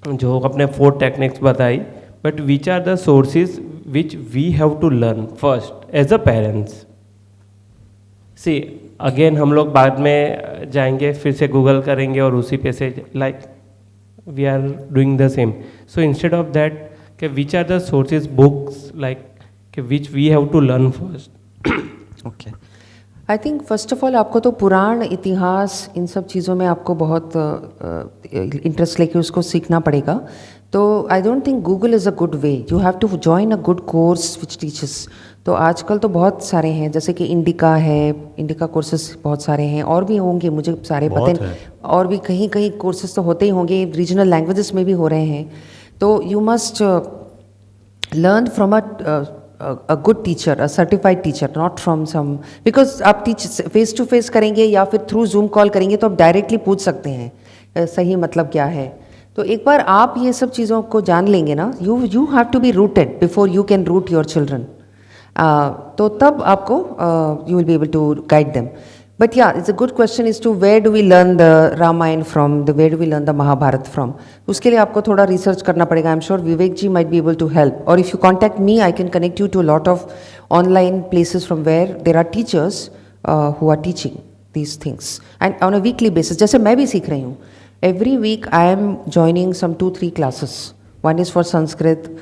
जो अपने 4 टेक्निक्स बताई, but which are the sources which we have to learn first as a parents? See again हम लोग बाद में जाएंगे, फिर से गूगल करेंगे और उसी पे से like we are doing the same. So instead of that कि which are the sources books like कि which we have to learn first?
Okay, I think first of all आपको तो पुराण, इतिहास, इन सब चीज़ों में आपको बहुत इंटरेस्ट लेके उसको सीखना पड़ेगा. तो I don't think Google is a good way. You have to join a good course which teaches. तो आजकल तो बहुत सारे हैं, जैसे कि इंडिका है, इंडिका कोर्सेज बहुत सारे हैं, और भी होंगे, मुझे सारे पता
बहुत
नहीं,
है.
और भी कहीं कहीं कोर्सेज तो होते ही होंगे, रीजनल लैंग्वेजेस में भी हो रहे हैं. तो you must learn from a good teacher, a certified teacher, not from some, because आप टीच फेस टू फेस करेंगे या फिर थ्रू जूम कॉल करेंगे तो आप डायरेक्टली पूछ सकते हैं सही मतलब क्या है. तो एक बार आप ये सब चीज़ों को जान लेंगे ना, you have to be rooted before you can root your children. तो तब आपको you will be able to guide them. But yeah, it's a good question as to where do we learn the Ramayana from, where do we learn the Mahabharata from. उसके लिए आपको थोड़ा research करना पड़ेगा. I'm sure Vivek ji might be able to help. Or if you contact me, I can connect you to a lot of online places from where there are teachers who are teaching these things. And on a weekly basis, जैसे मैं भी सीख रही हूँ. Every week I am joining some 2-3 classes. One is for Sanskrit,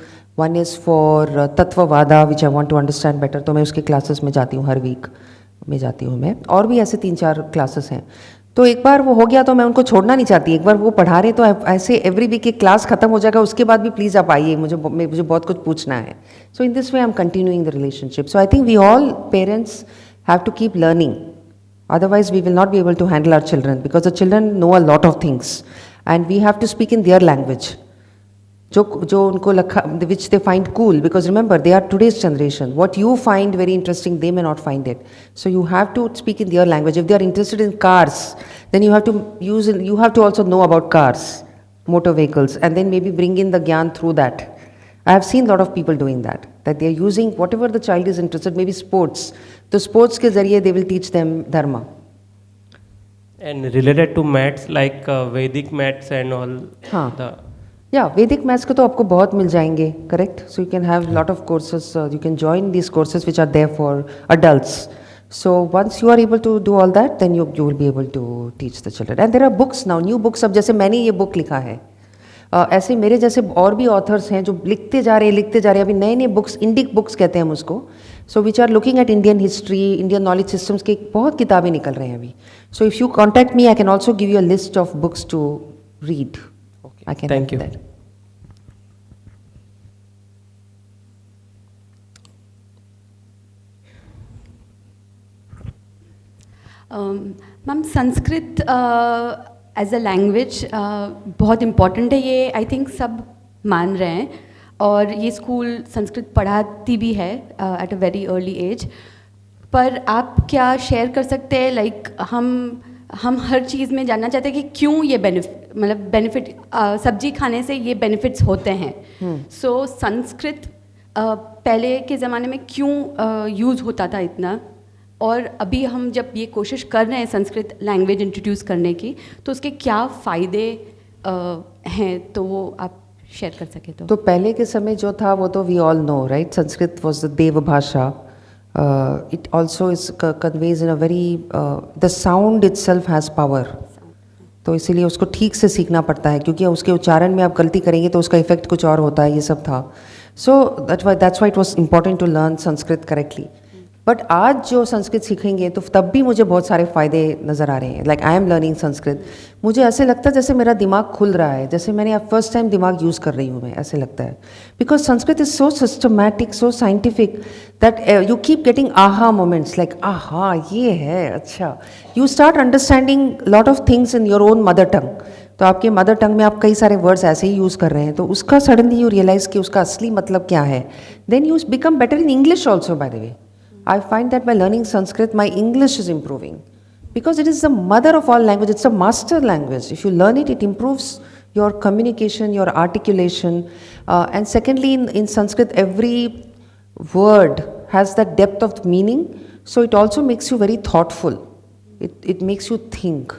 one is for Tattvavada, which I want to understand better. तो मैं उसके classes में जाती हूँ हर week. में जाती हूँ मैं, और भी ऐसे 3-4 क्लासेस हैं. तो एक बार वो हो गया तो मैं उनको छोड़ना नहीं चाहती. एक बार वो पढ़ा रहे तो ऐसे एवरी वीक एक क्लास खत्म हो जाएगा, उसके बाद भी प्लीज़ आप आइए, मुझे बहुत कुछ पूछना है. So in this way I am continuing the relationship. So I think we all parents have to keep learning, otherwise we will not be able to handle our children, because the children know a lot of things and we have to speak in their language. जो उनको लखा, which they find cool, because remember they are today's generation. What you find very interesting, they may not find it. So you have to speak in their language. If they are interested in cars, then you have to also know about cars, motor vehicles, and then maybe bring in the gyan through that. I have seen a lot of people doing that they are using whatever the child is interested, maybe sports. तो sports के जरिए they will teach them dharma.
And related to maths like Vedic maths and all.
हाँ. या वैदिक maths के तो आपको बहुत मिल जाएंगे, correct. So you can have lot of courses, you can join this courses which are there for adults. So once you are able to do all that, then you will be able to teach the children. And there are books now, new books. अब जैसे मैंने ये book लिखा है, ऐसे मेरे जैसे और भी ऑथर्स हैं जो लिखते जा रहे हैं. अभी नए बुक्स, इंडिक बुक्स कहते हैं हम उसको. So which are looking at Indian history, Indian knowledge systems की बहुत किताबें निकल रहे हैं अभी. So if you contact me, I can also give you a list of books to read. I can
Thank
help
you.
that.
Ma'am, Sanskrit as a language बहुत important है, ये आई थिंक सब मान रहे हैं, और ये स्कूल संस्कृत पढ़ाती भी है at a very early age. पर आप क्या शेयर कर सकते हैं, लाइक हम हर चीज़ में जानना चाहते हैं कि क्यों ये बेनिफिट सब्जी खाने से ये बेनिफिट्स होते हैं. सो संस्कृत पहले के ज़माने में क्यों यूज़ होता था इतना, और अभी हम जब ये कोशिश कर रहे हैं संस्कृत लैंग्वेज इंट्रोड्यूस करने की, तो उसके क्या फ़ायदे हैं, तो वो आप शेयर कर सके तो.
पहले के समय जो था वो तो we all know, right. Sanskrit was the देव भाषा. It also is conveys in a very, the sound itself has power. तो इसीलिए उसको ठीक से सीखना पड़ता है, क्योंकि उसके उच्चारण में आप गलती करेंगे तो उसका इफेक्ट कुछ और होता है. ये सब था. So that's why it was important to learn Sanskrit correctly. But आज जो संस्कृत सीखेंगे तो तब भी मुझे बहुत सारे फ़ायदे नज़र आ रहे हैं. Like I am learning Sanskrit, मुझे ऐसे लगता है जैसे मेरा दिमाग खुल रहा है, जैसे मैंने अब फर्स्ट टाइम दिमाग यूज़ कर रही हूँ मैं, ऐसे लगता है. Because Sanskrit is so systematic, so scientific, that you keep getting आहा मोमेंट्स, लाइक आहा ये है, अच्छा. You start understanding lot of things in your own mother tongue. तो आपके मदर टंग में आप कई सारे वर्ड्स ऐसे ही यूज़ कर रहे हैं, तो उसका सडनली यू रियलाइज़ कि उसका असली मतलब क्या है. Then you become better in English also, by the way. I find that by learning Sanskrit, my English is improving, because it is the mother of all language. It's a master language. If you learn it, it improves your communication, your articulation. And secondly, in Sanskrit, every word has that depth of meaning. So it also makes you very thoughtful. It makes you think.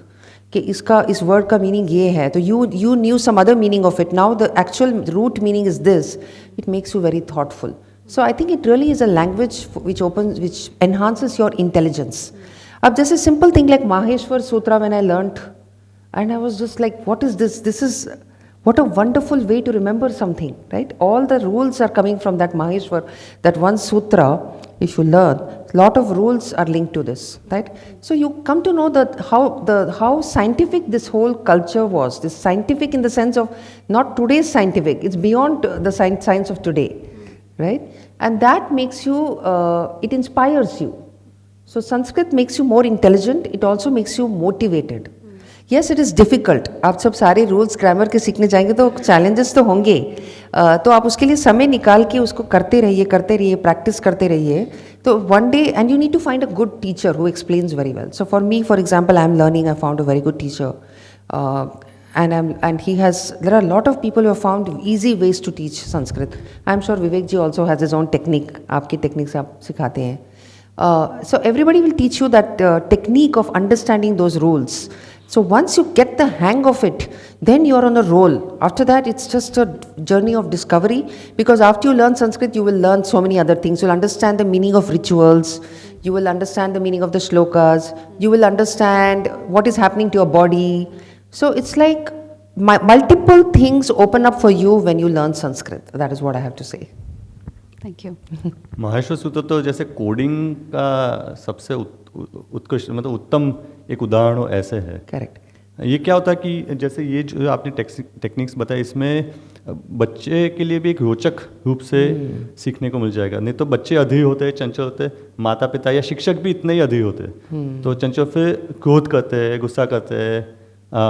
कि इसका इस word का meaning ये है, तो you knew some other meaning of it, now the actual root meaning is this, it makes you very thoughtful. So I think it really is a language which enhances your intelligence. अब जैसे simple thing like Maheshwar Sutra, when I learned and I was just like, what is this? This is, what a wonderful way to remember something, right? All the rules are coming from that Maheshwar, that one sutra, if you learn, lot of rules are linked to this, right? So you come to know that how scientific this whole culture was. This scientific in the sense of not today's scientific, it's beyond the science of today, right? And that makes you, it inspires you. So Sanskrit makes you more intelligent, it also makes you motivated. Yes it is difficult. आप सब सारे rules grammar के सीखने जाएंगे तो challenges तो होंगे, तो आप उसके लिए समय निकाल के उसको करते रहिए, प्रैक्टिस करते रहिए. तो one day, and you need to find a good teacher who explains very well. So for me, for example, I am learning, I found a very good teacher, and he has, there are a lot of people who have found easy ways to teach Sanskrit. I am sure Vivek ji also has his own technique. आपकी technique से आप सिखाते हैं. So everybody will teach you that technique of understanding those rules. So once you get the hang of it, then you are on a roll. After that, it's just a journey of discovery, because after you learn Sanskrit, you will learn so many other things. You'll understand the meaning of rituals, you will understand the meaning of the shlokas, you will understand what is happening to your body. So it's like multiple things open up for you when you learn Sanskrit. That is what I have to say.
Thank you.
Maheshwar सूत्र तो जैसे coding का सबसे उत्कृष्ट, मतलब उत्तम एक उदाहरण हो ऐसे है.
Correct.
ये क्या होता है कि जैसे ये जो आपने टेक्निक्स बताए, इसमें बच्चे के लिए भी एक रोचक रूप से सीखने को मिल जाएगा. नहीं तो बच्चे अधीर होते हैं, चंचल होते हैं, माता पिता या शिक्षक भी इतने ही अधीर होते हैं, तो चंचल फिर क्रोध करते हैं, गुस्सा करते हैं,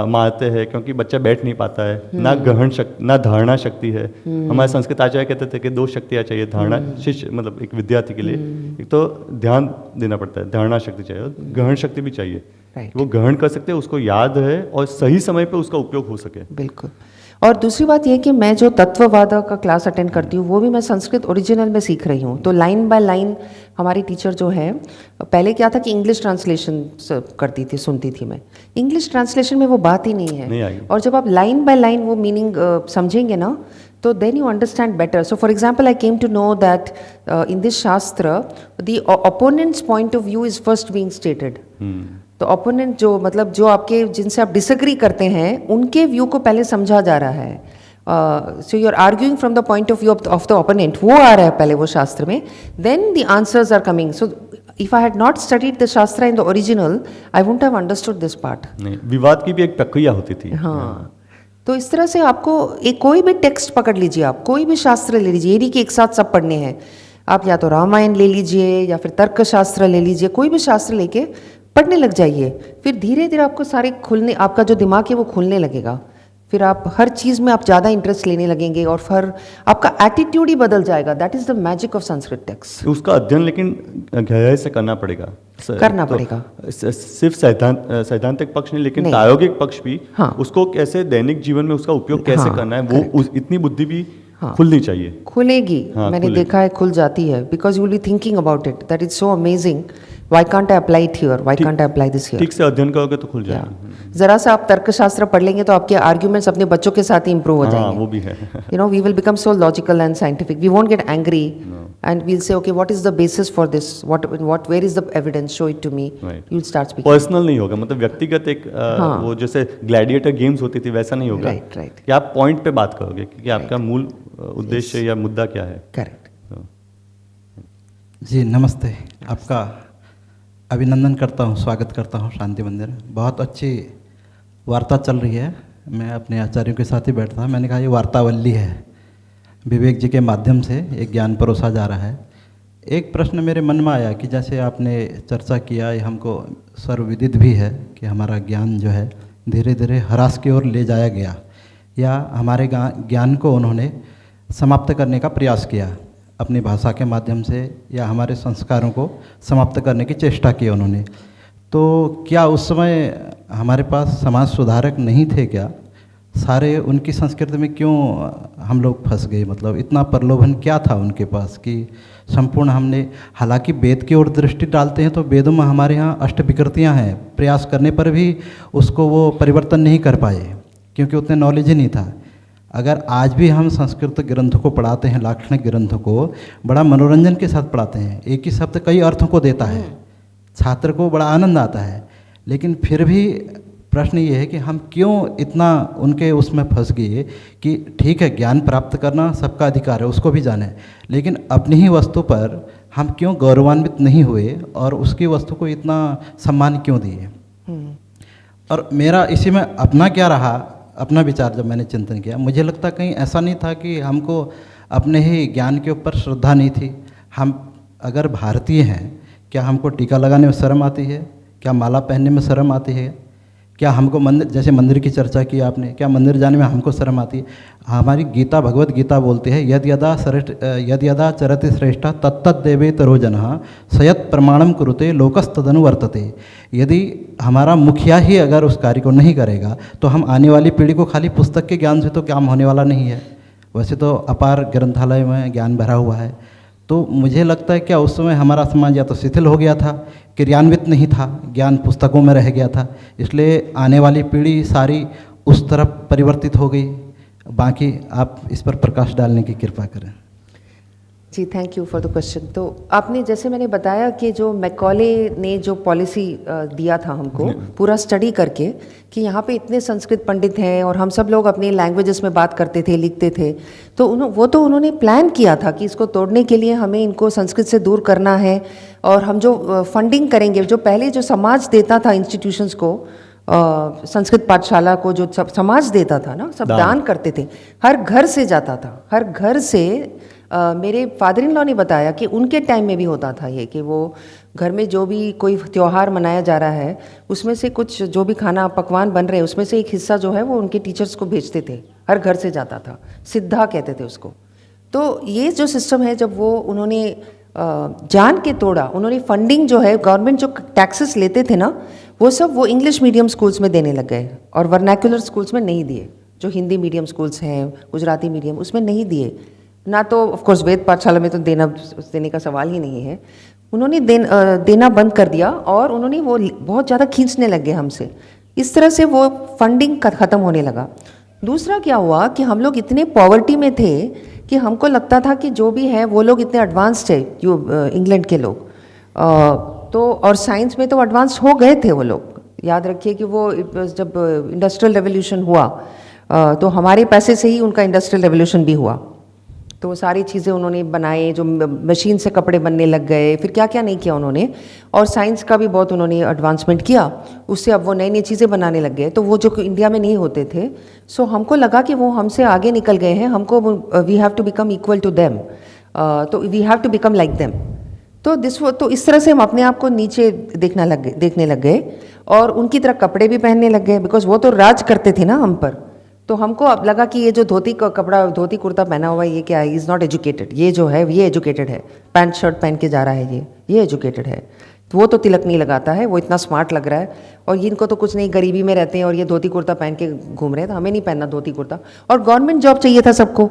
मारते हैं, क्योंकि बच्चा बैठ नहीं पाता है. ना ग्रहण शक्ति, ना धारणा शक्ति है. हमारे संस्कृत आचार्य कहते थे कि 2 शक्तियाँ चाहिए धारणा, शिष्य मतलब एक विद्यार्थी के लिए, एक तो ध्यान देना पड़ता है, धारणा शक्ति चाहिए, और ग्रहण शक्ति भी चाहिए.
Right.
वो ग्रहण कर सकते हैं, उसको याद है और सही समय पे उसका उपयोग हो सके.
बिल्कुल. और दूसरी बात यह कि मैं जो तत्ववाद का क्लास अटेंड करती हूँ वो भी मैं संस्कृत ओरिजिनल में सीख रही हूँ. तो लाइन बाय लाइन हमारी टीचर जो है, पहले क्या था कि इंग्लिश ट्रांसलेशन करती थी, सुनती थी मैं. इंग्लिश ट्रांसलेशन में वो बात ही नहीं है.
नहीं आएगी.
और जब आप लाइन बाय लाइन वो मीनिंग समझेंगे ना, तो then you understand better. So for example, I came to know that in this शास्त्र the opponents point of view is first being stated. तो ओपोनेंट जो, मतलब जो आपके, जिनसे आप डिसएग्री करते हैं, उनके व्यू को पहले समझा जा रहा है. So you are arguing from the point of view of the opponent, वो आ रहा है पहले वो शास्त्र में, then the answers are coming. So if I had not studied the शास्त्र in the original, I wouldn't have understood this part.
नहीं, विवाद की भी एक प्रक्रिया होती थी.
हाँ. तो इस तरह से आपको एक कोई भी टेक्स्ट पकड़ लीजिए, आप कोई भी शास्त्र ले लीजिए, ये नहीं कि एक साथ सब पढ़ने हैं. आप या तो रामायण ले लीजिए या फिर तर्कशास्त्र ले लीजिए, कोई भी शास्त्र लेके पढ़ने लग जाइए. फिर धीरे धीरे आपको सारे खुलने, आपका जो दिमाग है वो खुलने लगेगा. फिर आप हर चीज़ में आप ज़्यादा इंटरेस्ट लेने लगेंगे और फिर आपका एटीट्यूड ही बदल जाएगा. That is the magic of Sanskrit text.
उसका अध्ययन लेकिन गहराई से करना पड़ेगा.
पड़ेगा.
सिर्फ सैद्धांतिक पक्ष नहीं, लेकिन
नहीं.
प्रायोगिक पक्ष भी.
हाँ.
उसको कैसे दैनिक जीवन में उसका उपयोग कैसे
हाँ,
करना है, वो इतनी बुद्धि भी
हाँ.
खुलनी चाहिए.
खुलेगी.
हाँ,
मैंने
खुलेगी.
देखा है, खुल जाती है. Because you will be thinking about it, that is so amazing. Why can't I apply it here, why can't I apply this here.
ठीक से अध्ययन करोगे तो खुल जाएगी.
जरा सा आप तर्कशास्त्र पढ़ लेंगे तो आपके आर्ग्यूमेंट्स अपने बच्चों के साथ ही इंप्रूव हो
हाँ,
जाएंगे.
वो भी है.
You know, we will become so logical and scientific. We won't get angry, and we'll say, okay, what is the basis for this? Where is the evidence? Show it to me.
Right.
You'll start speaking.
Personal नहीं होगा, मतलब व्यक्तिगत एक
हाँ.
वो जैसे gladiator games होती थी वैसा नहीं होगा.
Right, right.
कि आप पॉइंट पे बात करोगे कि आपका मूल उद्देश्य या मुद्दा क्या है.
Correct.
जी नमस्ते. आपका अभिनंदन करता हूँ, स्वागत करता हूँ शांति मंदिर. बहुत अच्छी वार्ता चल रही है. मैं अपने आचार्यों के साथ ही बैठा था, मैंने कहा ये वार्तावल्ली है. विवेक जी के माध्यम से एक ज्ञान परोसा जा रहा है. एक प्रश्न मेरे मन में आया कि जैसे आपने चर्चा किया, ये हमको सर्वविदित भी है कि हमारा ज्ञान जो है धीरे धीरे ह्रास की ओर ले जाया गया, या हमारे ज्ञान को उन्होंने समाप्त करने का प्रयास किया अपनी भाषा के माध्यम से, या हमारे संस्कारों को समाप्त करने की चेष्टा की उन्होंने. तो क्या उस समय हमारे पास समाज सुधारक नहीं थे क्या? सारे उनकी संस्कृति में क्यों हम लोग फंस गए, मतलब इतना प्रलोभन क्या था उनके पास कि संपूर्ण हमने, हालांकि वेद की ओर दृष्टि डालते हैं तो वेदों में हमारे यहाँ अष्ट विकृतियाँ हैं, प्रयास करने पर भी उसको वो परिवर्तन नहीं कर पाए क्योंकि उतने नॉलेज ही नहीं था। अगर आज भी हम संस्कृत ग्रंथों को पढ़ाते हैं, लाक्षणिक ग्रंथों को बड़ा मनोरंजन के साथ पढ़ाते हैं, एक ही शब्द कई अर्थों को देता है, छात्र को बड़ा आनंद आता है, लेकिन फिर भी प्रश्न ये है कि हम क्यों इतना उनके उसमें फंस गए कि ठीक है ज्ञान प्राप्त करना सबका अधिकार है, उसको भी जाने, लेकिन अपनी ही वस्तु पर हम क्यों गौरवान्वित नहीं हुए और उसकी वस्तु को इतना सम्मान क्यों दिए। और मेरा इसी में अपना क्या रहा, अपना विचार जब मैंने चिंतन किया, मुझे लगता कहीं ऐसा नहीं था कि हमको अपने ही ज्ञान के ऊपर श्रद्धा नहीं थी। हम अगर भारतीय हैं, क्या हमको टीका लगाने में शर्म आती है, क्या माला पहनने में शर्म आती है, क्या हमको मंदिर, जैसे मंदिर की चर्चा की आपने, क्या मंदिर जाने में हमको शर्म आती है। हमारी गीता, भगवत गीता बोलती है यद यदा चरति श्रेष्ठ तत्तद देवे तरो जनः सयत प्रमाणम कुरुते लोकस्तदनु वर्तते। यदि हमारा मुखिया ही अगर उस कार्य को नहीं करेगा तो हम आने वाली पीढ़ी को खाली पुस्तक के ज्ञान से तो काम होने वाला नहीं है। वैसे तो अपार ग्रंथालय में ज्ञान भरा हुआ है। तो मुझे लगता है क्या उस समय हमारा समाज या तो शिथिल हो गया था, क्रियान्वित नहीं था, ज्ञान पुस्तकों में रह गया था, इसलिए आने वाली पीढ़ी सारी उस तरफ परिवर्तित हो गई। बाकी आप इस पर प्रकाश डालने की कृपा करें।
जी, thank you for the question. तो आपने, जैसे मैंने बताया कि जो मैकॉले ने जो पॉलिसी दिया था हमको पूरा स्टडी करके कि यहाँ पे इतने संस्कृत पंडित हैं और हम सब लोग अपने लैंग्वेजेस में बात करते थे, लिखते थे, तो उन्होंने प्लान किया था कि इसको तोड़ने के लिए हमें इनको संस्कृत से दूर करना है और हम जो फंडिंग करेंगे, जो पहले जो समाज देता था इंस्टीट्यूशंस को, संस्कृत पाठशाला को जो समाज देता था ना, सब दान करते थे, हर घर से जाता था, हर घर से। मेरे फादर इन लॉ ने बताया कि उनके टाइम में भी होता था ये कि वो घर में जो भी कोई त्यौहार मनाया जा रहा है उसमें से कुछ जो भी खाना पकवान बन रहे हैं उसमें से एक हिस्सा जो है वो उनके टीचर्स को भेजते थे, हर घर से जाता था, सिद्धा कहते थे उसको। तो ये जो सिस्टम है, जब वो उन्होंने जान के तोड़ा, उन्होंने फंडिंग जो है, गवर्नमेंट जो टैक्सेस लेते थे ना, वो सब वो इंग्लिश मीडियम स्कूल्स में देने लग गए और वर्नाक्युलर स्कूल्स में नहीं दिए। जो हिंदी मीडियम स्कूल्स हैं, गुजराती मीडियम, उसमें नहीं दिए ना। तो ऑफ कोर्स वेद पाठशाला में तो देने का सवाल ही नहीं है। उन्होंने देना बंद कर दिया और उन्होंने वो बहुत ज़्यादा खींचने लग गए हमसे। इस तरह से वो फंडिंग ख़त्म होने लगा। दूसरा क्या हुआ कि हम लोग इतने पॉवर्टी में थे कि हमको लगता था कि जो भी है वो लोग इतने एडवांस्ड है, जो इंग्लैंड के लोग, तो और साइंस में तो एडवांस हो गए थे वो लोग। याद रखिए कि वो जब इंडस्ट्रियल रेवोल्यूशन हुआ तो हमारे पैसे से ही उनका इंडस्ट्रियल रेवोल्यूशन भी हुआ। तो वो सारी चीज़ें उन्होंने बनाए, जो मशीन से कपड़े बनने लग गए, फिर क्या क्या नहीं किया उन्होंने, और साइंस का भी बहुत उन्होंने एडवांसमेंट किया। उससे अब वो नई नई चीज़ें बनाने लग गए, तो वो जो इंडिया में नहीं होते थे। सो हमको लगा कि वो हमसे आगे निकल गए हैं, हमको we have to become equal to them, तो we have to become like them. तो इस तरह से हम अपने आप को नीचे देखने लग गए और उनकी तरह कपड़े भी पहनने लग गए, बिकॉज वो तो राज करते थे ना हम पर। तो हमको अब लगा कि ये जो धोती कुर्ता पहना हुआ है, ये क्या है, इज़ नॉट एजुकेटेड। ये जो है ये एजुकेटेड है, पैंट शर्ट पहन के जा रहा है, ये एजुकेटेड है। तो वो तो तिलक नहीं लगाता है, वो इतना स्मार्ट लग रहा है, और इनको तो कुछ नहीं, गरीबी में रहते हैं और ये धोती कुर्ता पहन के घूम रहे हैं, तो हमें नहीं पहनना धोती कुर्ता। और गवर्नमेंट जॉब चाहिए था सबको,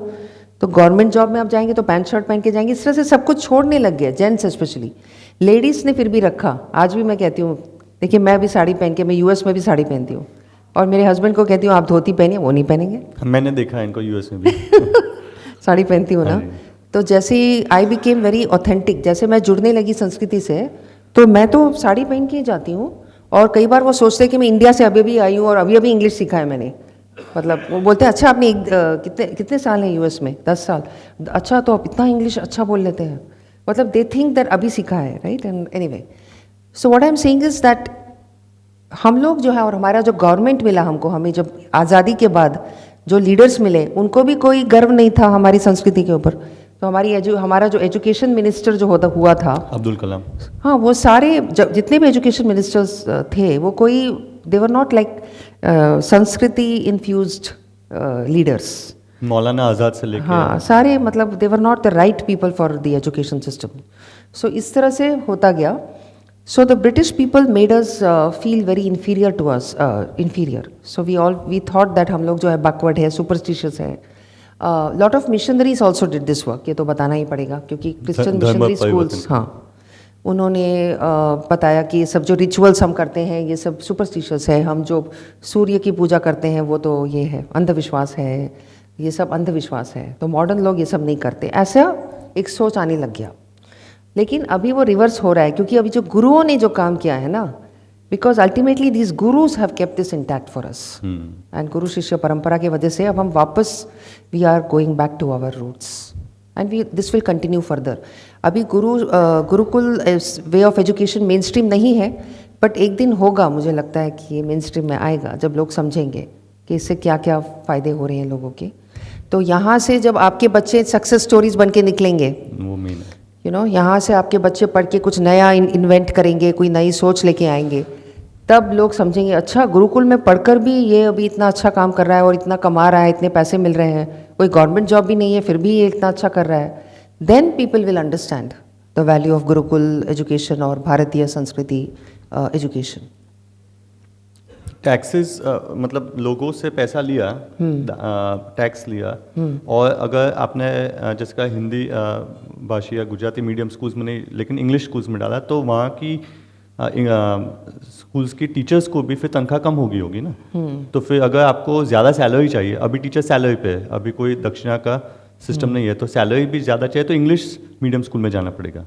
तो गवर्नमेंट जॉब में आप जाएंगे तो पैंट शर्ट पहन के जाएंगे। इस तरह से सब कुछ छोड़ने लग गया, जेंट्स स्पेशली। लेडीज़ ने फिर भी रखा। आज भी मैं कहती हूँ, देखिए मैं भी साड़ी पहन के, मैं यूएस में भी साड़ी पहनती हूँ, और मेरे हस्बैंड को कहती हूँ आप धोती पहनिए, वो नहीं पहनेंगे।
मैंने देखा है इनको यूएस में भी
साड़ी पहनती हूँ ना। तो जैसे आई बिकेम वेरी ऑथेंटिक, जैसे मैं जुड़ने लगी संस्कृति से, तो मैं तो साड़ी पहन के ही जाती हूँ। और कई बार वो सोचते हैं कि मैं इंडिया से अभी आई हूँ और अभी इंग्लिश सीखा है मैंने। मतलब वो बोलते हैं अच्छा आपने कितने साल हैं यूएस में? 10 साल। अच्छा, तो आप इतना इंग्लिश अच्छा बोल लेते हैं। मतलब दे थिंक दैट अभी सीखा है, right. And anyway, so what I am saying is that हम लोग जो है, और हमारा जो गवर्नमेंट मिला हमको, हमें जब आज़ादी के बाद जो लीडर्स मिले, उनको भी कोई गर्व नहीं था हमारी संस्कृति के ऊपर। तो हमारा जो एजुकेशन मिनिस्टर जो हुआ था, अब्दुल कलाम, हाँ, वो सारे जितने भी एजुकेशन मिनिस्टर्स थे, वो कोई दे वर नॉट लाइक संस्कृति इन्फ्यूज्ड लीडर्स।
मौलाना आज़ाद से लेकर,
हाँ, सारे मतलब they were not the right people for the education system. So इस तरह से होता गया। So the British people made us feel very inferior to us, inferior. So we thought that हम लोग जो है backward है, superstitious है. Lot of missionaries also did this work. ये तो बताना ही पड़ेगा क्योंकि Christian
धर्म
missionary
परिवर्तन।
schools, हाँ, उन्होंने बताया कि ये सब जो रिचुअल्स हम करते हैं ये सब सुपरस्टिशियस है. हम जो सूर्य की पूजा करते हैं वो तो ये है अंधविश्वास है, ये सब अंधविश्वास है. तो मॉडर्न लोग ये सब नहीं करते. ऐसा एक सोच आने लग गया. लेकिन अभी वो रिवर्स हो रहा है क्योंकि अभी जो गुरुओं ने जो काम किया है ना, बिकॉज अल्टीमेटली दीज गुरुज have kept this intact for us, and गुरु शिष्य परंपरा की वजह से अब हम वापस we are going back to our roots and we this will continue further. अभी गुरुकुल way of education mainstream नहीं है, बट एक दिन होगा, मुझे लगता है कि ये मेन स्ट्रीम में आएगा जब लोग समझेंगे कि इससे क्या क्या फ़ायदे हो रहे हैं लोगों के. तो यहाँ से जब आपके बच्चे सक्सेस स्टोरीज बन के निकलेंगे,
वो मेन है.
यहाँ से आपके बच्चे पढ़ के कुछ नया इन्वेंट करेंगे, कोई नई सोच लेके आएंगे, तब लोग समझेंगे अच्छा गुरुकुल में पढ़कर भी ये अभी इतना अच्छा काम कर रहा है और इतना कमा रहा है, इतने पैसे मिल रहे हैं, कोई गवर्नमेंट जॉब भी नहीं है फिर भी ये इतना अच्छा कर रहा है. Then people will understand the value of gurukul education और भारतीय संस्कृति एजुकेशन.
टैक्सेस मतलब लोगों से पैसा लिया, टैक्स लिया, और अगर आपने जिसका हिंदी भाषी या गुजराती मीडियम स्कूल्स में नहीं लेकिन इंग्लिश स्कूल्स में डाला, तो वहाँ की स्कूल्स की टीचर्स को भी फिर तनख्वाह कम होगी ना. तो फिर अगर आपको ज़्यादा सैलरी चाहिए, अभी टीचर सैलरी पे है, अभी कोई दक्षिणा का सिस्टम नहीं है, तो सैलरी भी ज़्यादा चाहिए तो इंग्लिश मीडियम स्कूल में जाना पड़ेगा.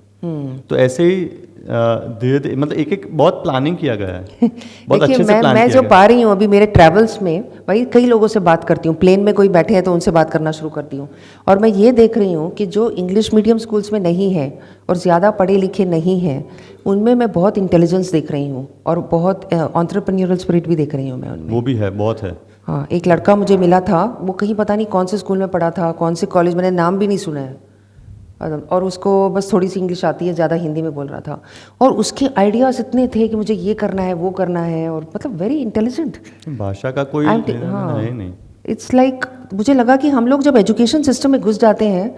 तो ऐसे ही धीरे धीरे मतलब एक एक बहुत प्लानिंग किया गया है. बहुत अच्छे से प्लान
मैं
किया
जो
गया.
पा रही हूँ अभी मेरे ट्रैवल्स में, भाई कई लोगों से बात करती हूँ, प्लेन में कोई बैठे हैं तो उनसे बात करना शुरू करती हूँ, और मैं ये देख रही हूँ कि जो इंग्लिश मीडियम स्कूल्स में नहीं है और ज़्यादा पढ़े लिखे नहीं हैं, उनमें मैं बहुत इंटेलिजेंस देख रही हूँ और बहुत एंटरप्रेन्योरल स्पिरिट भी देख रही हूँ मैं उनमें.
वो भी है, बहुत है.
हाँ, एक लड़का मुझे मिला था, वो कहीं पता नहीं कौन से स्कूल में पढ़ा था, कौन से कॉलेज, मैंने नाम भी नहीं सुना है, और उसको बस थोड़ी सी इंग्लिश आती है, ज़्यादा हिंदी में बोल रहा था, और उसके आइडियाज़ इतने थे कि मुझे ये करना है वो करना है, और मतलब वेरी इंटेलिजेंट.
भाषा का कोई
हाँ,
है ही नहीं.
इट्स लाइक मुझे लगा कि हम लोग जब एजुकेशन सिस्टम में घुस जाते हैं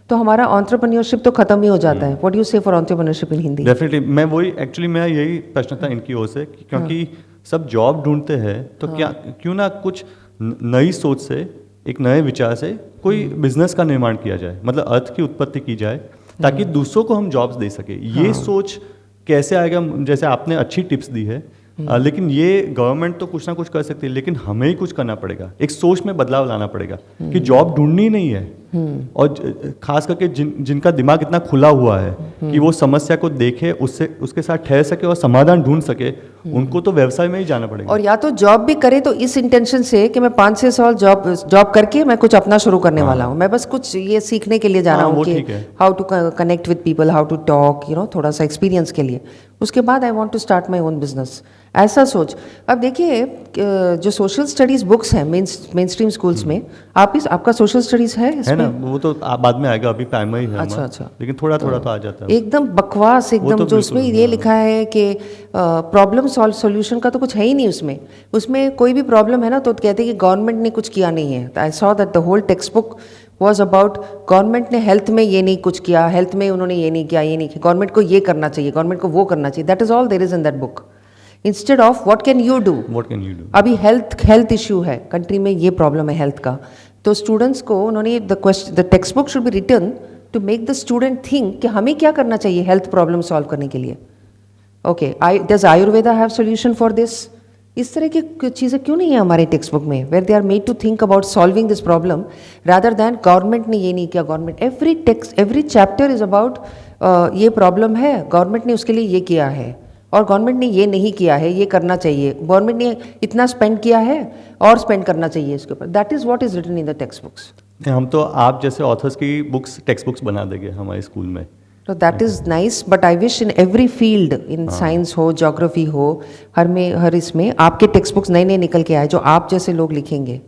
तो हमारा एंटरप्रेन्योरशिप तो खत्म ही हो जाता है. व्हाट डू यू से for entrepreneurship in Hindi?
Definitely मैं वही एक्चुअली मेरा यही प्रश्न था इनकी ओर से क्योंकि सब जॉब ढूंढते हैं, तो क्या क्यों ना कुछ नई सोच से, एक नए विचार से कोई बिजनेस का निर्माण किया जाए, मतलब अर्थ की उत्पत्ति की जाए ताकि दूसरों को हम जॉब्स दे सके. ये सोच कैसे आएगा? जैसे आपने अच्छी टिप्स दी है, लेकिन ये गवर्नमेंट तो कुछ ना कुछ कर सकती है, लेकिन हमें ही कुछ करना पड़ेगा. एक सोच में बदलाव लाना पड़ेगा कि जॉब ढूंढनी नहीं है, और खास करके जिनका दिमाग इतना खुला हुआ है कि वो समस्या को देखे, उसके साथ ठहर सके और समाधान ढूंढ सके, उनको तो व्यवसाय में ही जाना पड़ेगा.
और या तो जॉब भी करे तो इस इंटेंशन से कि मैं 5-6 साल जॉब करके मैं कुछ अपना शुरू करने वाला हूँ, मैं बस कुछ ये सीखने के लिए जा रहा हूँ कि how to connect with people, how to talk, थोड़ा सा एक्सपीरियंस के लिए. उसके बाद I want to start my own business, ऐसा सोच. अब देखिए जो सोशल स्टडीज़ बुक्स हैं मेन स्ट्रीम स्कूल्स में, आपका सोशल स्टडीज़ है इसमें?
है ना, वो तो बाद में आएगा, अभी प्राइमरी है.
अच्छा.
लेकिन थोड़ा थोड़ा तो आ जाता है.
एकदम बकवास, एकदम जो उसमें ये लिखा है कि प्रॉब्लम सॉल्यूशन का तो कुछ है ही नहीं उसमें कोई भी प्रॉब्लम है ना तो कहते हैं कि गवर्नमेंट ने कुछ किया नहीं है. I saw that the whole textbook was about government ने हेल्थ में ये नहीं कुछ किया, हेल्थ में उन्होंने ये नहीं किया, गवर्नमेंट को ये करना चाहिए, गवर्नमेंट को वो करना चाहिए. That is all there is in that book. Instead of what can you do. अभी हेल्थ इश्यू है कंट्री में, ये प्रॉब्लम है हेल्थ का, तो स्टूडेंट्स को उन्होंने the textbook should be written to make the student think कि हमें क्या करना चाहिए हेल्थ प्रॉब्लम सॉल्व करने के लिए. Okay, does Ayurveda have solution for this? इस तरह की चीज़ें क्यों नहीं है हमारे टेक्स्ट बुक में, where they are made to think about solving this problem rather than government ने ये नहीं किया. Government every chapter is about ये प्रॉब्लम है, गवर्नमेंट ने उसके लिए ये किया है, और गवर्नमेंट ने ये नहीं किया है, ये करना चाहिए, गवर्नमेंट ने इतना स्पेंड किया है और स्पेंड करना चाहिए इसके ऊपर. That is what is written in the textbooks.
हम तो आप जैसे ऑथर्स की बुक्स टेक्स्ट बुक्स बना देंगे हमारे स्कूल में.
तो that is nice, but I wish in every field, in science हो, ज्योग्राफी हो, हर इसमें आपके टेक्स्ट बुक्स नए नए निकल के आए जो आप जैसे लोग लिखेंगे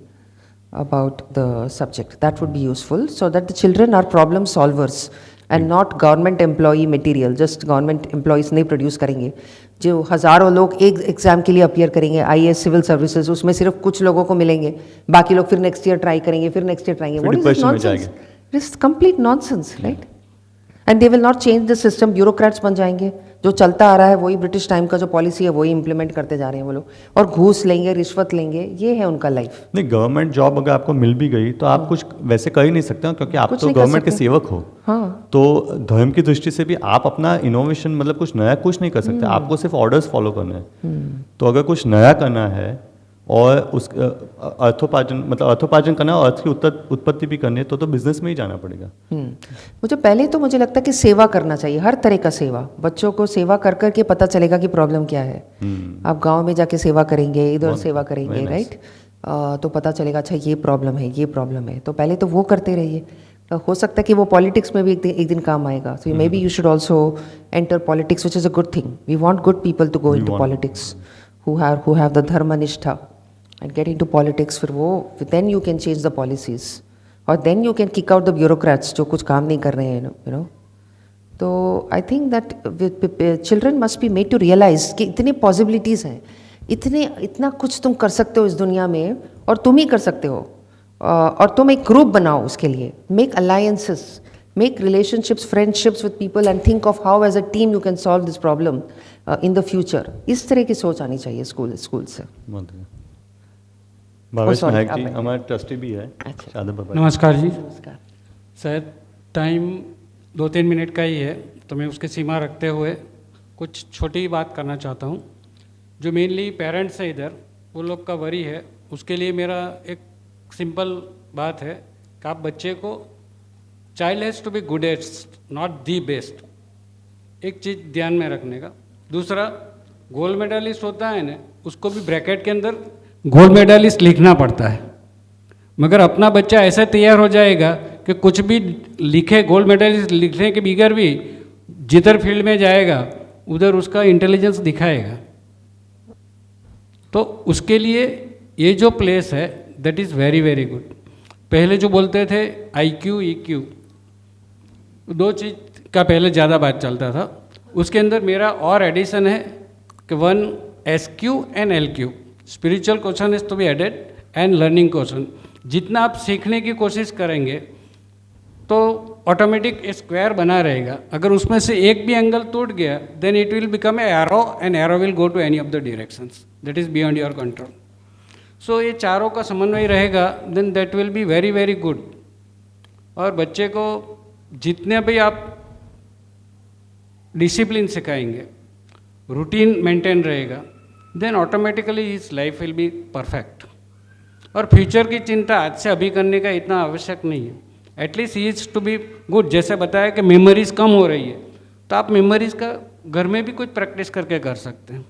about the subject. That would be useful so that the children are problem solvers and not government employee material. Just government employees नहीं प्रोड्यूस करेंगे, जो हज़ारों लोग एक एग्जाम के लिए अपीयर करेंगे, IAS सिविल सर्विसेज, उसमें सिर्फ कुछ लोगों को मिलेंगे, बाकी लोग फिर नेक्स्ट ईयर ट्राई करेंगे, फिर नेक्स्ट ईयर ट्राई करेंगे. What is nonsense? It's complete nonsense, right? And they will not change the system, bureaucrats बन जाएंगे, जो चलता आ रहा है वही ब्रिटिश टाइम का जो पॉलिसी है वही इम्प्लीमेंट करते जा रहे हैं वो लोग, और घूस लेंगे, रिश्वत लेंगे, ये है उनका लाइफ।
नहीं, गवर्नमेंट जॉब अगर आपको मिल भी गई तो आप कुछ वैसे कर ही नहीं सकते हो, क्योंकि आप
कुछ
तो
नहीं कर
गवर्नमेंट के
सकते।
सेवक हो।
हाँ,
तो धर्म की दृष्टि से भी आप अपना इनोवेशन मतलब कुछ नया कुछ नहीं कर सकते, आपको सिर्फ ऑर्डर्स फॉलो करने हैं। तो अगर कुछ नया करना है और उस अर्थोपार्जन मतलब अर्थोपार्जन करना है और अर्थ की उत्पत्ति भी करनी है तो बिजनेस में ही जाना पड़ेगा।
मुझे लगता है कि सेवा करना चाहिए, हर तरह का सेवा। बच्चों को सेवा कर कर के पता चलेगा कि प्रॉब्लम क्या है। आप गांव में जाके सेवा करेंगे, इधर सेवा करेंगे,
very nice.
राइट, तो पता चलेगा अच्छा ये प्रॉब्लम है, ये प्रॉब्लम है। तो पहले तो वो करते रहिए, हो सकता है कि वो पॉलिटिक्स में भी एक दिन काम आएगा। So maybe you should also enter politics, which is a good thing. We want good people to go into politics, who have the dharma nishtha and get into politics, फिर वो then you can change the policies और then you can kick out the bureaucrats जो कुछ काम नहीं कर रहे हैं, you know। तो I think that children must be made to realize कि इतनी possibilities हैं, इतना कुछ तुम कर सकते हो इस दुनिया में, और तुम ही कर सकते हो। और तुम एक ग्रुप बनाओ उसके लिए, make alliances, make relationships, friendships with people and think of how as a team you can solve this problem in the future। इस तरह की सोच आनी चाहिए स्कूल से।
भावेश
sorry,
नायक
आप
जी
बैठिए।
हमारे ट्रस्टी भी है
अच्छा।
शादा बाबा।
नमस्कार जी।
नमस्कार।
शायद टाइम 2-3 मिनट का ही है, तो मैं उसकी सीमा रखते हुए कुछ छोटी बात करना चाहता हूँ। जो मेनली पेरेंट्स हैं इधर, वो लोग का वरी है, उसके लिए मेरा एक सिंपल बात है कि आप बच्चे को, child has to be good at not the best, एक चीज़ ध्यान में रखने का। दूसरा, गोल्ड मेडलिस्ट होता है ना, उसको भी ब्रैकेट के अंदर गोल्ड मेडलिस्ट लिखना पड़ता है। मगर अपना बच्चा ऐसा तैयार हो जाएगा कि कुछ भी लिखे, गोल्ड मेडलिस्ट लिखने के बगैर भी जिधर फील्ड में जाएगा उधर उसका इंटेलिजेंस दिखाएगा। तो उसके लिए ये जो प्लेस है that is very very good. पहले जो बोलते थे IQ EQ, दो चीज़ का पहले ज़्यादा बात चलता था। उसके अंदर मेरा और एडिशन है कि 1 SQ and LQ, spiritual question is to be added and learning question. जितना आप सीखने की कोशिश करेंगे तो ऑटोमेटिक स्क्वायर बना रहेगा। अगर उसमें से एक भी एंगल टूट गया then it will become a arrow and arrow will go to any of the directions that is beyond your control. So ये चारों का समन्वय रहेगा then that will be very very good. और बच्चे को जितने भी आप डिसिप्लिन सिखाएंगे, रूटीन मेंटेन रहेगा, then automatically his life will be perfect. और फ्यूचर की चिंता आज से अभी करने का इतना आवश्यक नहीं है। At least he is to be good. जैसे बताया कि मेमोरीज कम हो रही है, तो आप मेमोरीज का घर में भी कुछ प्रैक्टिस करके कर सकते हैं।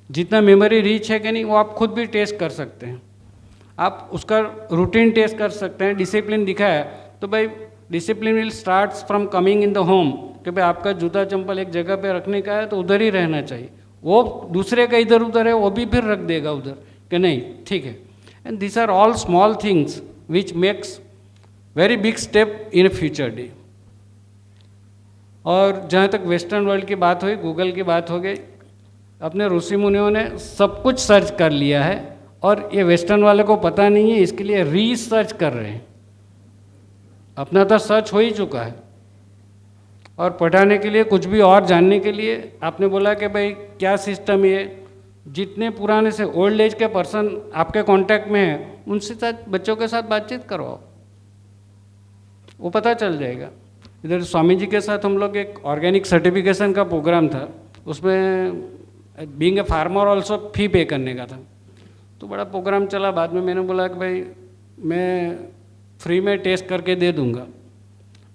जितना मेमोरी रीच है कि नहीं वो आप खुद भी टेस्ट कर सकते हैं। आप उसका रूटीन टेस्ट कर सकते हैं। डिसिप्लिन दिखाया तो भाई discipline will starts from coming in the home, कि भाई आपका जूता चंपल एक जगह पे रखने का है तो उधर ही रहना चाहिए। वो दूसरे का इधर उधर है वो भी फिर रख देगा उधर कि नहीं ठीक है। And this are all small things which makes very big step in future day. और जहाँ तक वेस्टर्न वर्ल्ड की बात हुई, गूगल की बात हो गई, अपने ऋषि मुनियों ने सब कुछ सर्च कर लिया है और ये वेस्टर्न वाले को पता नहीं है, इसके लिए रीसर्च कर रहे हैं। अपना तो सर्च हो ही चुका है। और पढ़ाने के लिए कुछ भी और जानने के लिए आपने बोला कि भाई क्या सिस्टम है, जितने पुराने से ओल्ड एज के पर्सन आपके कांटेक्ट में हैं उनसे साथ बच्चों के साथ बातचीत करवाओ, वो पता चल जाएगा। इधर स्वामी जी के साथ हम लोग एक ऑर्गेनिक सर्टिफिकेशन का प्रोग्राम था, उसमें बीइंग ए फार्मर ऑल्सो फी पे करने का था। तो बड़ा प्रोग्राम चला। बाद में मैंने बोला कि भाई मैं फ्री में टेस्ट करके दे दूंगा,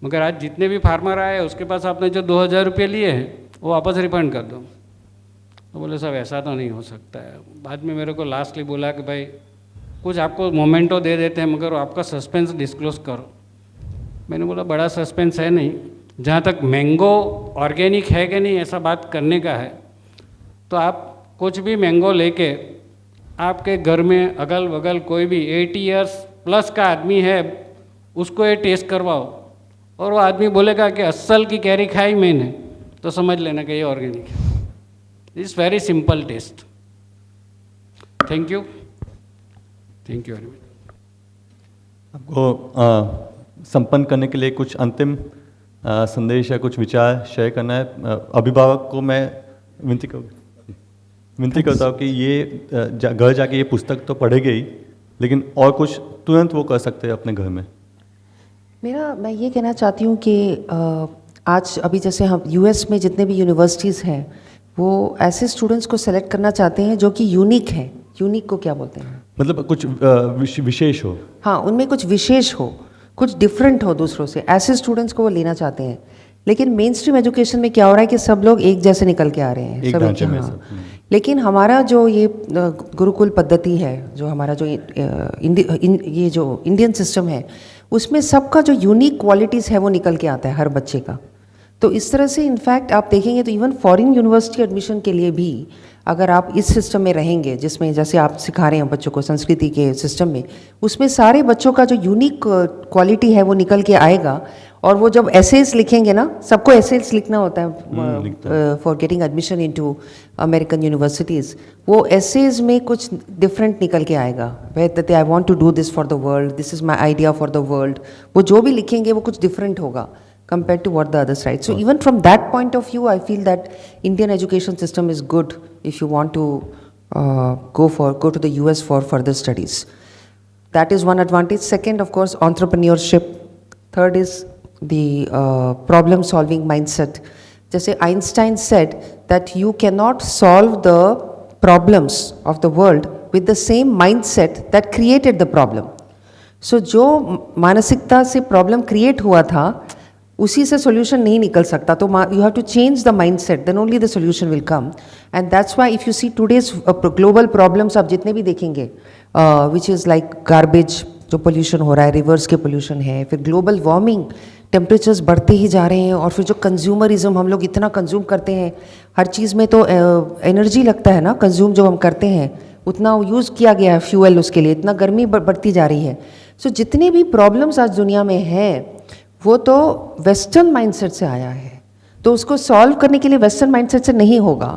मगर आज जितने भी फार्मर आए उसके पास आपने जो 2000 रुपये लिए हैं वो वापस रिफंड कर दो। तो बोले साहब ऐसा तो नहीं हो सकता है। बाद में मेरे को लास्टली बोला कि भाई कुछ आपको मोमेंटो दे देते हैं मगर आपका सस्पेंस डिस्क्लोज करो। मैंने बोला बड़ा सस्पेंस है नहीं, जहाँ तक मैंगो ऑर्गेनिक है कि नहीं ऐसा बात करने का है तो आप कुछ भी मैंगो लेके आपके घर में अगल बगल कोई भी 80 इयर्स प्लस का आदमी है उसको ये टेस्ट करवाओ और वो आदमी बोलेगा कि असल की कैरी खाई मैंने, तो समझ लेना कि ये ऑर्गेनिक है। It's very simple test. Thank you very much.
आपको संपन्न करने के लिए कुछ अंतिम संदेश या कुछ विचार शेयर करना है अभिभावक को मैं विनती करता हूँ कि ये घर जाके ये पुस्तक तो पढ़ेंगे ही, लेकिन और कुछ तुरंत वो कर सकते हैं अपने घर में।
मैं ये कहना चाहती हूँ कि आज अभी जैसे हम यूएस में जितने भी यूनिवर्सिटीज़ हैं वो ऐसे स्टूडेंट्स को सेलेक्ट करना चाहते हैं जो कि यूनिक हैं। यूनिक को क्या बोलते हैं?
मतलब कुछ विशेष हो।
हाँ, उनमें कुछ विशेष हो, कुछ डिफरेंट हो दूसरों से, ऐसे स्टूडेंट्स को वो लेना चाहते हैं। लेकिन मेन स्ट्रीम एजुकेशन में क्या हो रहा है कि सब लोग एक जैसे निकल के आ रहे हैं,
एक
सब
ढांचे में
हाँ।
सब।
लेकिन हमारा जो ये गुरुकुल पद्धति है, जो हमारा जो ये जो इंडियन सिस्टम है, उसमें सबका जो यूनिक क्वालिटीज़ है वो निकल के आता है हर बच्चे का। तो इस तरह से इनफैक्ट आप देखेंगे तो इवन फॉरेन यूनिवर्सिटी एडमिशन के लिए भी अगर आप इस सिस्टम में रहेंगे, जिसमें जैसे आप सिखा रहे हैं बच्चों को संस्कृति के सिस्टम में, उसमें सारे बच्चों का जो यूनिक क्वालिटी है वो निकल के आएगा। और वो जब एसेज लिखेंगे ना, सबको एसेज लिखना होता है for getting admission into American universities, वो एसेज में कुछ डिफरेंट निकल के आएगा। That I want to do this for the world, this is my idea for the world. वो जो भी लिखेंगे वो कुछ डिफरेंट होगा compared to what the others write. So even from that point of view, I feel that Indian education system is good if you want to go to the US for further studies. That is one advantage. Second, of course, entrepreneurship. Third is the problem solving mindset. जैसे Einstein said that you cannot solve the problems of the world with the same mindset that created the problem. So जो मानसिकता से problem create हुआ था, उसी से solution नहीं निकल सकता। तो you have to change the mindset, then only the solution will come. And that's why if you see today's global problems आप जितने भी देखेंगे, विच इज़ लाइक गार्बेज, जो पोल्यूशन हो रहा है, रिवर्स के पोल्यूशन है, फिर ग्लोबल वार्मिंग, टेम्परेचर्स बढ़ते ही जा रहे हैं, और फिर जो कंज्यूमरिज्म, हम लोग इतना कंज्यूम करते हैं हर चीज़ में, तो एनर्जी लगता है ना, कंज्यूम जो हम करते हैं उतना यूज़ किया गया है फ्यूल उसके लिए, इतना गर्मी बढ़ती जा रही है। सो जितने भी प्रॉब्लम्स आज दुनिया में हैं वो तो वेस्टर्न माइंडसेट से आया है, तो उसको सॉल्व करने के लिए वेस्टर्न माइंडसेट से नहीं होगा।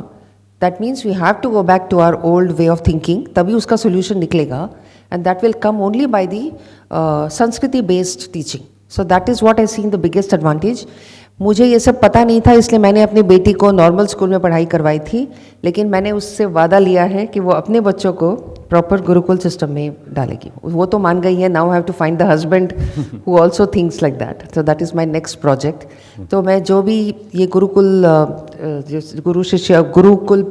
That means we have to go back to our old way of thinking, तभी उसका सोल्यूशन निकलेगा। And that will come only by the संस्कृति based teaching. So that is what I see in the biggest advantage. मुझे ये सब पता नहीं था, इसलिए मैंने अपनी बेटी को नॉर्मल स्कूल में पढ़ाई करवाई थी, लेकिन मैंने उससे वादा लिया है कि वो अपने बच्चों को प्रॉपर गुरुकुल सिस्टम में डालेगी। वो तो मान गई है। Now have to find the husband who also thinks like that. So that is my next project. तो मैं जो भी ये गुरुकुल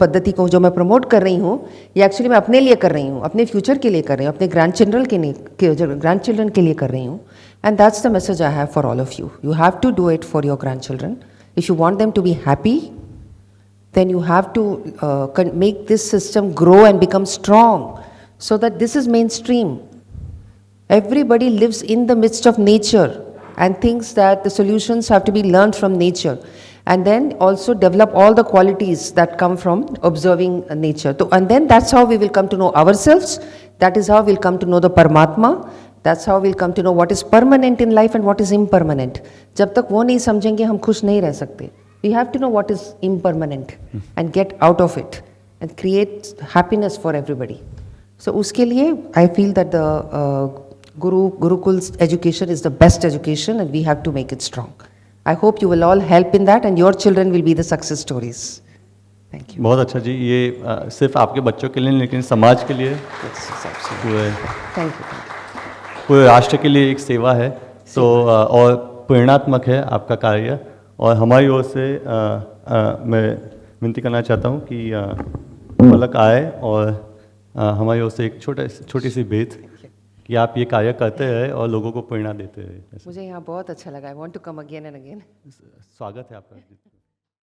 पद्धति को जो मैं प्रमोट कर रही हूँ, ये एक्चुअली मैं अपने लिए कर रही हूँ, अपने फ्यूचर के लिए कर रही हूँ, अपने ग्रैंड चिल्ड्रन के लिए कर रही हूँ। And that's the message I have for all of you. You have to do it for your grandchildren. If you want them to be happy, then you have to make this system grow and become strong, so that this is mainstream. Everybody lives in the midst of nature and thinks that the solutions have to be learned from nature, and then also develop all the qualities that come from observing nature. And then that's how we will come to know ourselves. That is how we'll come to know the Paramatma. That's how we'll come to know what is permanent in life and what is impermanent. जब तक वो नहीं समझेंगे हम खुश नहीं रह सकते. We have to know what is impermanent and get out of it and create happiness for everybody. So उसके लिए I feel that the Gurukul's education is the best education and we have to make it strong. I hope you will all help in that and your children will be the success stories. Thank you.
बहुत अच्छा जी। ये सिर्फ आपके बच्चों के लिए नहीं, लेकिन समाज के लिए, पूरे
Thank you.
पूरे राष्ट्र के लिए एक सेवा है। तो और प्रेरणात्मक है आपका कार्य। और हमारी ओर से मैं विनती करना चाहता हूँ कि पलक आए और हमारी ओर से एक छोटी सी भेंट कि आप ये कार्य करते रहे और लोगों को प्रेरणा देते रहे।
मुझे यहाँ बहुत अच्छा लगा। I want to come again and again.
स्वागत है आपका।